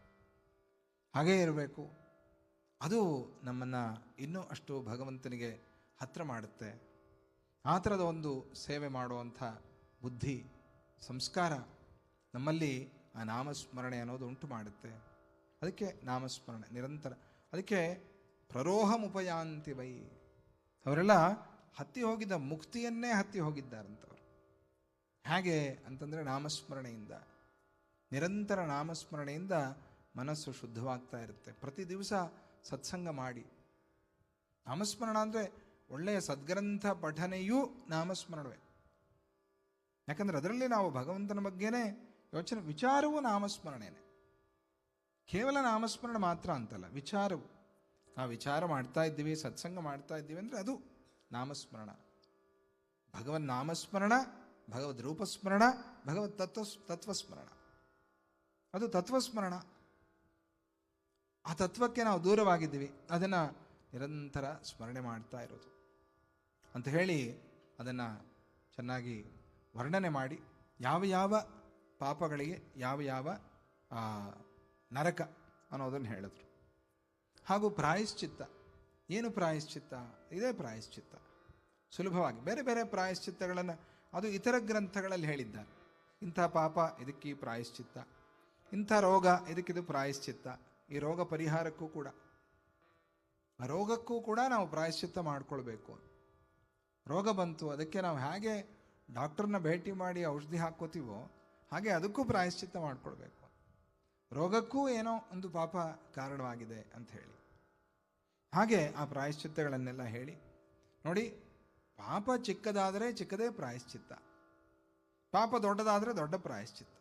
ಹಾಗೇ ಇರಬೇಕು. ಅದು ನಮ್ಮನ್ನು ಇನ್ನೂ ಅಷ್ಟು ಭಗವಂತನಿಗೆ ಹತ್ತಿರ ಮಾಡುತ್ತೆ. ಆ ಥರದ ಒಂದು ಸೇವೆ ಮಾಡುವಂಥ ಬುದ್ಧಿ, ಸಂಸ್ಕಾರ ನಮ್ಮಲ್ಲಿ ಆ ನಾಮಸ್ಮರಣೆ ಅನ್ನೋದು ಉಂಟು ಮಾಡುತ್ತೆ. ಅದಕ್ಕೆ ನಾಮಸ್ಮರಣೆ ನಿರಂತರ. ಅದಕ್ಕೆ ಪ್ರರೋಹಮುಪಯಾಂತಿ ವೈ, ಅವರೆಲ್ಲ ಹತ್ತಿ ಹೋಗಿದ್ದ ಮುಕ್ತಿಯನ್ನೇ ಹತ್ತಿ ಹೋಗಿದ್ದಾರಂತವರು. ಹೇಗೆ ಅಂತಂದರೆ ನಾಮಸ್ಮರಣೆಯಿಂದ, ನಿರಂತರ ನಾಮಸ್ಮರಣೆಯಿಂದ ಮನಸ್ಸು ಶುದ್ಧವಾಗ್ತಾ ಇರುತ್ತೆ. ಪ್ರತಿ ದಿವಸ ಸತ್ಸಂಗ ಮಾಡಿ. ನಾಮಸ್ಮರಣ ಅಂದರೆ ಒಳ್ಳೆಯ ಸದ್ಗ್ರಂಥ ಪಠನೆಯೂ ನಾಮಸ್ಮರಣವೇ. ಯಾಕಂದರೆ ಅದರಲ್ಲಿ ನಾವು ಭಗವಂತನ ಬಗ್ಗೆನೇ ಯೋಚನೆ, ವಿಚಾರವೂ ನಾಮಸ್ಮರಣೆನೇ. ಕೇವಲ ನಾಮಸ್ಮರಣ ಮಾತ್ರ ಅಂತಲ್ಲ, ವಿಚಾರವು. ನಾವು ವಿಚಾರ ಮಾಡ್ತಾ ಇದ್ದೀವಿ, ಸತ್ಸಂಗ ಮಾಡ್ತಾ ಇದ್ದೀವಿ ಅಂದರೆ ಅದು ನಾಮಸ್ಮರಣ. ಭಗವನ್ ನಾಮಸ್ಮರಣ, ಭಗವದ್ ರೂಪಸ್ಮರಣ, ಭಗವತ್ ತತ್ವಸ್ಮರಣ, ಅದು ತತ್ವಸ್ಮರಣ. ಆ ತತ್ವಕ್ಕೆ ನಾವು ದೂರವಾಗಿದ್ದೀವಿ, ಅದನ್ನು ನಿರಂತರ ಸ್ಮರಣೆ ಮಾಡ್ತಾ ಇರೋದು ಅಂತ ಹೇಳಿ ಅದನ್ನು ಚೆನ್ನಾಗಿ ವರ್ಣನೆ ಮಾಡಿ, ಯಾವ ಯಾವ ಪಾಪಗಳಿಗೆ ಯಾವ ಯಾವ ನರಕ ಅನ್ನೋದನ್ನು ಹೇಳಿದ್ರು. ಹಾಗೂ ಪ್ರಾಯಶ್ಚಿತ್ತ. ಏನು ಪ್ರಾಯಶ್ಚಿತ್ತ? ಇದೇ ಪ್ರಾಯಶ್ಚಿತ್ತ. ಸುಲಭವಾಗಿ ಬೇರೆ ಬೇರೆ ಪ್ರಾಯಶ್ಚಿತ್ತಗಳನ್ನು ಅದು ಇತರ ಗ್ರಂಥಗಳಲ್ಲಿ ಹೇಳಿದ್ದಾರೆ. ಇಂಥ ಪಾಪ ಇದಕ್ಕೆ ಪ್ರಾಯಶ್ಚಿತ್ತ, ಇಂಥ ರೋಗ ಇದಕ್ಕಿದು ಪ್ರಾಯಶ್ಚಿತ್ತ. ಈ ರೋಗ ಪರಿಹಾರಕ್ಕೂ ಕೂಡ, ಆ ರೋಗಕ್ಕೂ ಕೂಡ ನಾವು ಪ್ರಾಯಶ್ಚಿತ್ತ ಮಾಡಿಕೊಳ್ಬೇಕು. ರೋಗ ಬಂತು, ಅದಕ್ಕೆ ನಾವು ಹೇಗೆ ಡಾಕ್ಟರ್ನ ಭೇಟಿ ಮಾಡಿ ಔಷಧಿ ಹಾಕ್ಕೋತೀವೋ ಹಾಗೆ ಅದಕ್ಕೂ ಪ್ರಾಯಶ್ಚಿತ್ತ ಮಾಡಿಕೊಳ್ಬೇಕು. ರೋಗಕ್ಕೂ ಏನೋ ಒಂದು ಪಾಪ ಕಾರಣವಾಗಿದೆ ಅಂತ ಹೇಳಿ, ಹಾಗೆ ಆ ಪ್ರಾಯಶ್ಚಿತ್ತಗಳನ್ನೆಲ್ಲ ಹೇಳಿ ನೋಡಿ. ಪಾಪ ಚಿಕ್ಕದಾದರೆ ಚಿಕ್ಕದೇ ಪ್ರಾಯಶ್ಚಿತ್ತ, ಪಾಪ ದೊಡ್ಡದಾದರೆ ದೊಡ್ಡ ಪ್ರಾಯಶ್ಚಿತ್ತ.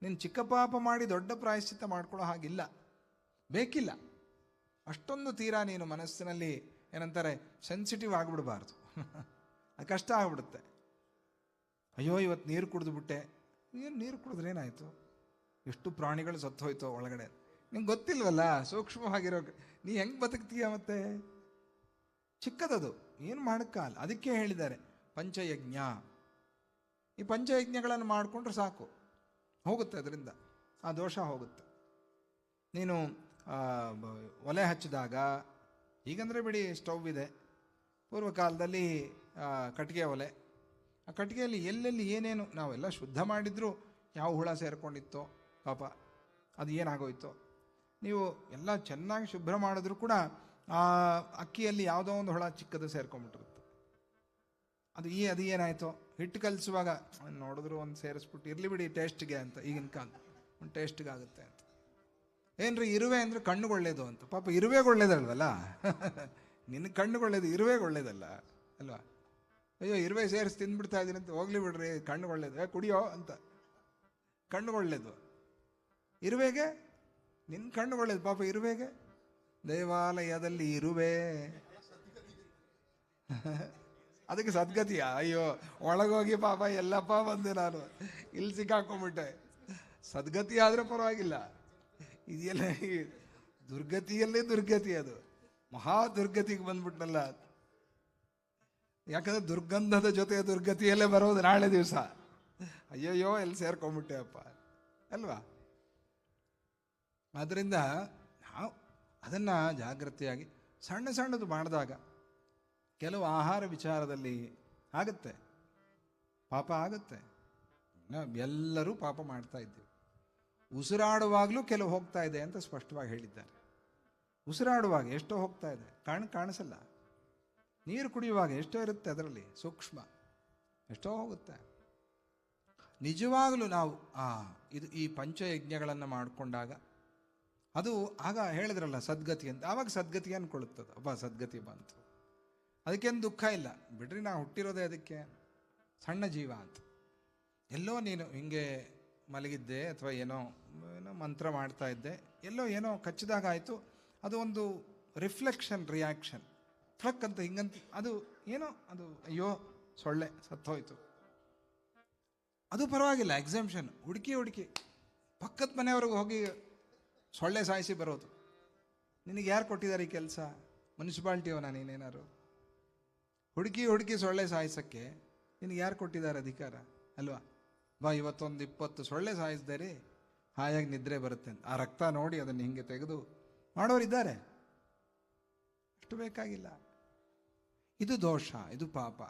ನೀನು ಚಿಕ್ಕ ಪಾಪ ಮಾಡಿ ದೊಡ್ಡ ಪ್ರಾಯಶ್ಚಿತ್ತ ಮಾಡ್ಕೊಳ್ಳೋ ಹಾಗಿಲ್ಲ, ಬೇಕಿಲ್ಲ. ಅಷ್ಟೊಂದು ತೀರಾ ನೀನು ಮನಸ್ಸಿನಲ್ಲಿ ಏನಂತಾರೆ ಸೆನ್ಸಿಟಿವ್ ಆಗಿಬಿಡಬಾರ್ದು. ಅದು ಕಷ್ಟ ಆಗಿಬಿಡುತ್ತೆ. ಅಯ್ಯೋ ಇವತ್ತು ನೀರು ಕುಡಿದ್ಬಿಟ್ಟೆ, ಏನು ನೀರು ಕುಡಿದ್ರೆ ಏನಾಯಿತು, ಎಷ್ಟು ಪ್ರಾಣಿಗಳು ಸತ್ತೋಯ್ತೋ ಒಳಗಡೆ, ನಿಂಗೆ ಗೊತ್ತಿಲ್ವಲ್ಲ, ಸೂಕ್ಷ್ಮವಾಗಿರೋ ನೀ ಹೆಂಗೆ ಬದುಕ್ತೀಯ? ಮತ್ತೆ ಚಿಕ್ಕದದು, ಏನು ಮಾಡೋಕ್ಕಾಗಲ್ಲ. ಅದಕ್ಕೆ ಹೇಳಿದ್ದಾರೆ ಪಂಚಯಜ್ಞ. ಈ ಪಂಚಯಜ್ಞಗಳನ್ನು ಮಾಡಿಕೊಂಡ್ರೆ ಸಾಕು, ಹೋಗುತ್ತೆ, ಅದರಿಂದ ಆ ದೋಷ ಹೋಗುತ್ತೆ. ನೀನು ಒಲೆ ಹಚ್ಚಿದಾಗ, ಈಗಂದರೆ ಬಿಡಿ ಸ್ಟವ್ ಇದೆ, ಪೂರ್ವಕಾಲದಲ್ಲಿ ಕಟ್ಟಿಗೆ ಒಲೆ, ಆ ಕಟ್ಟಿಗೆಯಲ್ಲಿ ಎಲ್ಲೆಲ್ಲಿ ಏನೇನು ನಾವೆಲ್ಲ ಶುದ್ಧ ಮಾಡಿದರೂ ಯಾವ ಹುಳ ಸೇರಿಕೊಂಡಿತ್ತೋ ಪಾಪ, ಅದು ಏನಾಗೋಯ್ತೋ. ನೀವು ಎಲ್ಲ ಚೆನ್ನಾಗಿ ಶುಭ್ರ ಮಾಡಿದ್ರೂ ಕೂಡ ಆ ಅಕ್ಕಿಯಲ್ಲಿ ಯಾವುದೋ ಒಂದು ಹುಳ ಚಿಕ್ಕದು ಸೇರ್ಕೊಂಡ್ಬಿಟ್ಟಿರುತ್ತೆ. ಅದು ಏನಾಯಿತು, ಹಿಟ್ಟು ಕಲಿಸುವಾಗ ನೋಡಿದ್ರು ಒಂದು ಸೇರಿಸ್ಬಿಟ್ಟು ಇರಲಿ ಬಿಡಿ ಟೇಸ್ಟ್ಗೆ ಅಂತ, ಈಗಿನ ಕಾಲ ಒಂದು ಟೇಸ್ಟ್ಗೆ ಆಗುತ್ತೆ ಅಂತ. ಏನ್ರಿ ಇರುವೆ ಅಂದರೆ ಕಣ್ಣುಗೆ ಒಳ್ಳೇದು ಅಂತ. ಪಾಪ ಇರುವೆಗೆ ಒಳ್ಳೇದಲ್ವಲ್ಲ, ನಿನ್ನ ಕಣ್ಣುಗೆ ಒಳ್ಳೇದು, ಇರುವೆಗೆ ಒಳ್ಳೇದಲ್ಲ ಅಲ್ವಾ? ಅಯ್ಯೋ ಇರುವೆ ಸೇರಿಸಿ ತಿಂದ್ಬಿಡ್ತಾ ಇದ್ದೀನಿ ಅಂತ, ಹೋಗ್ಲಿ ಬಿಡ್ರಿ ಕಣ್ಣುಗೆ ಒಳ್ಳೇದು, ಕುಡಿಯೋ ಅಂತ. ಕಣ್ಣುಗೆ ಒಳ್ಳೇದು, ಇರುವೆಗೆ ನಿನ್ನ ಕಣ್ಣುಗೆ ಒಳ್ಳೇದು, ಪಾಪ ಇರುವೆಗೆ. ದೇವಾಲಯದಲ್ಲಿ ಇರುವೆ, ಅದಕ್ಕೆ ಸದ್ಗತಿಯ? ಅಯ್ಯೋ ಒಳಗೋಗಿ ಪಾಪ ಎಲ್ಲಪ್ಪ ಬಂದೆ ನಾನು, ಇಲ್ಲಿ ಸಿಕ್ಕಾಕೊಂಡ್ಬಿಟ್ಟೆ. ಸದ್ಗತಿ ಆದರೆ ಪರವಾಗಿಲ್ಲ, ಇದೆಲ್ಲ ದುರ್ಗತಿಯಲ್ಲೇ ದುರ್ಗತಿ, ಅದು ಮಹಾ ದುರ್ಗತಿಗೆ ಬಂದ್ಬಿಟ್ನಲ್ಲ. ಯಾಕಂದ್ರೆ ದುರ್ಗಂಧದ ಜೊತೆ ದುರ್ಗತಿಯಲ್ಲೇ ಬರೋದು ನಾಳೆ ದಿವಸ. ಅಯ್ಯಯ್ಯೋ ಎಲ್ಲಿ ಸೇರ್ಕೊಂಡ್ಬಿಟ್ಟೆ ಅಪ್ಪ ಅಲ್ವಾ? ಆದ್ದರಿಂದ ನಾವು ಅದನ್ನು ಜಾಗ್ರತೆಯಾಗಿ ಸಣ್ಣ ಸಣ್ಣದು ಮಾಡಿದಾಗ ಕೆಲವು ಆಹಾರ ವಿಚಾರದಲ್ಲಿ ಆಗುತ್ತೆ, ಪಾಪ ಆಗುತ್ತೆ. ಎಲ್ಲರೂ ಪಾಪ ಮಾಡ್ತಾ ಇದ್ದೀವಿ. ಉಸಿರಾಡುವಾಗಲೂ ಕೆಲವು ಹೋಗ್ತಾ ಇದೆ ಅಂತ ಸ್ಪಷ್ಟವಾಗಿ ಹೇಳಿದ್ದಾರೆ. ಉಸಿರಾಡುವಾಗ ಎಷ್ಟೋ ಹೋಗ್ತಾ ಇದೆ, ಕಾಣಿಸಲ್ಲ. ನೀರು ಕುಡಿಯುವಾಗ ಎಷ್ಟೋ ಇರುತ್ತೆ, ಅದರಲ್ಲಿ ಸೂಕ್ಷ್ಮ ಎಷ್ಟೋ ಹೋಗುತ್ತೆ. ನಿಜವಾಗಲೂ ನಾವು ಈ ಪಂಚಯಜ್ಞಗಳನ್ನು ಮಾಡಿಕೊಂಡಾಗ ಅದು ಆಗ ಹೇಳಿದ್ರಲ್ಲ ಸದ್ಗತಿ ಅಂತ, ಆವಾಗ ಸದ್ಗತಿ ಅಂದ್ಕೊಳ್ಳುತ್ತದೆ. ಸದ್ಗತಿ ಬಂತು, ಅದಕ್ಕೇನು ದುಃಖ ಇಲ್ಲ ಬಿಡ್ರಿ, ನಾವು ಹುಟ್ಟಿರೋದೇ ಅದಕ್ಕೆ, ಸಣ್ಣ ಜೀವ ಅಂತ. ಎಲ್ಲೋ ನೀನು ಹಿಂಗೆ ಮಲಗಿದ್ದೆ ಅಥವಾ ಏನೋ ಮಂತ್ರ ಮಾಡ್ತಾ ಇದ್ದೆ, ಏನೋ ಕಚ್ಚಿದಾಗ ಆಯಿತು, ಅದು ಒಂದು ರಿಫ್ಲೆಕ್ಷನ್ ರಿಯಾಕ್ಷನ್, ಫ್ಲಕ್ ಅಂತ ಹಿಂಗಂತ, ಅದು ಅದು ಅಯ್ಯೋ ಸೊಳ್ಳೆ ಸತ್ತೋಯ್ತು, ಅದು ಪರವಾಗಿಲ್ಲ, ಎಕ್ಸಾಮ್ಷನ್ ಹುಡುಕಿ ಪಕ್ಕದ ಮನೆಯವ್ರಿಗೆ ಹೋಗಿ ಸೊಳ್ಳೆ ಸಾಯಿಸಿ ಬರೋದು. ನಿನಗೆ ಯಾರು ಕೊಟ್ಟಿದ್ದಾರೆ ಈ ಕೆಲಸ? ಮುನ್ಸಿಪಾಲ್ಟಿಯವನ ನೀನೇನಾರು? ಹುಡುಕಿ ಸೊಳ್ಳೆ ಸಾಯಿಸೋಕ್ಕೆ ನಿನಗೆ ಯಾರು ಕೊಟ್ಟಿದ್ದಾರೆ ಅಧಿಕಾರ? ಅಲ್ವಾ? ಇವತ್ತೊಂದು 20 ಸೊಳ್ಳೆ ಸಾಯಿಸಿದೆ ರೀ, ಹಾಯಾಗಿ ನಿದ್ರೆ ಬರುತ್ತೆ ಅಂತ. ಆ ರಕ್ತ ನೋಡಿ ಅದನ್ನು ಹಿಂಗೆ ತೆಗೆದು ಮಾಡೋರಿದ್ದಾರೆ, ಅಷ್ಟು ಬೇಕಾಗಿಲ್ಲ. ಇದು ದೋಷ, ಇದು ಪಾಪ.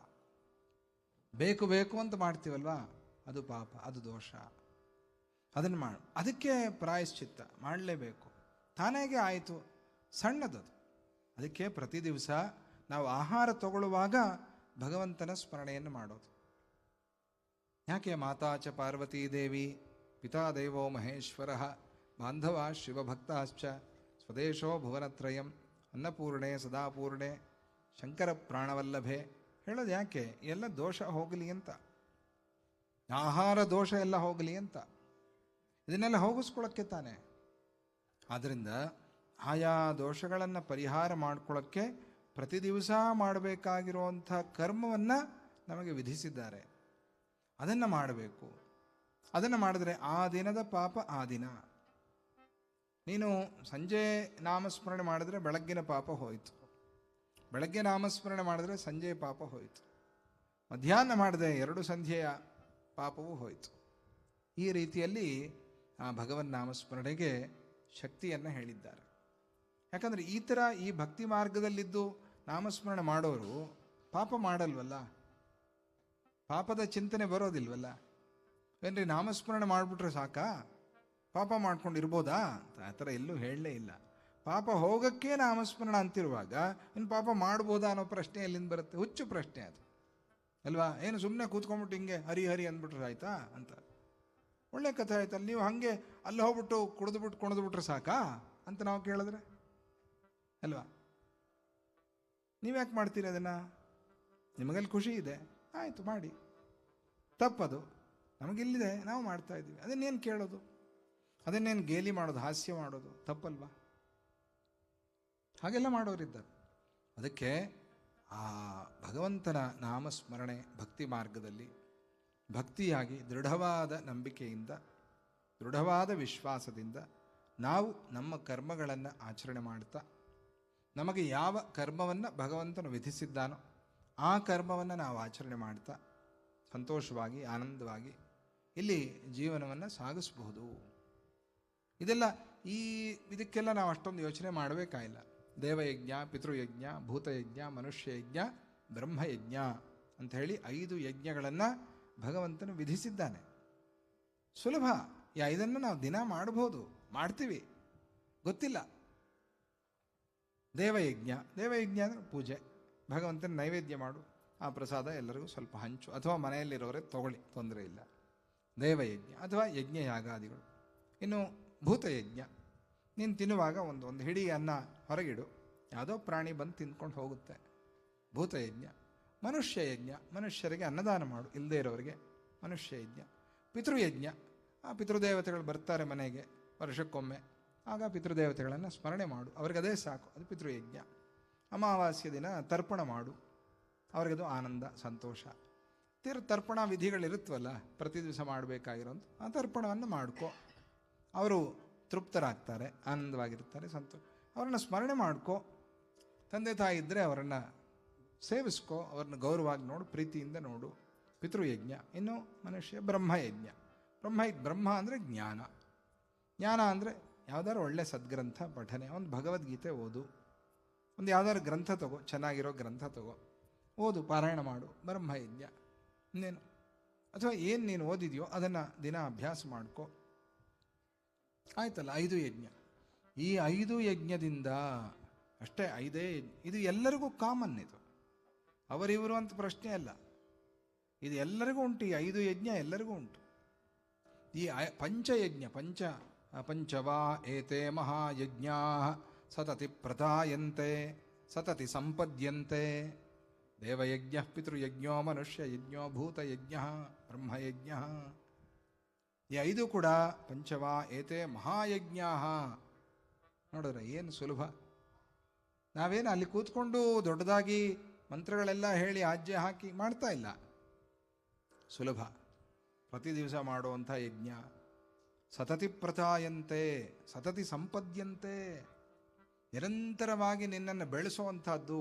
ಬೇಕು ಅಂತ ಮಾಡ್ತೀವಲ್ವಾ, ಅದು ಪಾಪ, ಅದು ದೋಷ. ಅದನ್ನು ಅದಕ್ಕೆ ಪ್ರಾಯಶ್ಚಿತ್ತ ಮಾಡಲೇಬೇಕು. ತಾನಾಗೆ ಆಯಿತು, ಸಣ್ಣದದು. ಅದಕ್ಕೆ ಪ್ರತಿ ದಿವಸ ನಾವು ಆಹಾರ ತಗೊಳ್ಳುವಾಗ ಭಗವಂತನ ಸ್ಮರಣೆಯನ್ನು ಮಾಡೋದು. ಯಾಕೆ? ಮಾತಾಚ ಪಾರ್ವತೀ ದೇವಿ, ಪಿತಾ ದೇವೋ ಮಹೇಶ್ವರ, ಬಾಂಧವ ಶಿವಭಕ್ತಾಶ್ಚ, ಸ್ವದೇಶೋ ಭುವನತ್ರಯಂ, ಅನ್ನಪೂರ್ಣೆ ಸದಾಪೂರ್ಣೆ, ಶಂಕರ ಪ್ರಾಣವಲ್ಲಭೆ. ಹೇಳೋದು ಯಾಕೆ? ಎಲ್ಲ ದೋಷ ಹೋಗಲಿ ಅಂತ, ಆಹಾರ ದೋಷ ಎಲ್ಲ ಹೋಗಲಿ ಅಂತ. ಇದನ್ನೆಲ್ಲ ಹೋಗಿಸ್ಕೊಳ್ಳೋಕ್ಕೆ ತಾನೆ. ಆದ್ದರಿಂದ ಆಯಾ ದೋಷಗಳನ್ನು ಪರಿಹಾರ ಮಾಡ್ಕೊಳ್ಳೋಕ್ಕೆ ಪ್ರತಿ ದಿವಸ ಮಾಡಬೇಕಾಗಿರುವಂಥ ಕರ್ಮವನ್ನು ನಮಗೆ ವಿಧಿಸಿದ್ದಾರೆ. ಅದನ್ನು ಮಾಡಬೇಕು. ಅದನ್ನು ಮಾಡಿದ್ರೆ ಆ ದಿನದ ಪಾಪ ಆ ದಿನ. ನೀನು ಸಂಜೆ ನಾಮಸ್ಮರಣೆ ಮಾಡಿದ್ರೆ ಬೆಳಗ್ಗಿನ ಪಾಪ ಹೋಯಿತು, ಬೆಳಗ್ಗೆ ನಾಮಸ್ಮರಣೆ ಮಾಡಿದ್ರೆ ಸಂಜೆಯ ಪಾಪ ಹೋಯಿತು, ಮಧ್ಯಾಹ್ನ ಮಾಡಿದೆ 2 ಸಂಧ್ಯೆಯ ಪಾಪವೂ ಹೋಯಿತು. ಈ ರೀತಿಯಲ್ಲಿ ಆ ಭಗವನ್ ನಾಮಸ್ಮರಣೆಗೆ ಶಕ್ತಿಯನ್ನು ಹೇಳಿದ್ದಾರೆ. ಯಾಕಂದರೆ ಈ ಭಕ್ತಿ ಮಾರ್ಗದಲ್ಲಿದ್ದು ನಾಮಸ್ಮರಣೆ ಮಾಡೋರು ಪಾಪ ಮಾಡಲ್ವಲ್ಲ, ಪಾಪದ ಚಿಂತನೆ ಬರೋದಿಲ್ವಲ್ಲ. ಏನ್ರಿ ನಾಮಸ್ಮರಣೆ ಮಾಡಿಬಿಟ್ರೆ ಸಾಕಾ, ಪಾಪ ಮಾಡ್ಕೊಂಡಿರ್ಬೋದಾ ಅಂತ ಆ ಥರ ಎಲ್ಲೂ ಹೇಳಲೇ ಇಲ್ಲ. ಪಾಪ ಹೋಗೋಕ್ಕೆ ನಾಮಸ್ಮರಣ ಅಂತಿರುವಾಗ ಇನ್ನು ಪಾಪ ಮಾಡ್ಬೋದಾ ಅನ್ನೋ ಪ್ರಶ್ನೆ ಎಲ್ಲಿಂದ ಬರುತ್ತೆ? ಹುಚ್ಚು ಪ್ರಶ್ನೆ ಅದು ಅಲ್ವಾ? ಏನು ಸುಮ್ಮನೆ ಕೂತ್ಕೊಂಡ್ಬಿಟ್ಟು ಹಿಂಗೆ ಹರಿ ಅಂದ್ಬಿಟ್ರೆ ಆಯ್ತಾ ಅಂತ. ಒಳ್ಳೆ ಕಥೆ ಆಯ್ತಲ್ಲ, ನೀವು ಹಾಗೆ ಅಲ್ಲಿ ಹೋಗ್ಬಿಟ್ಟು ಕುಣಿದ್ಬಿಟ್ರೆ ಸಾಕಾ ಅಂತ ನಾವು ಕೇಳಿದ್ರೆ ಅಲ್ವಾ? ನೀವ್ಯಾಕೆ ಮಾಡ್ತೀರಿ ಅದನ್ನು? ನಿಮಗಲ್ಲಿ ಖುಷಿ ಇದೆ, ಆಯಿತು ಮಾಡಿ. ತಪ್ಪದು, ನಮಗಿಲ್ಲಿದೆ, ನಾವು ಮಾಡ್ತಾ ಇದ್ದೀವಿ. ಅದನ್ನೇನು ಕೇಳೋದು? ಅದನ್ನೇನು ಗೇಲಿ ಮಾಡೋದು, ಹಾಸ್ಯ ಮಾಡೋದು ತಪ್ಪಲ್ವಾ? ಹಾಗೆಲ್ಲ ಮಾಡೋರಿದ್ದಾರೆ. ಅದಕ್ಕೆ ಆ ಭಗವಂತನ ನಾಮಸ್ಮರಣೆ ಭಕ್ತಿ ಮಾರ್ಗದಲ್ಲಿ ಭಕ್ತಿಯಾಗಿ ದೃಢವಾದ ನಂಬಿಕೆಯಿಂದ, ದೃಢವಾದ ವಿಶ್ವಾಸದಿಂದ ನಾವು ನಮ್ಮ ಕರ್ಮಗಳನ್ನು ಆಚರಣೆ ಮಾಡ್ತಾ, ನಮಗೆ ಯಾವ ಕರ್ಮವನ್ನು ಭಗವಂತನು ವಿಧಿಸಿದ್ದಾನೋ ಆ ಕರ್ಮವನ್ನು ನಾವು ಆಚರಣೆ ಮಾಡ್ತಾ ಸಂತೋಷವಾಗಿ ಆನಂದವಾಗಿ ಇಲ್ಲಿ ಜೀವನವನ್ನು ಸಾಗಿಸಬಹುದು. ಇದಕ್ಕೆಲ್ಲ ನಾವು ಅಷ್ಟೊಂದು ಯೋಚನೆ ಮಾಡಬೇಕಾಗಿಲ್ಲ. ದೇವಯಜ್ಞ, ಪಿತೃಯಜ್ಞ, ಭೂತಯಜ್ಞ, ಮನುಷ್ಯಯಜ್ಞ, ಬ್ರಹ್ಮಯಜ್ಞ ಅಂತ ಹೇಳಿ 5 ಯಜ್ಞಗಳನ್ನು ಭಗವಂತನು ವಿಧಿಸಿದ್ದಾನೆ. ಸುಲಭ. ಇದನ್ನು ನಾವು ದಿನ ಮಾಡಬಹುದು, ಮಾಡ್ತೀವಿ, ಗೊತ್ತಿಲ್ಲ. ದೇವಯಜ್ಞ ಅಂದರೆ ಪೂಜೆ, ಭಗವಂತನ ನೈವೇದ್ಯ ಮಾಡು, ಆ ಪ್ರಸಾದ ಎಲ್ಲರಿಗೂ ಸ್ವಲ್ಪ ಹಂಚು, ಅಥವಾ ಮನೆಯಲ್ಲಿರೋರೇ ತಗೊಳ್ಳಿ, ತೊಂದರೆ ಇಲ್ಲ. ದೇವಯಜ್ಞ ಅಥವಾ ಯಜ್ಞ ಯಾಗಾದಿಗಳು. ಇನ್ನು ಭೂತಯಜ್ಞ, ನೀನು ತಿನ್ನುವಾಗ ಒಂದು ಹಿಡಿ ಅನ್ನ ಹೊರಗಿಡು, ಯಾವುದೋ ಪ್ರಾಣಿ ಬಂದು ತಿಂದ್ಕೊಂಡು ಹೋಗುತ್ತೆ, ಭೂತಯಜ್ಞ. ಮನುಷ್ಯಯಜ್ಞ, ಮನುಷ್ಯರಿಗೆ ಅನ್ನದಾನ ಮಾಡು, ಇಲ್ಲದೇ ಇರೋರಿಗೆ ಮನುಷ್ಯಯಜ್ಞ. ಪಿತೃಯಜ್ಞ, ಆ ಪಿತೃದೇವತೆಗಳು ಬರ್ತಾರೆ ಮನೆಗೆ ವರ್ಷಕ್ಕೊಮ್ಮೆ, ಆಗ ಪಿತೃದೇವತೆಗಳನ್ನು ಸ್ಮರಣೆ ಮಾಡು, ಅವ್ರಿಗೆ ಅದೇ ಸಾಕು, ಅದು ಪಿತೃಯಜ್ಞ. ಅಮಾವಾಸ್ಯ ದಿನ ತರ್ಪಣ ಮಾಡು, ಅವ್ರಿಗದು ಆನಂದ ಸಂತೋಷ. ತರ್ಪಣ ವಿಧಿಗಳಿರುತ್ತವಲ್ಲ, ಪ್ರತಿ ದಿವಸ ಮಾಡಬೇಕಾಗಿರೋಂಥ ಆ ತರ್ಪಣವನ್ನು ಮಾಡ್ಕೊ, ಅವರು ತೃಪ್ತರಾಗ್ತಾರೆ, ಆನಂದವಾಗಿರ್ತಾರೆ, ಅವರನ್ನು ಸ್ಮರಣೆ ಮಾಡ್ಕೊ. ತಂದೆ ತಾಯಿ ಇದ್ದರೆ ಅವರನ್ನು ಸೇವಿಸ್ಕೊ, ಅವ್ರನ್ನ ಗೌರವವಾಗಿ ನೋಡು, ಪ್ರೀತಿಯಿಂದ ನೋಡು. ಪಿತೃಯಜ್ಞ. ಇನ್ನು ಮನುಷ್ಯ ಬ್ರಹ್ಮಯಜ್ಞ. ಬ್ರಹ್ಮ ಅಂದರೆ ಜ್ಞಾನ. ಜ್ಞಾನ ಅಂದರೆ ಯಾವುದಾದ್ರು ಒಳ್ಳೆ ಸದ್ಗ್ರಂಥ ಪಠನೆ, ಒಂದು ಭಗವದ್ಗೀತೆ ಓದು, ಒಂದು ಯಾವುದಾದ್ರು ಗ್ರಂಥ ತಗೋ, ಚೆನ್ನಾಗಿರೋ ಗ್ರಂಥ ತಗೋ, ಓದು, ಪಾರಾಯಣ ಮಾಡು, ಬ್ರಹ್ಮಯಜ್ಞ. ಇನ್ನೇನು, ಅಥವಾ ಏನು ನೀನು ಓದಿದೆಯೋ ಅದನ್ನು ದಿನ ಅಭ್ಯಾಸ ಮಾಡ್ಕೋ. ಆಯ್ತಲ್ಲ, 5 ಯಜ್ಞ. ಈ 5 ಯಜ್ಞದಿಂದ ಅಷ್ಟೇ, 5 ಯಜ್ಞ. ಇದು ಎಲ್ಲರಿಗೂ ಕಾಮನ್, ಇದು ಅವರಿವರು ಅಂತ ಪ್ರಶ್ನೆ ಅಲ್ಲ, ಇದು ಎಲ್ಲರಿಗೂ ಉಂಟು. ಈ 5 ಯಜ್ಞ ಎಲ್ಲರಿಗೂ ಉಂಟು. ಈ ಪಂಚಯಜ್ಞ, ಪಂಚವಾ ಏತೆ ಮಹಾಯಜ್ಞಾ ಸತತಿ ಪ್ರದಾಯಂತೆ ಸತತಿ ಸಂಪದ್ಯಂತೆ. ದೇವಯಜ್ಞ, ಪಿತೃಯಜ್ಞೋ, ಮನುಷ್ಯಯಜ್ಞೋ, ಭೂತಯಜ್ಞ, ಬ್ರಹ್ಮಯಜ್ಞ. ಈ 5 ಕೂಡ ಪಂಚವಾ ಏತೆ ಮಹಾಯಜ್ಞಾ. ನೋಡಿದ್ರೆ ಏನು ಸುಲಭ. ನಾವೇನು ಅಲ್ಲಿ ಕೂತ್ಕೊಂಡು ದೊಡ್ಡದಾಗಿ ಮಂತ್ರಗಳೆಲ್ಲ ಹೇಳಿ ಆಜ್ಞೆ ಹಾಕಿ ಮಾಡ್ತಾ ಇಲ್ಲ. ಸುಲಭ, ಪ್ರತಿ ದಿವಸ ಮಾಡುವಂಥ ಯಜ್ಞ. ಸತತಿ ಪ್ರತಾಯಂತೆ ಸತತಿ ಸಂಪದ್ಯಂತೆ. ನಿರಂತರವಾಗಿ ನಿನ್ನನ್ನು ಬೆಳೆಸುವಂಥದ್ದು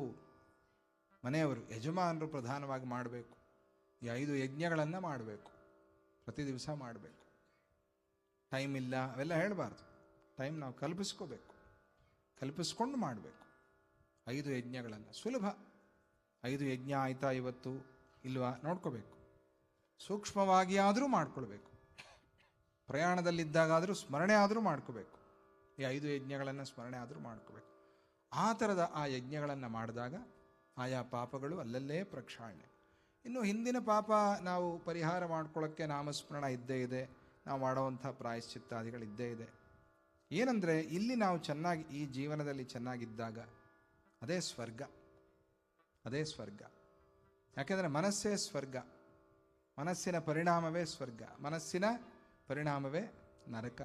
ಮನೆಯವರು, ಯಜಮಾನರು ಪ್ರಧಾನವಾಗಿ ಮಾಡಬೇಕು. ಈ 5 ಯಜ್ಞಗಳನ್ನು ಮಾಡಬೇಕು, ಪ್ರತಿ ದಿವಸ ಮಾಡಬೇಕು. ಟೈಮ್ ಇಲ್ಲ ಅವೆಲ್ಲ ಹೇಳಬಾರ್ದು. ಟೈಮ್ ನಾವು ಕಲ್ಪಿಸ್ಕೊಂಡು ಮಾಡಬೇಕು 5 ಯಜ್ಞಗಳನ್ನು. ಸುಲಭ. 5 ಯಜ್ಞ ಆಯ್ತಾ ಇವತ್ತು ಇಲ್ವಾ ನೋಡ್ಕೋಬೇಕು. ಸೂಕ್ಷ್ಮವಾಗಿ ಆದರೂ ಮಾಡ್ಕೊಳ್ಬೇಕು. ಪ್ರಯಾಣದಲ್ಲಿದ್ದಾಗಾದರೂ ಸ್ಮರಣೆ ಆದರೂ ಮಾಡ್ಕೋಬೇಕು. ಈ 5 ಯಜ್ಞಗಳನ್ನು ಸ್ಮರಣೆ ಆದರೂ ಮಾಡ್ಕೋಬೇಕು. ಆ ಥರದ ಆ ಯಜ್ಞಗಳನ್ನು ಮಾಡಿದಾಗ ಆಯಾ ಪಾಪಗಳು ಅಲ್ಲಲ್ಲೇ ಪ್ರಕ್ಷಾಳನೆ. ಇನ್ನು ಹಿಂದಿನ ಪಾಪ ನಾವು ಪರಿಹಾರ ಮಾಡ್ಕೊಳ್ಳೋಕ್ಕೆ ನಾಮಸ್ಮರಣ ಇದ್ದೇ ಇದೆ, ನಾವು ಮಾಡುವಂಥ ಪ್ರಾಯಶ್ಚಿತ್ತಾದಿಗಳಿದ್ದೇ ಇದೆ. ಏನಂದರೆ ಇಲ್ಲಿ ನಾವು ಚೆನ್ನಾಗಿ ಈ ಜೀವನದಲ್ಲಿ ಚೆನ್ನಾಗಿದ್ದಾಗ ಅದೇ ಸ್ವರ್ಗ. ಯಾಕೆಂದರೆ ಮನಸ್ಸೇ ಸ್ವರ್ಗ, ಮನಸ್ಸಿನ ಪರಿಣಾಮವೇ ಸ್ವರ್ಗ, ಮನಸ್ಸಿನ ಪರಿಣಾಮವೇ ನರಕ.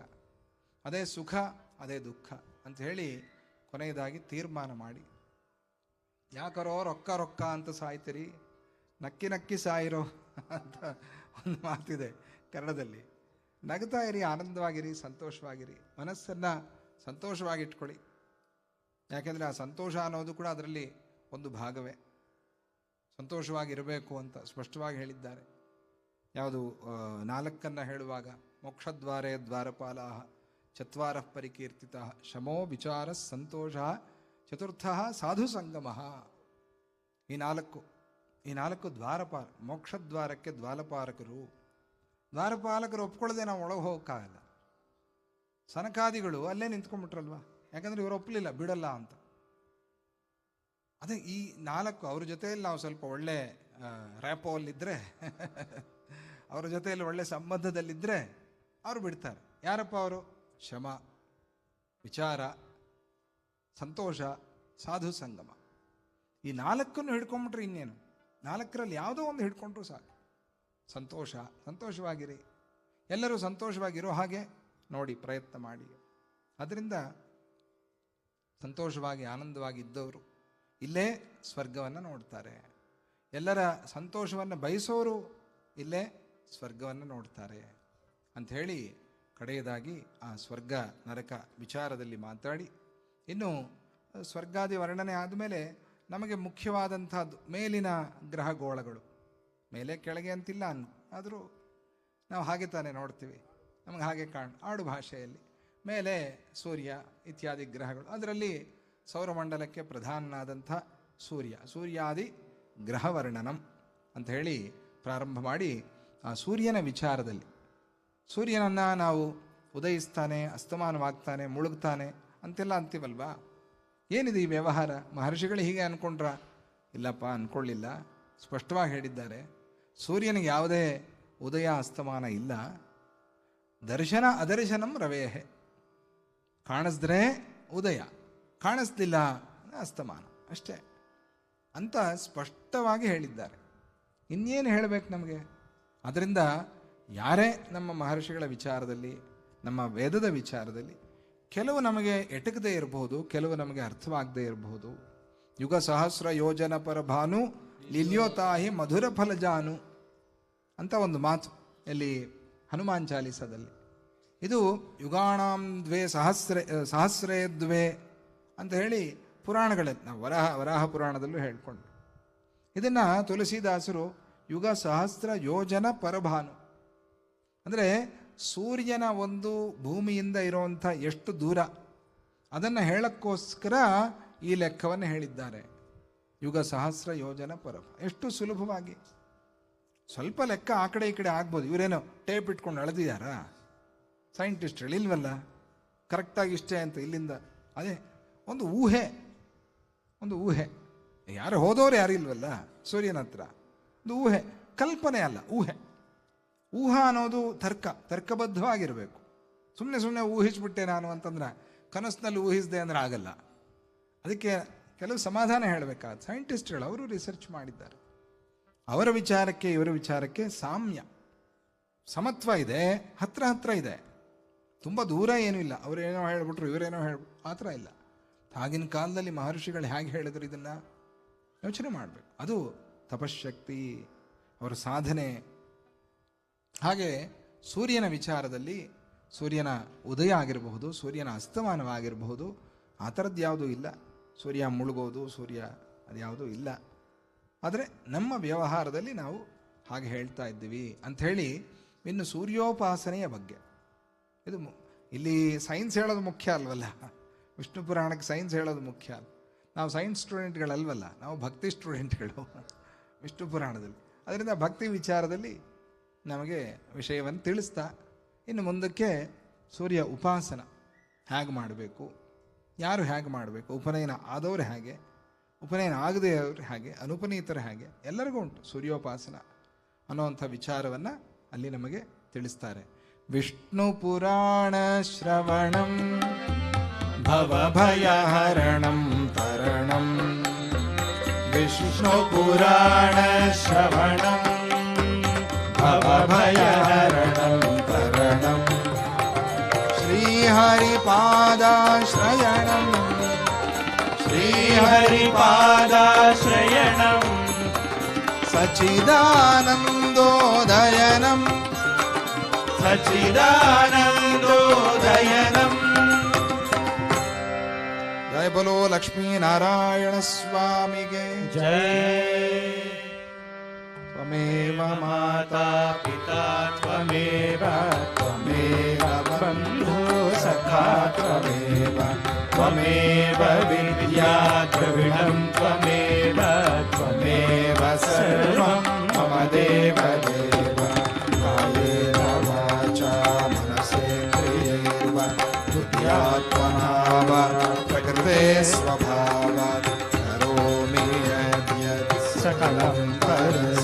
ಅದೇ ಸುಖ, ಅದೇ ದುಃಖ ಅಂತ ಹೇಳಿ ಕೊನೆಯದಾಗಿ ತೀರ್ಮಾನ ಮಾಡಿ. ಯಾಕರೋ ರೊಕ್ಕ ಅಂತ ಸಾಯ್ತೀರಿ, ನಕ್ಕಿ ಸಾಯಿರೋ ಅಂತ ಒಂದು ಮಾತಿದೆ ಕನ್ನಡದಲ್ಲಿ. ನಗ್ತಾ ಇರಿ, ಆನಂದವಾಗಿರಿ, ಸಂತೋಷವಾಗಿರಿ, ಮನಸ್ಸನ್ನು ಸಂತೋಷವಾಗಿಟ್ಕೊಳ್ಳಿ. ಯಾಕೆಂದರೆ ಆ ಸಂತೋಷ ಅನ್ನೋದು ಕೂಡ ಅದರಲ್ಲಿ ಒಂದು ಭಾಗವೇ. ಸಂತೋಷವಾಗಿರಬೇಕು ಅಂತ ಸ್ಪಷ್ಟವಾಗಿ ಹೇಳಿದ್ದಾರೆ. ಯಾವುದು 4 ಹೇಳುವಾಗ, ಮೋಕ್ಷದ್ವಾರೇ ದ್ವಾರಪಾಲ, 4 ಪರಿಕೀರ್ತಿತ, ಶಮೋ ವಿಚಾರ ಸಂತೋಷ, 4 ಸಾಧು ಸಂಗಮ. ಈ 4 ದ್ವಾರಪಾಲ. ಮೋಕ್ಷದ್ವಾರಕ್ಕೆ ದ್ವಾರಪಾಲಕರು ಒಪ್ಕೊಳ್ಳದೆ ನಾವು ಒಳಗೆ ಹೋಗೋಕ್ಕಾಗಲ್ಲ. ಸನಕಾದಿಗಳು ಅಲ್ಲೇ ನಿಂತ್ಕೊಂಡ್ಬಿಟ್ರಲ್ವ, ಯಾಕಂದರೆ ಇವರು ಒಪ್ಪಲಿಲ್ಲ, ಬಿಡಲ್ಲ ಅಂತ. ಅದೇ ಈ 4 ಅವ್ರ ಜೊತೆಯಲ್ಲಿ ನಾವು ಸ್ವಲ್ಪ ಒಳ್ಳೆ ರ್ಯಾಪೋಲ್ಲಿದ್ದರೆ ಅವ್ರ ಜೊತೆಯಲ್ಲಿ ಒಳ್ಳೆ ಸಂಬಂಧದಲ್ಲಿದ್ದರೆ ಅವರು ಬಿಡ್ತಾರೆ. ಯಾರಪ್ಪ ಅವರು? ಶಮ, ವಿಚಾರ, ಸಂತೋಷ, ಸಾಧು ಸಂಗಮ. ಈ 4 ಹಿಡ್ಕೊಂಬಿಟ್ರೆ ಇನ್ನೇನು, 4ರಲ್ಲಿ ಯಾವುದೋ ಒಂದು ಹಿಡ್ಕೊಂಡ್ರು ಸಾಕು. ಸಂತೋಷವಾಗಿರಿ, ಎಲ್ಲರೂ ಸಂತೋಷವಾಗಿರೋ ಹಾಗೆ ನೋಡಿ, ಪ್ರಯತ್ನ ಮಾಡಿ. ಅದರಿಂದ ಸಂತೋಷವಾಗಿ ಆನಂದವಾಗಿ ಇದ್ದವರು ಇಲ್ಲೇ ಸ್ವರ್ಗವನ್ನು ನೋಡ್ತಾರೆ. ಎಲ್ಲರ ಸಂತೋಷವನ್ನು ಬಯಸೋರು ಇಲ್ಲೇ ಸ್ವರ್ಗವನ್ನು ನೋಡ್ತಾರೆ ಅಂಥೇಳಿ ಕಡೆಯದಾಗಿ ಆ ಸ್ವರ್ಗ ನರಕ ವಿಚಾರದಲ್ಲಿ ಮಾತಾಡಿ, ಇನ್ನು ಸ್ವರ್ಗಾದಿ ವರ್ಣನೆ ಆದಮೇಲೆ ನಮಗೆ ಮುಖ್ಯವಾದಂಥದ್ದು ಮೇಲಿನ ಗ್ರಹಗೋಳಗಳು. ಮೇಲೆ ಕೆಳಗೆ ಅಂತಿಲ್ಲ ಆದರೂ ನಾವು ಹಾಗೆ ತಾನೇ ನೋಡ್ತೀವಿ, ನಮಗೆ ಹಾಗೆ ಆಡು ಭಾಷೆಯಲ್ಲಿ ಮೇಲೆ ಸೂರ್ಯ ಇತ್ಯಾದಿ ಗ್ರಹಗಳು. ಅದರಲ್ಲಿ ಸೌರಮಂಡಲಕ್ಕೆ ಪ್ರಧಾನನಾದಂಥ ಸೂರ್ಯಾದಿ ಗ್ರಹವರ್ಣನಂ ಅಂತ ಹೇಳಿ ಪ್ರಾರಂಭ ಮಾಡಿ ಆ ಸೂರ್ಯನ ವಿಚಾರದಲ್ಲಿ, ಸೂರ್ಯನನ್ನು ನಾವು ಉದಯಿಸ್ತಾನೆ, ಅಸ್ತಮಾನವಾಗ್ತಾನೆ, ಮುಳುಗ್ತಾನೆ ಅಂತೆಲ್ಲ ಅಂತೀವಲ್ವಾ. ಏನಿದೆ ಈ ವ್ಯವಹಾರ? ಮಹರ್ಷಿಗಳು ಹೀಗೆ ಅಂದ್ಕೊಂಡ್ರ? ಇಲ್ಲಪ್ಪ, ಅಂದ್ಕೊಳ್ಳಿಲ್ಲ. ಸ್ಪಷ್ಟವಾಗಿ ಹೇಳಿದ್ದಾರೆ, ಸೂರ್ಯನಿಗೆ ಯಾವುದೇ ಉದಯ ಅಸ್ತಮಾನ ಇಲ್ಲ. ದರ್ಶನ ಅದರ್ಶನಂ ರವೇಹೆ. ಕಾಣಿಸಿದ್ರೆ ಉದಯ, ಕಾಣಿಸ್ಲಿಲ್ಲ ಅಸ್ತಮಾನ ಅಷ್ಟೇ ಅಂತ ಸ್ಪಷ್ಟವಾಗಿ ಹೇಳಿದ್ದಾರೆ. ಇನ್ನೇನು ಹೇಳಬೇಕು ನಮಗೆ? ಅದರಿಂದ ಯಾರೇ ನಮ್ಮ ಮಹರ್ಷಿಗಳ ವಿಚಾರದಲ್ಲಿ, ನಮ್ಮ ವೇದದ ವಿಚಾರದಲ್ಲಿ ಕೆಲವು ನಮಗೆ ಎಟಕದೇ ಇರಬಹುದು, ಕೆಲವು ನಮಗೆ ಅರ್ಥವಾಗದೇ ಇರಬಹುದು. ಯುಗ ಸಹಸ್ರ ಯೋಜನ ಪರಭಾನು ಲಿಲ್ಯೋತಾಹಿ ಮಧುರ ಫಲಜಾನು ಅಂತ ಒಂದು ಮಾತು ಇಲ್ಲಿ ಹನುಮಾನ್ ಚಾಲೀಸದಲ್ಲಿ. ಇದು ಯುಗಾಣಾಂ ದ್ವೇ ಸಹಸ್ರೇ ದ್ವೇ ಅಂತ ಹೇಳಿ ಪುರಾಣಗಳಲ್ಲಿ ನಾವು ವರಾಹ ಪುರಾಣದಲ್ಲೂ ಹೇಳ್ಕೊಂಡು, ಇದನ್ನು ತುಳಸಿದಾಸರು ಯುಗ ಸಹಸ್ರ ಯೋಜನ ಪರಭಾನು ಅಂದರೆ ಸೂರ್ಯನ ಒಂದು ಭೂಮಿಯಿಂದ ಇರುವಂಥ ಎಷ್ಟು ದೂರ ಅದನ್ನು ಹೇಳಕ್ಕೋಸ್ಕರ ಈ ಲೆಕ್ಕವನ್ನು ಹೇಳಿದ್ದಾರೆ. ಯುಗ ಸಹಸ್ರ ಯೋಜನ ಪರಂ. ಎಷ್ಟು ಸುಲಭವಾಗಿ, ಸ್ವಲ್ಪ ಲೆಕ್ಕ ಆ ಕಡೆ ಈ ಕಡೆ ಆಗ್ಬೋದು. ಇವರೇನೋ ಟೇಪ್ ಇಟ್ಕೊಂಡು ಅಳೆದಿದ್ದಾರಾ? ಸೈಂಟಿಸ್ಟ್ಗಳು ಇಲ್ವಲ್ಲ, ಕರೆಕ್ಟಾಗಿ ಇಷ್ಟೇ ಅಂತ ಇಲ್ಲಿಂದ. ಅದೇ ಒಂದು ಊಹೆ, ಒಂದು ಊಹೆ. ಯಾರು ಹೋದವ್ರು ಯಾರು ಇಲ್ವಲ್ಲ ಸೂರ್ಯನ ಹತ್ರ. ಒಂದು ಊಹೆ, ಕಲ್ಪನೆ ಅಲ್ಲ, ಊಹೆ. ಊಹಾ ಅನ್ನೋದು ತರ್ಕಬದ್ಧವಾಗಿರಬೇಕು. ಸುಮ್ಮನೆ ಸುಮ್ಮನೆ ಊಹಿಸ್ಬಿಟ್ಟೆ ನಾನು ಅಂತಂದ್ರೆ, ಕನಸಿನಲ್ಲಿ ಊಹಿಸಿದೆ ಅಂದರೆ ಆಗಲ್ಲ. ಅದಕ್ಕೆ ಕೆಲವು ಸಮಾಧಾನ ಹೇಳಬೇಕಾದ ಸೈಂಟಿಸ್ಟ್ಗಳು ಅವರು ರಿಸರ್ಚ್ ಮಾಡಿದ್ದಾರೆ. ಅವರ ವಿಚಾರಕ್ಕೆ ಇವರ ವಿಚಾರಕ್ಕೆ ಸಾಮ್ಯ, ಸಮತ್ವ ಇದೆ, ಹತ್ರ ಹತ್ರ ಇದೆ, ತುಂಬ ದೂರ ಏನೂ ಇಲ್ಲ. ಅವರೇನೋ ಹೇಳ್ಬಿಟ್ರು ಇವರೇನೋ ಹೇಳ್ಬಿಟ್ರು ಆ ಥರ ಇಲ್ಲ. ಆಗಿನ ಕಾಲದಲ್ಲಿ ಮಹರ್ಷಿಗಳು ಹೇಗೆ ಹೇಳಿದ್ರು ಇದನ್ನು ಯೋಚನೆ ಮಾಡಬೇಕು. ಅದು ತಪಶಕ್ತಿ, ಅವರ ಸಾಧನೆ. ಹಾಗೆ ಸೂರ್ಯನ ವಿಚಾರದಲ್ಲಿ ಸೂರ್ಯನ ಉದಯ ಆಗಿರಬಹುದು, ಸೂರ್ಯನ ಅಸ್ತಮಾನವಾಗಿರಬಹುದು, ಆ ಥರದ್ದು ಯಾವುದೂ ಇಲ್ಲ. ಸೂರ್ಯ ಮುಳುಗೋದು, ಸೂರ್ಯ ಅದ್ಯಾವುದೂ ಇಲ್ಲ. ಆದರೆ ನಮ್ಮ ವ್ಯವಹಾರದಲ್ಲಿ ನಾವು ಹಾಗೆ ಹೇಳ್ತಾ ಇದ್ದೀವಿ ಅಂಥೇಳಿ. ಇನ್ನು ಸೂರ್ಯೋಪಾಸನೆಯ ಬಗ್ಗೆ, ಇದು ಇಲ್ಲಿ ಸೈನ್ಸ್ ಹೇಳೋದು ಮುಖ್ಯ ಅಲ್ವಲ್ಲ. ವಿಷ್ಣು ಪುರಾಣಕ್ಕೆ ಸೈನ್ಸ್ ಹೇಳೋದು ಮುಖ್ಯ ಅಲ್ಲ. ನಾವು ಸೈನ್ಸ್ ಸ್ಟೂಡೆಂಟ್ಗಳಲ್ವಲ್ಲ, ನಾವು ಭಕ್ತಿ ಸ್ಟೂಡೆಂಟ್ಗಳು ವಿಷ್ಣು ಪುರಾಣದಲ್ಲಿ. ಅದರಿಂದ ಭಕ್ತಿ ವಿಚಾರದಲ್ಲಿ ನಮಗೆ ವಿಷಯವನ್ನು ತಿಳಿಸ್ತಾ ಇನ್ನು ಮುಂದಕ್ಕೆ ಸೂರ್ಯ ಉಪಾಸನ ಹೇಗೆ ಮಾಡಬೇಕು, ಯಾರು ಹೇಗೆ ಮಾಡಬೇಕು, ಉಪನಯನ ಆದವರು ಹೇಗೆ, ಉಪನಯನ ಆಗದೇ ಅವರು ಹೇಗೆ, ಅನುಪನೀತರು ಹೇಗೆ, ಎಲ್ಲರಿಗೂ ಉಂಟು ಸೂರ್ಯೋಪಾಸನ ಅನ್ನುವಂಥ ವಿಚಾರವನ್ನು ಅಲ್ಲಿ ನಮಗೆ ತಿಳಿಸ್ತಾರೆ. ವಿಷ್ಣು ಪುರಾಣ ಶ್ರವಣಂ ಭವಭಯಹರಣಂ ತರಣಂ. ವಿಷ್ಣು ಪುರಾಣ ಶ್ರವಣಂ ಭವಭಯಹರಣಂ ತರಣಂ. ಶ್ರೀಹರಿಪಾದಾಶ್ರಯಣಂ ಶ್ರೀಹರಿಪಾದಾಶ್ರಯಣಂ. ಸಚ್ಚಿದಾನಂದೋದಯನಂ ಸಚ್ಚಿದಾನಂದೋದಯನಂ. ಜಯ ಬೋಲೋ ಲಕ್ಷ್ಮೀನಾರಾಯಣ ಸ್ವಾಮಿಗೆ ಜಯ. ತ್ವಮೇವ ಮಾತಾ ಪಿತಾ ತ್ವಮೇವ ತ್ವಮೇವ ಬಂಧು ಸಖಾ ತ್ವಮೇವ ತ್ವಮೇವ ವಿದ್ಯಾ ದ್ರವಿಣಂ ತ್ವಮೇವ ತ್ವಮೇವ ಸರ್ವಂ ಮಮ ದೇವ ದೇವ. ಕಾಯೇನ ವಾಚಾ ಮನಸೇಂದ್ರಿಯೈರ್ವಾ ಬುದ್ಧ್ಯಾತ್ಮನಾ ವಾ ಪ್ರಕೃತೆ ಸ್ವಭಾವಾತ್ ಕರೋಮಿ ಯದ್ಯತ್ ಸಕಲಂ ಪರಸ್ಮೈ.